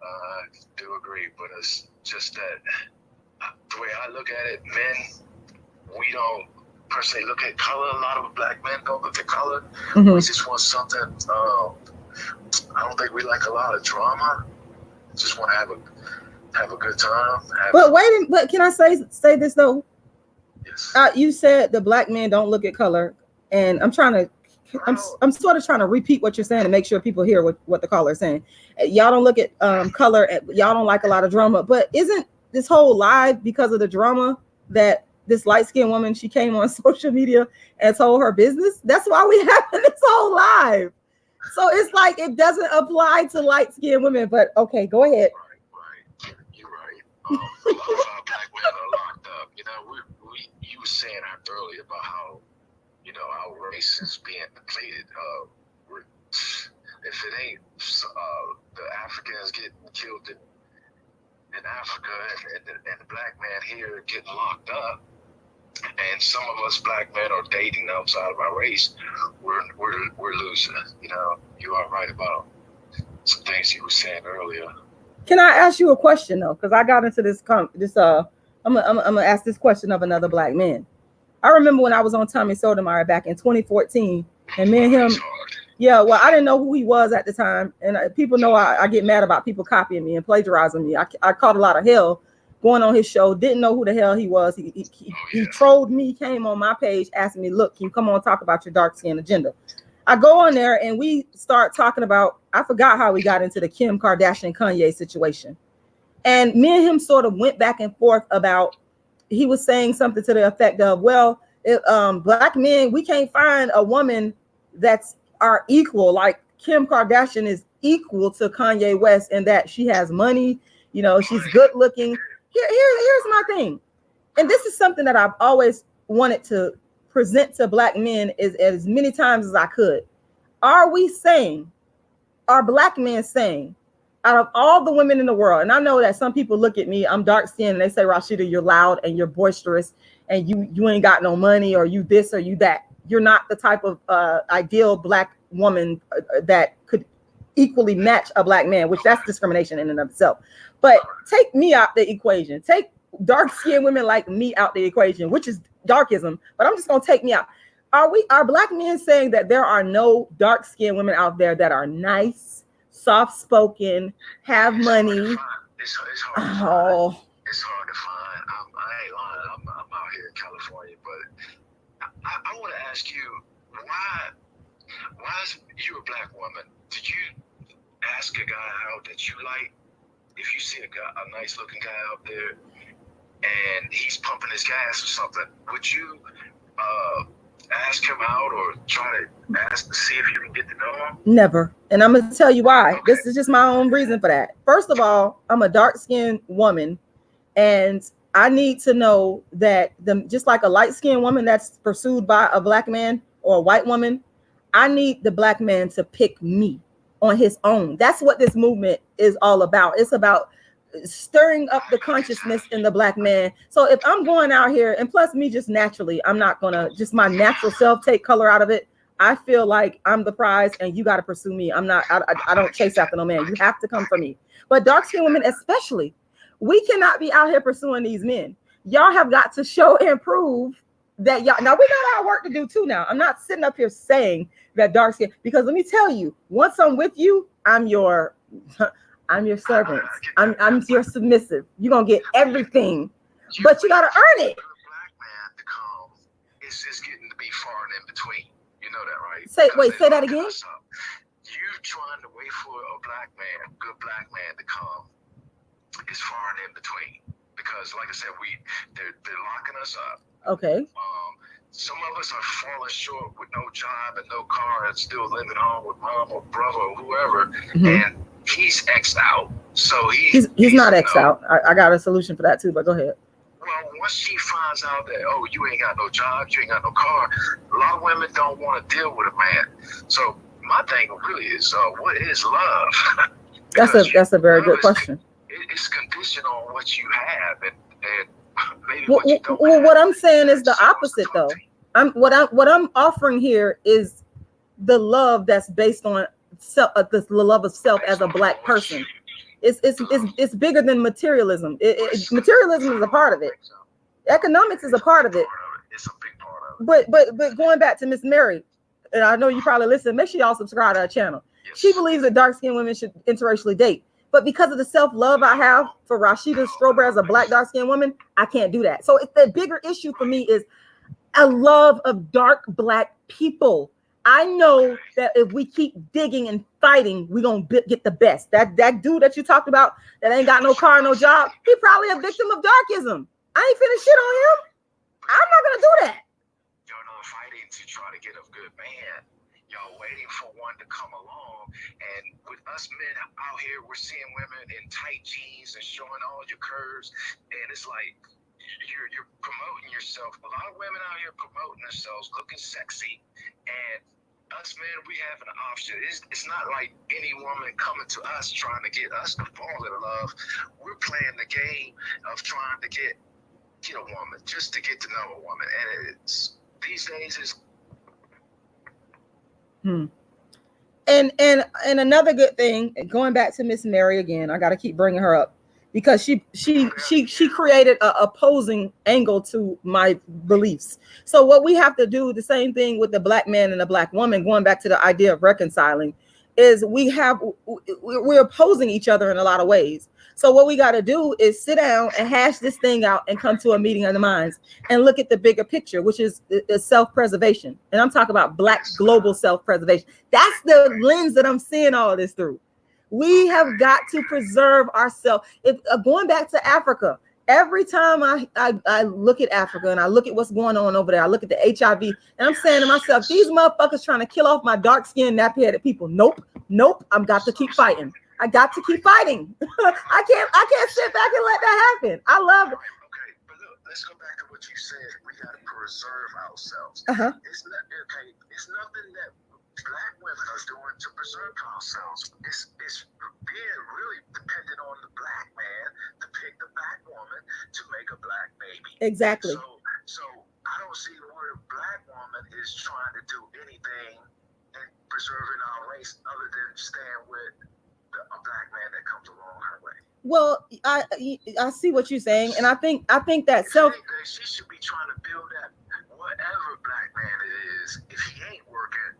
I do agree, but it's just that the way I look at it, men, we don't personally look at color. A lot of Black men don't look at color. Mm-hmm. We just want something. I don't think we like a lot of drama. Just want to have a good time. But can I say this though? Yeah. You said the black men don't look at color, and I'm sort of trying to repeat what you're saying to make sure people hear what the caller is saying. Y'all don't look at color. Y'all don't like a lot of drama, but isn't this whole live because of the drama that this light-skinned woman, she came on social media and told her business? That's why we having this whole live. So it's like it doesn't apply to light-skinned women. But okay, go ahead. Right. You're right. A lot of our black men are locked up. You know, you were saying earlier about how, you know, our race is being depleted. If it ain't the Africans getting killed in Africa and the black man here getting locked up, and some of us black men are dating outside of our race, we're losing. You know, you are right about some things you were saying earlier. Can I ask you a question though? Because I got into this. I'm gonna ask this question of another black man. I remember when I was on Tommy Sotomayor back in 2014, and me and him. Yeah, well, I didn't know who he was at the time, and people know I get mad about people copying me and plagiarizing me. I caught a lot of hell going on his show. Didn't know who the hell he was. He trolled me. Came on my page asking me, "Look, can you come on and talk about your dark skin agenda?" I go on there and we start talking about. I forgot how we got into the Kim Kardashian Kanye situation, and me and him sort of went back and forth about. He was saying something to the effect of, "Well, black men, we can't find a woman that's are equal, like Kim Kardashian is equal to Kanye West in that she has money, you know, she's good looking." Here's my thing, and this is something that I've always wanted to present to black men as many times as I could. Are black men saying, out of all the women in the world, and I know that some people look at me, I'm dark skinned, and they say, "Rashida, you're loud and you're boisterous and you ain't got no money, or you this or you that. You're not the type of ideal black woman that could equally match a black man," which that's discrimination in and of itself. But take me out the equation. Take dark-skinned women like me out the equation, which is darkism. But I'm just gonna take me out. Are black men saying that there are no dark-skinned women out there that are nice, soft-spoken, have money? It's hard to find. I ain't lying. I'm out here in California, but I want to ask you, why is you a black woman? Did you ask a guy out that you like? If you see a nice looking guy out there and he's pumping his gas or something, would you ask him out or try to ask to see if you can get to know him? Never. And I'm gonna tell you why. Okay. This is just my own reason for that. First of all, I'm a dark-skinned woman, and I need to know that just like a light-skinned woman that's pursued by a black man or a white woman, I need the black man to pick me on his own. That's what this movement is all about. It's about stirring up the consciousness in the black man. So if I'm going out here, and plus me just naturally, I'm not gonna just my natural self take color out of it. I feel like I'm the prize and you got to pursue me. I don't chase after no man. You have to come for me. But dark-skinned women especially, we cannot be out here pursuing these men. Y'all have got to show and prove that y'all. Now we got our work to do too. Now I'm not sitting up here saying that dark skin, because let me tell you, once I'm with you, I'm your servant. I'm your submissive. You're gonna get everything, but you gotta earn it. Black man to come, it's getting to be far and in between. You know that, right? Say that again. You trying to wait for a good black man to come. It's far and in between, because like I said, they're locking us up. Okay. Some of us are falling short with no job and no car and still living home with mom or brother or whoever. Mm-hmm. And he's X'd out. So he's not X'd out. I got a solution for that too, but go ahead. Well, once she finds out that, oh, you ain't got no job, you ain't got no car, a lot of women don't want to deal with a man. So my thing really is, what is love? That's a very good question. It's conditioned on what you have and maybe well, what you don't well, have. What I'm saying is the opposite though. What I'm offering here is the love that's based on self, the love of self as a black person. It's bigger than materialism. Materialism is a part of it. Economics is a part of it. It's a big part of it. But going back to Miss Mary, and I know you probably listen, make sure y'all subscribe to our channel. Yes. She believes that dark-skinned women should interracially date. But because of the self-love I have for Rashida Strober as a black dark-skinned woman, I can't do that. So it's the bigger issue for me is a love of dark black people. I know that if we keep digging and fighting, we're going to get the best. That dude that you talked about that ain't got no car, no job, he probably a victim of darkism. I ain't finna shit on him. I'm not going to do that. Y'all know fighting to try to get a good man. Y'all waiting for one to come along. And with us men out here, we're seeing women in tight jeans and showing all your curves. And it's like, you're promoting yourself. A lot of women out here promoting themselves, looking sexy. And us men, we have an option. It's not like any woman coming to us trying to get us to fall in love. We're playing the game of trying to get a woman, just to get to know a woman. And it's these days is And another good thing, going back to Miss Mary again, I got to keep bringing her up because she created a opposing angle to my beliefs. So what we have to do, the same thing with the black man and the black woman, going back to the idea of reconciling, is we're opposing each other in a lot of ways. So what we got to do is sit down and hash this thing out and come to a meeting of the minds and look at the bigger picture, which is the self-preservation. And I'm talking about black global self-preservation. That's the lens that I'm seeing all of this through. We have got to preserve ourselves. If going back to Africa, every time I look at Africa and I look at what's going on over there, I look at the HIV and I'm saying to myself, these motherfuckers trying to kill off my dark-skinned, nappy-headed people. Nope. I've got to keep fighting. I got to keep fighting. I can't sit back and let that happen. I love it. Okay, but look, let's go back to what you said. We got to preserve ourselves. Uh-huh. It's nothing that black women are doing to preserve ourselves. It's being really dependent on the black man to pick the black woman to make a black baby. Exactly. So I don't see where a black woman is trying to do anything in preserving our race other than staying with a black man that comes along her way. Well, I see what you're saying, and I think that she should be trying to build that whatever black man it is. If he ain't working,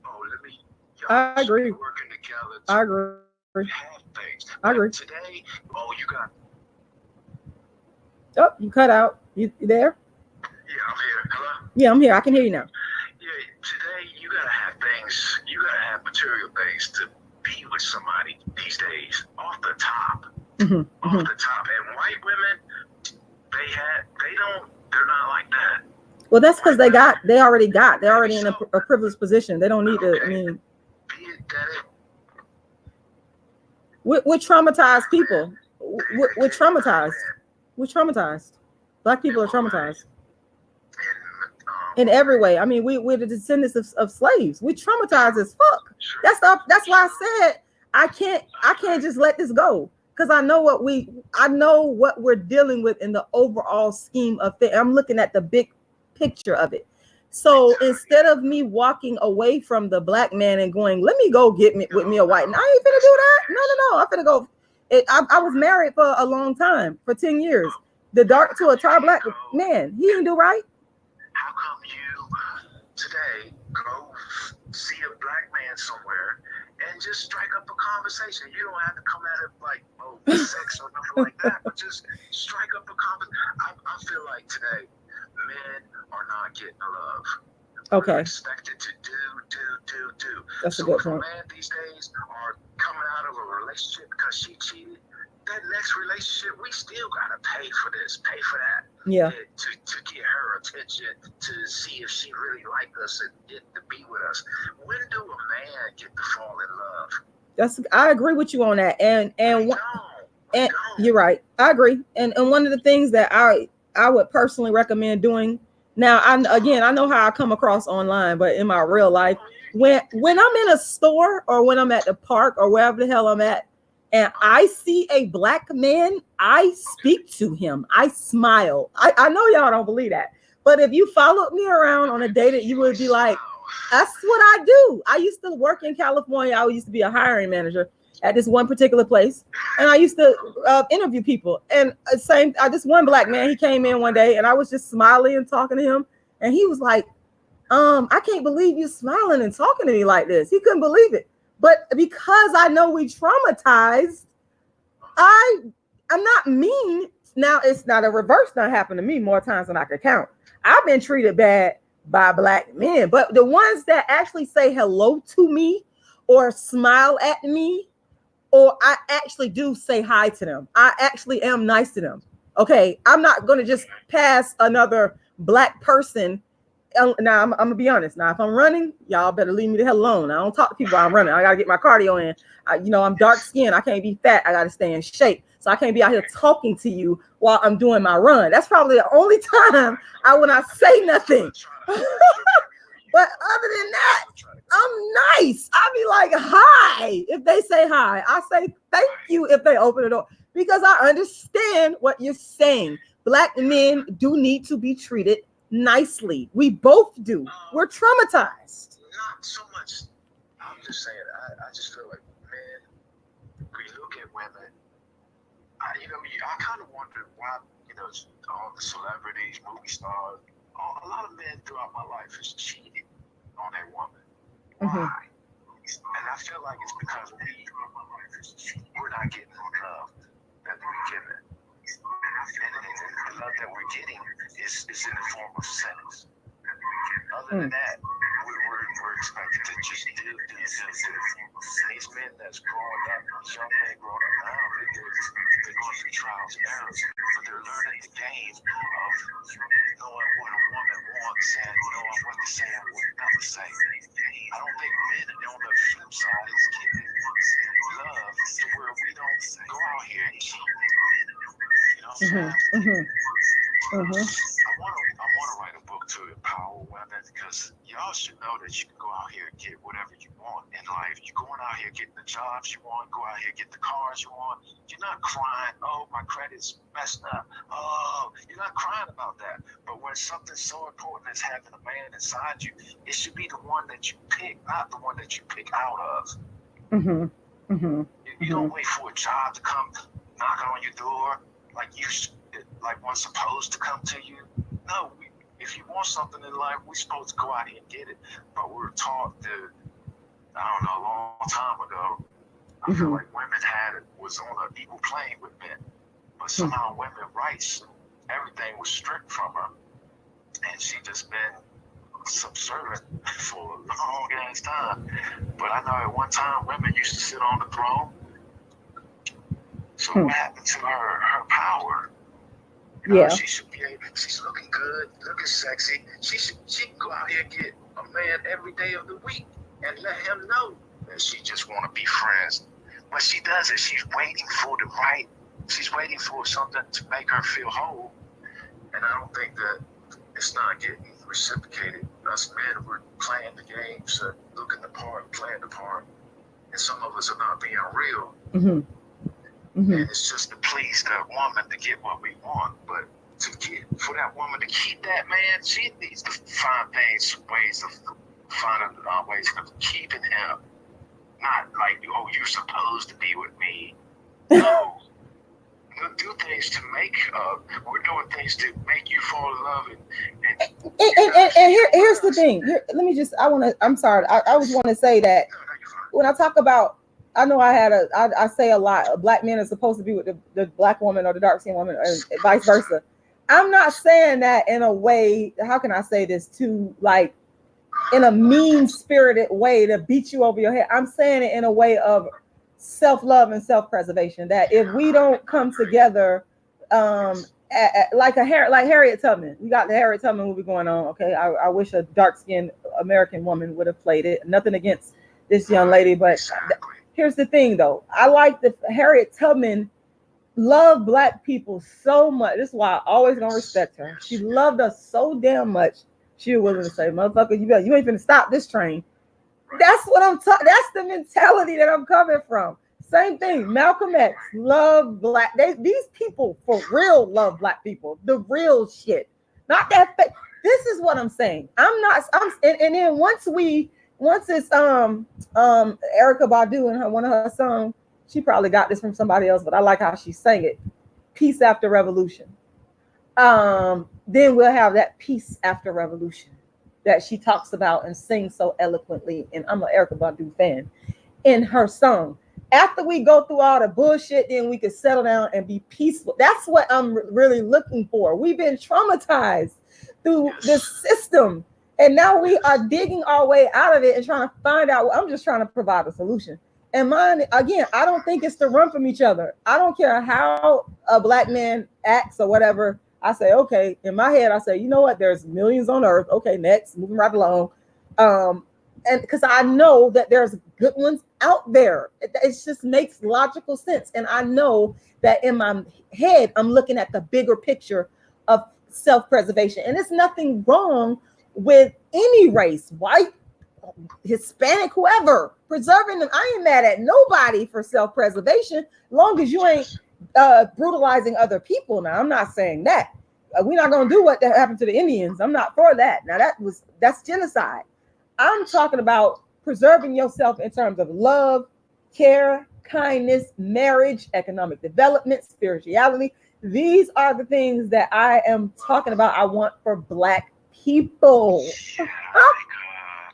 I agree. Working together. I agree. Have things. I agree. Today, you got. Oh, you cut out. You there? Yeah, I'm here. Hello. Yeah, I'm here. I can hear you now. Yeah, today you gotta have things. You gotta have material things to be with somebody these days off the top. Off the top. And white women, they're not like that. Well, that's because they're already in a privileged position. They don't need to. I mean, we're traumatized people. We're traumatized. We're traumatized. Black people are traumatized in every way. I mean, we're the descendants of slaves. We traumatized as fuck. That's why I said I can't just let this go, because I know what we're dealing with in the overall scheme of things. I'm looking at the big picture of it. So instead of me walking away from the black man and going, let me go with me a white, and I ain't finna do that. No. I'm finna go. I was married for a long time, for 10 years. The dark to a tar black man, he didn't do right. How come you today go see a black man somewhere and just strike up a conversation? You don't have to come at it like, sex or nothing like that, but just strike up a conversation. I feel like today, men are not getting love. Okay. We're expected to do. That's a good point. Man these days are coming out of a relationship because she cheated. That next relationship, we still gotta pay for this, pay for that. Yeah. To get her attention, to see if she really liked us and get to be with us. When do a man get to fall in love? I agree with you on that. And you're right. I agree. And one of the things that I would personally recommend doing now, I know how I come across online, but in my real life, when I'm in a store or when I'm at the park or wherever the hell I'm at, and I see a black man, I speak to him. I smile. I know y'all don't believe that, but if you followed me around on a day, that you would be like, that's what I do. I used to work in California. I used to be a hiring manager at this one particular place, and I used to interview people. And this one black man, he came in one day, and I was just smiling and talking to him, and he was like, I can't believe you smiling and talking to me like this. He couldn't believe it. But because I know we traumatized, I'm not mean. Now it's not a reverse not happened to me more times than I could count. I've been treated bad by black men, but the ones that actually say hello to me or smile at me, or I actually do say hi to them. I actually am nice to them. Okay, I'm not going to just pass another black person. Now I'm gonna be honest. Now if I'm running, y'all better leave me the hell alone. I don't talk to people while I'm running. I gotta get my cardio in. I'm dark skinned. I can't be fat. I gotta stay in shape. So I can't be out here talking to you while I'm doing my run. That's probably the only time I will not say nothing. But other than that, I'm nice. I be like, hi. If they say hi, I say thank you if they open the door, because I understand what you're saying. Black men do need to be treated nicely. We both do. We're traumatized. Not so much. I'm just saying, I just feel like, man, we look at women, I kind of wonder why, all the celebrities, movie stars, a lot of men throughout my life has cheated on a woman. Why? And I feel like it's because we're not getting the love that we're given. And the love that we're getting is in the form of sex. Other than that, we're expected to just do. And these men that's growing up, these young men growing up now, they're going through trials and errors, but they're learning the game of knowing what a woman wants and knowing what to say and what not to say. I don't think men on the flip side is getting love to where we don't go out here and cheat. I want to write a book to empower women, because y'all should know that you can go out here and get whatever you want in life. You're going out here getting the jobs you want, go out here get the cars you want. You're not crying, oh, my credit's messed up. Oh, you're not crying about that. But when something so important as having a man inside you, it should be the one that you pick, not the one that you pick out of. You don't wait for a job to come knock on your door like one's supposed to come to you. No, if you want something in life, we're supposed to go out here and get it. But we're taught to, I don't know, a long time ago, I feel like women was on an equal plane with men. But somehow women's rights, everything was stripped from her. And she just been subservient for a long ass time. But I know at one time women used to sit on the throne. So what happened to her power? She should be able, she's looking good, looking sexy. She can go out here and get a man every day of the week and let him know that she just want to be friends. But she doesn't. She's waiting for something to make her feel whole. And I don't think that it's not getting reciprocated. Us men, we're playing the games, looking the part, playing the part. And some of us are not being real. And it's just to please that woman to get what we want. But for that woman to keep that man, she needs to find ways of keeping him. Not like, oh, you're supposed to be with me. No. We'll do things to make we're doing things to make you fall in love. And here's the thing. I'm sorry. I was want to say that when I talk about, I know I say a lot, black men are supposed to be with the black woman or the dark skinned woman, and vice versa. I'm not saying that in a way, how can I say this, to like in a mean spirited way to beat you over your head. I'm saying it in a way of self-love and self-preservation, that if we don't come together, like Harriet Tubman, we got the Harriet Tubman movie going on. Okay. I wish a dark skinned American woman would have played it. Nothing against this young lady, but here's the thing, though. I like that Harriet Tubman loved black people so much. This is why I always gonna respect her. She loved us so damn much. She was willing to say, "Motherfucker, you ain't gonna stop this train." That's what I'm talking. That's the mentality that I'm coming from. Same thing. Malcolm X loved black. These people for real love black people. The real shit, not that fake. This is what I'm saying. And then once it's Erykah Badu and one of her songs, she probably got this from somebody else, but I like how she sang it. Peace after revolution. Then we'll have that peace after revolution that she talks about and sings so eloquently. And I'm an Erykah Badu fan in her song. After we go through all the bullshit, then we can settle down and be peaceful. That's what I'm really looking for. We've been traumatized through this system, and now we are digging our way out of it and trying to find out. I'm just trying to provide a solution. And mine, again, I don't think it's to run from each other. I don't care how a black man acts or whatever. I say, okay, in my head, I say, you know what? There's millions on earth. Okay, next, moving right along. And because I know that there's good ones out there. It just makes logical sense. And I know that in my head, I'm looking at the bigger picture of self-preservation. And there's nothing wrong with any race, white, Hispanic, whoever, preserving them. I ain't mad at nobody for self-preservation, long as you ain't brutalizing other people. Now, I'm not saying that. We're not going to do what happened to the Indians. I'm not for that. Now, that's genocide. I'm talking about preserving yourself in terms of love, care, kindness, marriage, economic development, spirituality. These are the things that I am talking about. I want for Black people. Yeah, I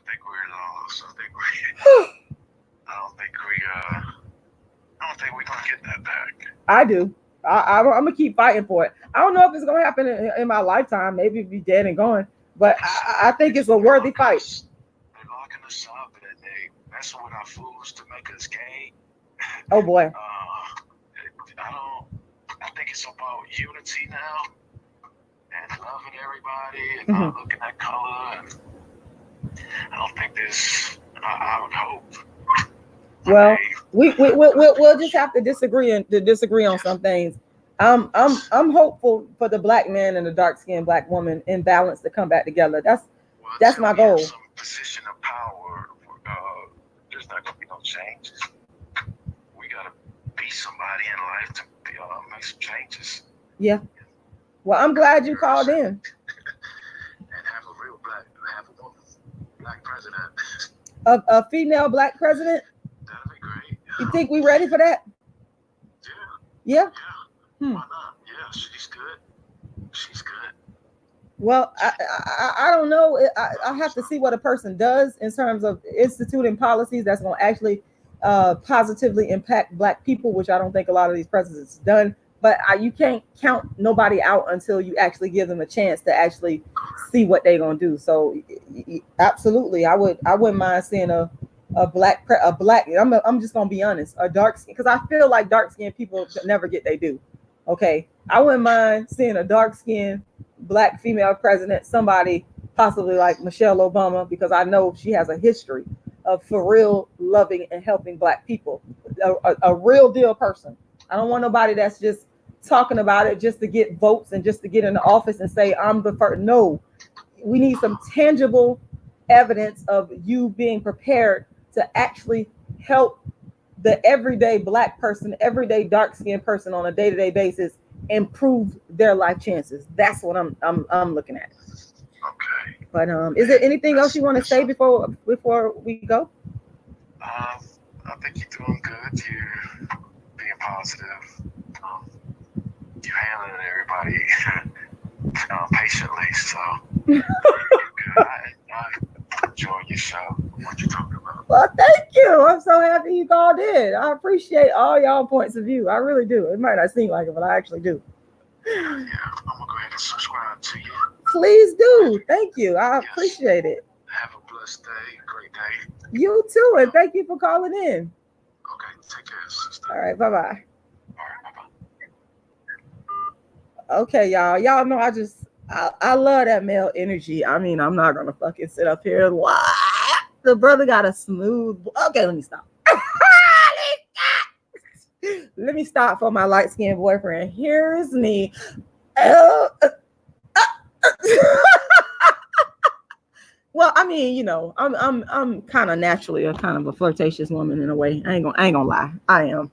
think we're lost. I don't think we're gonna get that back. I do. I'm gonna keep fighting for it. I don't know if it's gonna happen in my lifetime. Maybe it'll be dead and gone. But I think it's a worthy fight. They're locking us up and they messing with our foods to make us gay. Oh boy. I think it's about unity now and loving everybody and not looking at color. And I don't think this. I would hope. Well, we'll just have to disagree on some things. I'm hopeful for the Black man and the dark-skinned Black woman in balance to come back together. That's my goal. Some position of power. There's not gonna be no changes. We gotta be somebody in life to make some changes. Yeah. Well, I'm glad you called in. And have a woman Black president. A female Black president. That'd be great. You think we ready for that? Yeah. Yeah. Why not? Yeah, she's good. Well, I don't know. I have to see what a person does in terms of instituting policies that's going to actually positively impact Black people, which I don't think a lot of these presidents have done. But you can't count nobody out until you actually give them a chance to actually see what they're going to do. So absolutely, I wouldn't mind seeing a black. I'm just going to be honest, a dark skin, because I feel like dark skinned people never get they due. Okay, I wouldn't mind seeing a dark skinned Black female president, somebody possibly like Michelle Obama, because I know she has a history of for real loving and helping Black people, a real deal person. I don't want nobody that's just talking about it just to get votes and just to get in the office and say I'm the first. No, we need some tangible evidence of you being prepared to actually help the everyday Black person, everyday dark-skinned person on a day-to-day basis improve their life chances. That's what I'm looking at. Okay. But is there anything else you want to say before we go? I think you're doing good. You're being positive. You're handling everybody patiently. So you're good. I enjoy your show. What you're talking about. Well, thank you. I'm so happy you called in. I appreciate all y'all points of view. I really do. It might not seem like it, but I actually do. Yeah, I'm gonna go ahead and subscribe to you. Please do. Thank you. I appreciate it. Have a blessed day, great day. You too, and thank you for calling in. Okay, take care, sister. All right, bye-bye. All right, bye-bye. Okay, y'all know I love that male energy. I mean, I'm not gonna fucking sit up here and what? The brother got a smooth. Okay, let me stop. Let me stop for my light-skinned boyfriend. Here's me. Well, I mean, you know, I'm kind of naturally a kind of a flirtatious woman in a way. I ain't gonna lie. I am.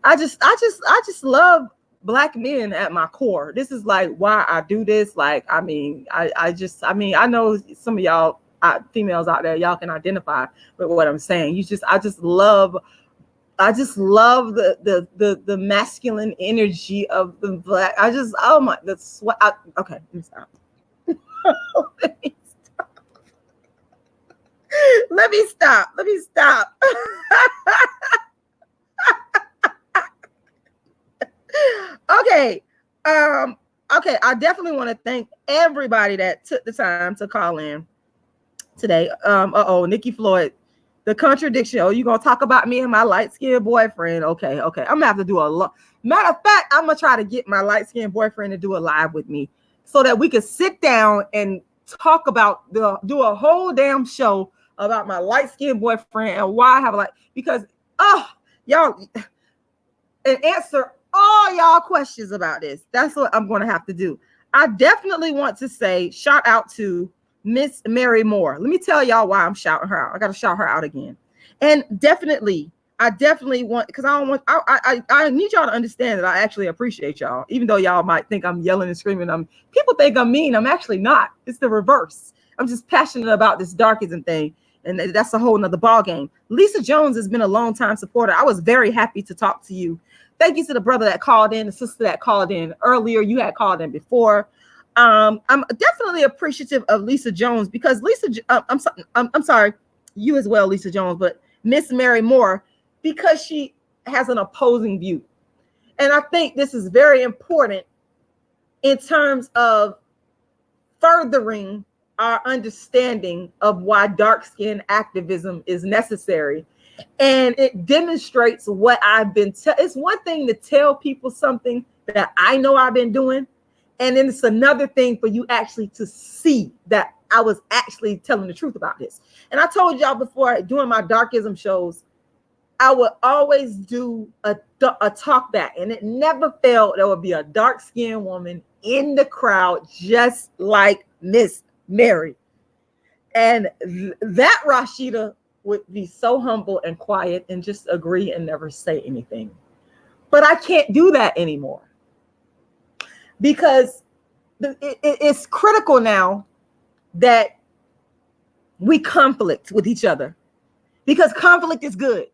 I just love Black men at my core. This is like why I do this. Like, I mean, I know some of y'all females out there, y'all can identify with what I'm saying. I just love the masculine energy of the Black. Okay, let me stop. Let me stop. Okay. Okay, I definitely want to thank everybody that took the time to call in today. Nikki Floyd, the contradiction. Oh, you gonna talk about me and my light-skinned boyfriend? Okay. I'm gonna have to do a lot. Matter of fact, I'm gonna try to get my light-skinned boyfriend to do a live with me so that we could sit down and talk about do a whole damn show about my light-skinned boyfriend and why I have because y'all and answer all y'all questions about this. That's what I'm gonna have to do. I definitely want to say shout out to Miss Mary Moore. Let me tell y'all why I'm shouting her out. I gotta shout her out again. And I definitely want, because I need y'all to understand that I actually appreciate y'all, even though y'all might think I'm yelling and screaming. People think I'm mean. I'm actually not. It's the reverse. I'm just passionate about this darkism thing, and that's a whole nother ball game. Lisa Jones has been a long time supporter. I was very happy to talk to you. Thank you to the brother that called in, the sister that called in earlier. You had called in before. I'm definitely appreciative of Lisa Jones because I'm sorry, you as well, Lisa Jones, but Miss Mary Moore, because she has an opposing view. And I think this is very important in terms of furthering our understanding of why dark-skinned activism is necessary. And it demonstrates what I've been it's one thing to tell people something that I know I've been doing, and then it's another thing for you actually to see that I was actually telling the truth about this. And I told y'all before, doing my darkism shows, I would always do a talk back, and it never failed. There would be a dark-skinned woman in the crowd, just like Miss Mary. And that Rashida would be so humble and quiet and just agree and never say anything. But I can't do that anymore because it's critical now that we conflict with each other, because conflict is good.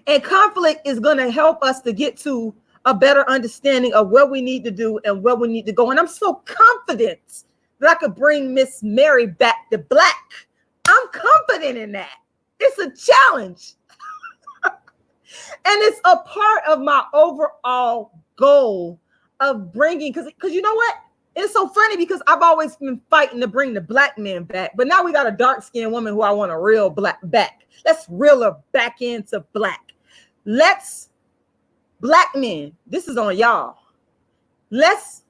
And conflict is going to help us to get to a better understanding of what we need to do and where we need to go. And I'm so confident that I could bring Miss Mary back to black. I'm confident in that. It's a challenge. And it's a part of my overall goal of bringing, because you know what? It's so funny because I've always been fighting to bring the black men back. But now we got a dark-skinned woman who I want to reel black back. Let's reel her back into black. Let's, black men, this is on y'all. Let's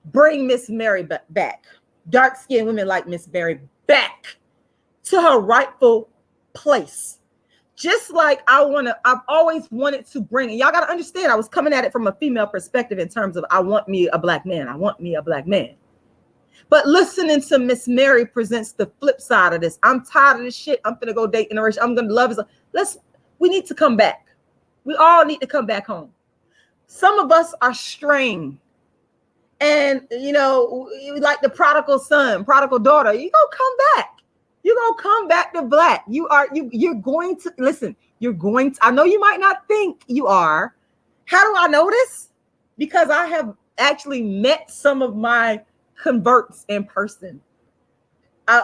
bring Miss Mary back. Dark-skinned women like Miss Mary back to her rightful place. Just like I've always wanted to bring, and y'all got to understand, I was coming at it from a female perspective in terms of I want me a black man. I want me a black man. But listening to Miss Mary presents the flip side of this. I'm tired of this shit. I'm going to go date interracial. I'm going to love it. We need to come back. We all need to come back home. Some of us are straying. And, like the prodigal son, prodigal daughter, you're going to come back. You're going to come back to black. You're going to, listen, I know you might not think you are. How do I know this? Because I have actually met some of my converts in person.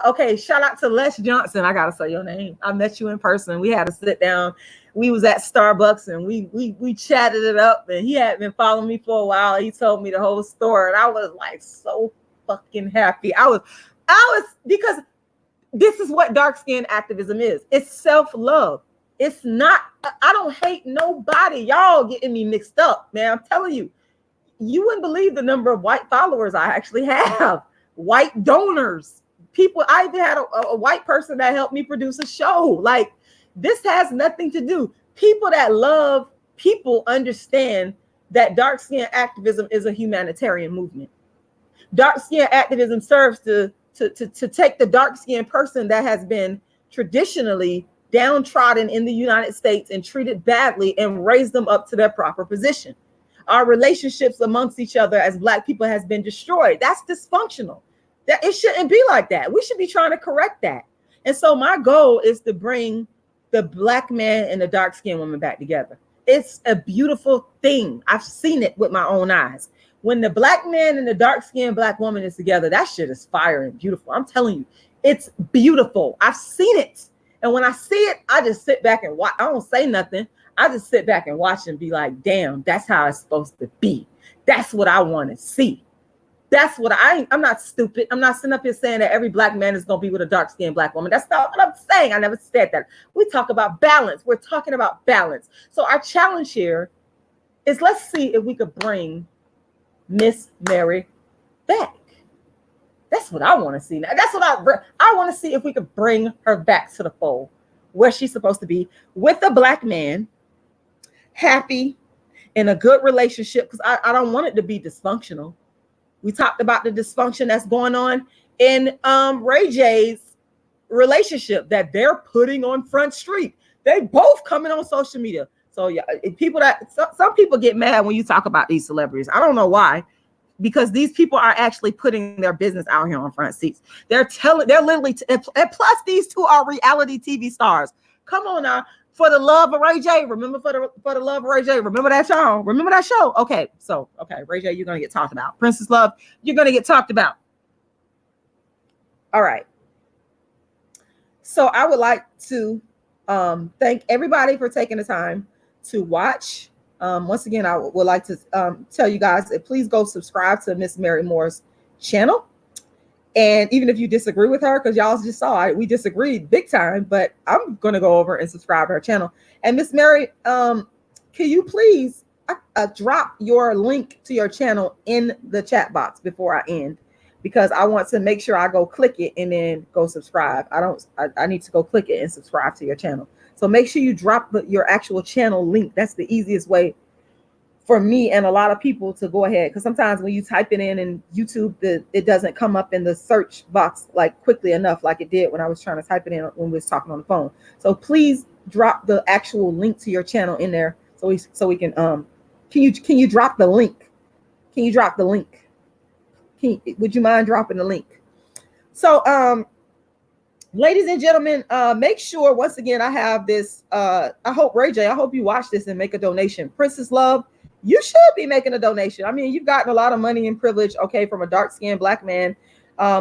Okay, shout out to Les Johnson. I got to say your name. I met you in person. We had a sit down. We was at Starbucks and we chatted it up, and he had been following me for a while. He told me the whole story, and I was like so fucking happy. I was because this is what dark skin activism is. It's self-love. It's not, I don't hate nobody. Y'all getting me mixed up, man. I'm telling you, you wouldn't believe the number of white followers I actually have. White donors, people. I even had a white person that helped me produce a show. Like, this has nothing to do. People that love people understand that dark skin activism is a humanitarian movement. Dark skin activism serves to take the dark-skinned person that has been traditionally downtrodden in the United States and treated badly and raise them up to their proper position. Our relationships amongst each other as Black people has been destroyed. That's dysfunctional. That it shouldn't be like that. We should be trying to correct that. And so my goal is to bring the Black man and the dark-skinned woman back together. It's a beautiful thing. I've seen it with my own eyes. When the Black man and the dark-skinned Black woman is together, that shit is fire and beautiful. I'm telling you, it's beautiful. I've seen it. And when I see it, I just sit back and watch. I don't say nothing. I just sit back and watch and be like, damn, that's how it's supposed to be. That's what I want to see. That's what I'm not stupid. I'm not sitting up here saying that every black man is going to be with a dark-skinned black woman. That's not what I'm saying. I never said that. We talk about balance. We're talking about balance. So our challenge here is, let's see if we could bring Miss Mary back. That's what I want to see now. That's what I want to see, if we could bring her back to the fold where she's supposed to be, with a black man, happy, in a good relationship, because I don't want it to be dysfunctional. We talked about the dysfunction that's going on in Ray J's relationship that they're putting on Front Street. They both coming on social media. So yeah, some people get mad when you talk about these celebrities. I don't know why, because these people are actually putting their business out here on front seats. They're literally, and plus these two are reality TV stars. Come on now. For the love of Ray J. Remember, for the love of Ray J. Remember that show? Remember that show? Okay, Ray J, you're going to get talked about. Princess Love, you're going to get talked about. All right. So I would like to thank everybody for taking the time to watch. Once again, I would like to tell you guys, please go subscribe to Miss Mary Moore's channel. And even if you disagree with her, because y'all just saw we disagreed big time, but I'm going to go over and subscribe to her channel. And Miss Mary, can you please drop your link to your channel in the chat box before I end? Because I want to make sure I go click it and then go subscribe. I need to go click it and subscribe to your channel. So make sure you drop your actual channel link. That's the easiest way for me and a lot of people to go ahead, because sometimes when you type it in YouTube, it doesn't come up in the search box like quickly enough like it did when I was trying to type it in when we was talking on the phone. So please drop the actual link to your channel in there so we can can you drop the link? Can you drop the link? Would you mind dropping the link? So ladies and gentlemen, make sure, once again, I have this. I hope, Ray J, I hope you watch this and make a donation. Princess Love, you should be making a donation. I mean, you've gotten a lot of money and privilege, okay, from a dark-skinned black man.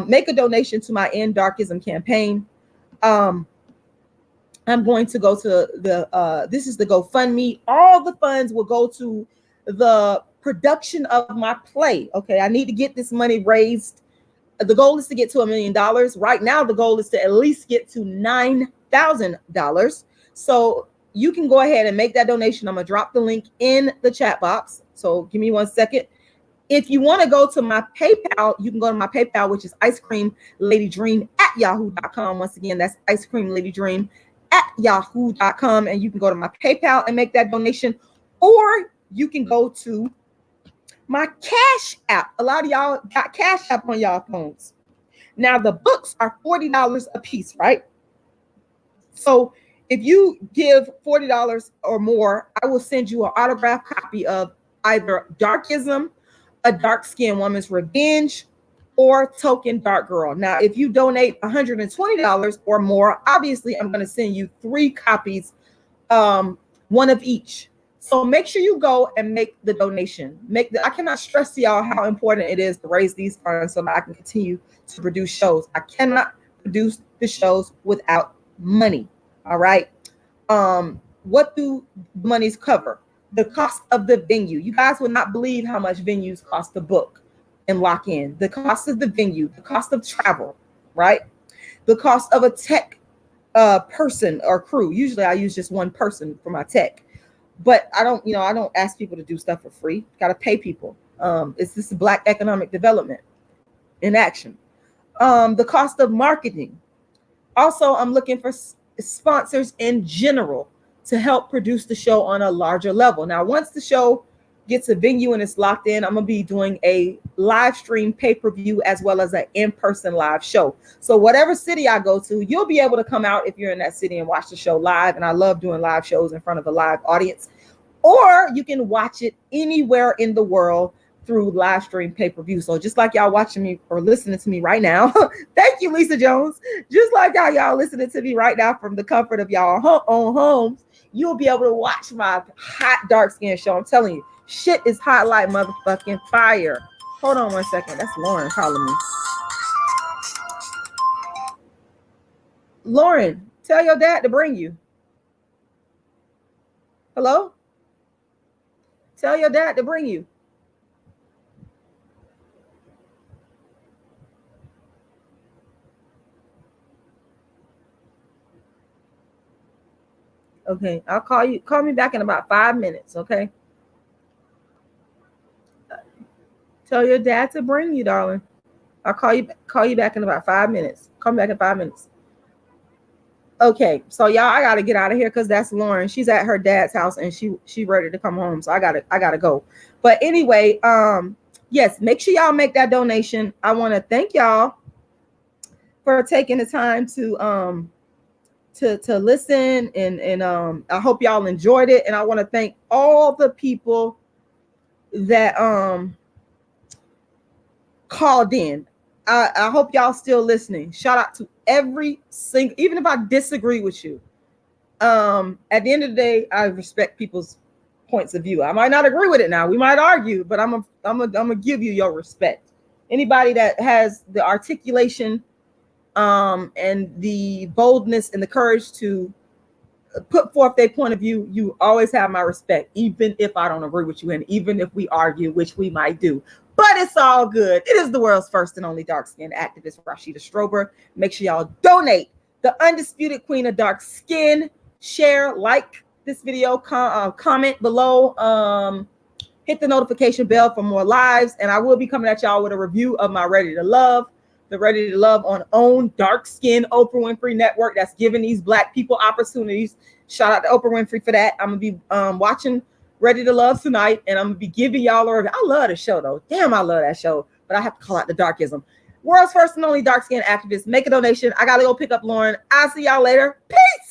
Make a donation to my End Darkism campaign. I'm going to go to this is the GoFundMe. All the funds will go to the production of my play. Okay, I need to get this money raised. The goal is to get to $1 million. Right now, the goal is to at least get to $9,000. So you can go ahead and make that donation. I'm going to drop the link in the chat box. So give me 1 second. If you want to go to my PayPal, you can go to my PayPal, which is icecreamladydream@yahoo.com. Once again, that's icecreamladydream@yahoo.com. And you can go to my PayPal and make that donation. Or you can go to my Cash App. A lot of y'all got Cash App on y'all phones. Now, the books are $40 a piece, right? So if you give $40 or more, I will send you an autographed copy of either Darkism, A Dark-Skinned Woman's Revenge, or Token Dark Girl. Now, if you donate $120 or more, obviously I'm going to send you 3 copies, one of each. So make sure you go and make the donation. I cannot stress to y'all how important it is to raise these funds so that I can continue to produce shows. I cannot produce the shows without money. All right. What do monies cover? The cost of the venue. You guys would not believe how much venues cost to book and lock in. The cost of the venue, the cost of travel, right? The cost of a tech person or crew. Usually I use just one person for my tech. But I don't ask people to do stuff for free. Got to pay people. It's this Black economic development in action. The cost of marketing. Also, I'm looking for sponsors in general to help produce the show on a larger level. Now, once the show gets a venue and it's locked in, I'm going to be doing a live stream pay-per-view as well as an in-person live show. So whatever city I go to, you'll be able to come out if you're in that city and watch the show live. And I love doing live shows in front of a live audience. Or you can watch it anywhere in the world through live stream pay-per-view. So just like y'all watching me or listening to me right now, thank you, Lisa Jones. Just like y'all listening to me right now from the comfort of y'all own homes, you'll be able to watch my hot dark skin show. I'm telling you, shit is hot like motherfucking fire. Hold on 1 second. That's Lauren calling me. Lauren, tell your dad to bring you. Hello? Tell your dad to bring you. Okay, I'll call you. Call me back in about 5 minutes, okay? Tell your dad to bring you, darling. I'll call you back in about 5 minutes. Come back in 5 minutes. Okay, so y'all, I gotta get out of here because that's Lauren. She's at her dad's house and she ready to come home. So I gotta go. But anyway, yes, make sure y'all make that donation. I want to thank y'all for taking the time to listen and I hope y'all enjoyed it. And I want to thank all the people that called in. I hope y'all still listening. Shout out to every single, even if I disagree with you. At the end of the day, I respect people's points of view. I might not agree with it now. We might argue, but I'm gonna give you your respect. Anybody that has the articulation and the boldness and the courage to put forth their point of view, you always have my respect, even if I don't agree with you, and even if we argue, which we might do. But it's all good. It is the world's first and only dark-skinned activist, Rashida Strober. Make sure y'all donate. The undisputed queen of dark skin. Share, like this video, comment below. Hit the notification bell for more lives. And I will be coming at y'all with a review of my Ready to Love. The Ready to Love on own dark-skinned Oprah Winfrey Network that's giving these Black people opportunities. Shout out to Oprah Winfrey for that. I'm going to be watching Ready to Love tonight, and I'm gonna be giving y'all a review. I love the show though. Damn, I love that show. But I have to call out the darkism. World's first and only dark-skinned activist. Make a donation. I gotta go pick up Lauren. I'll see y'all later. Peace.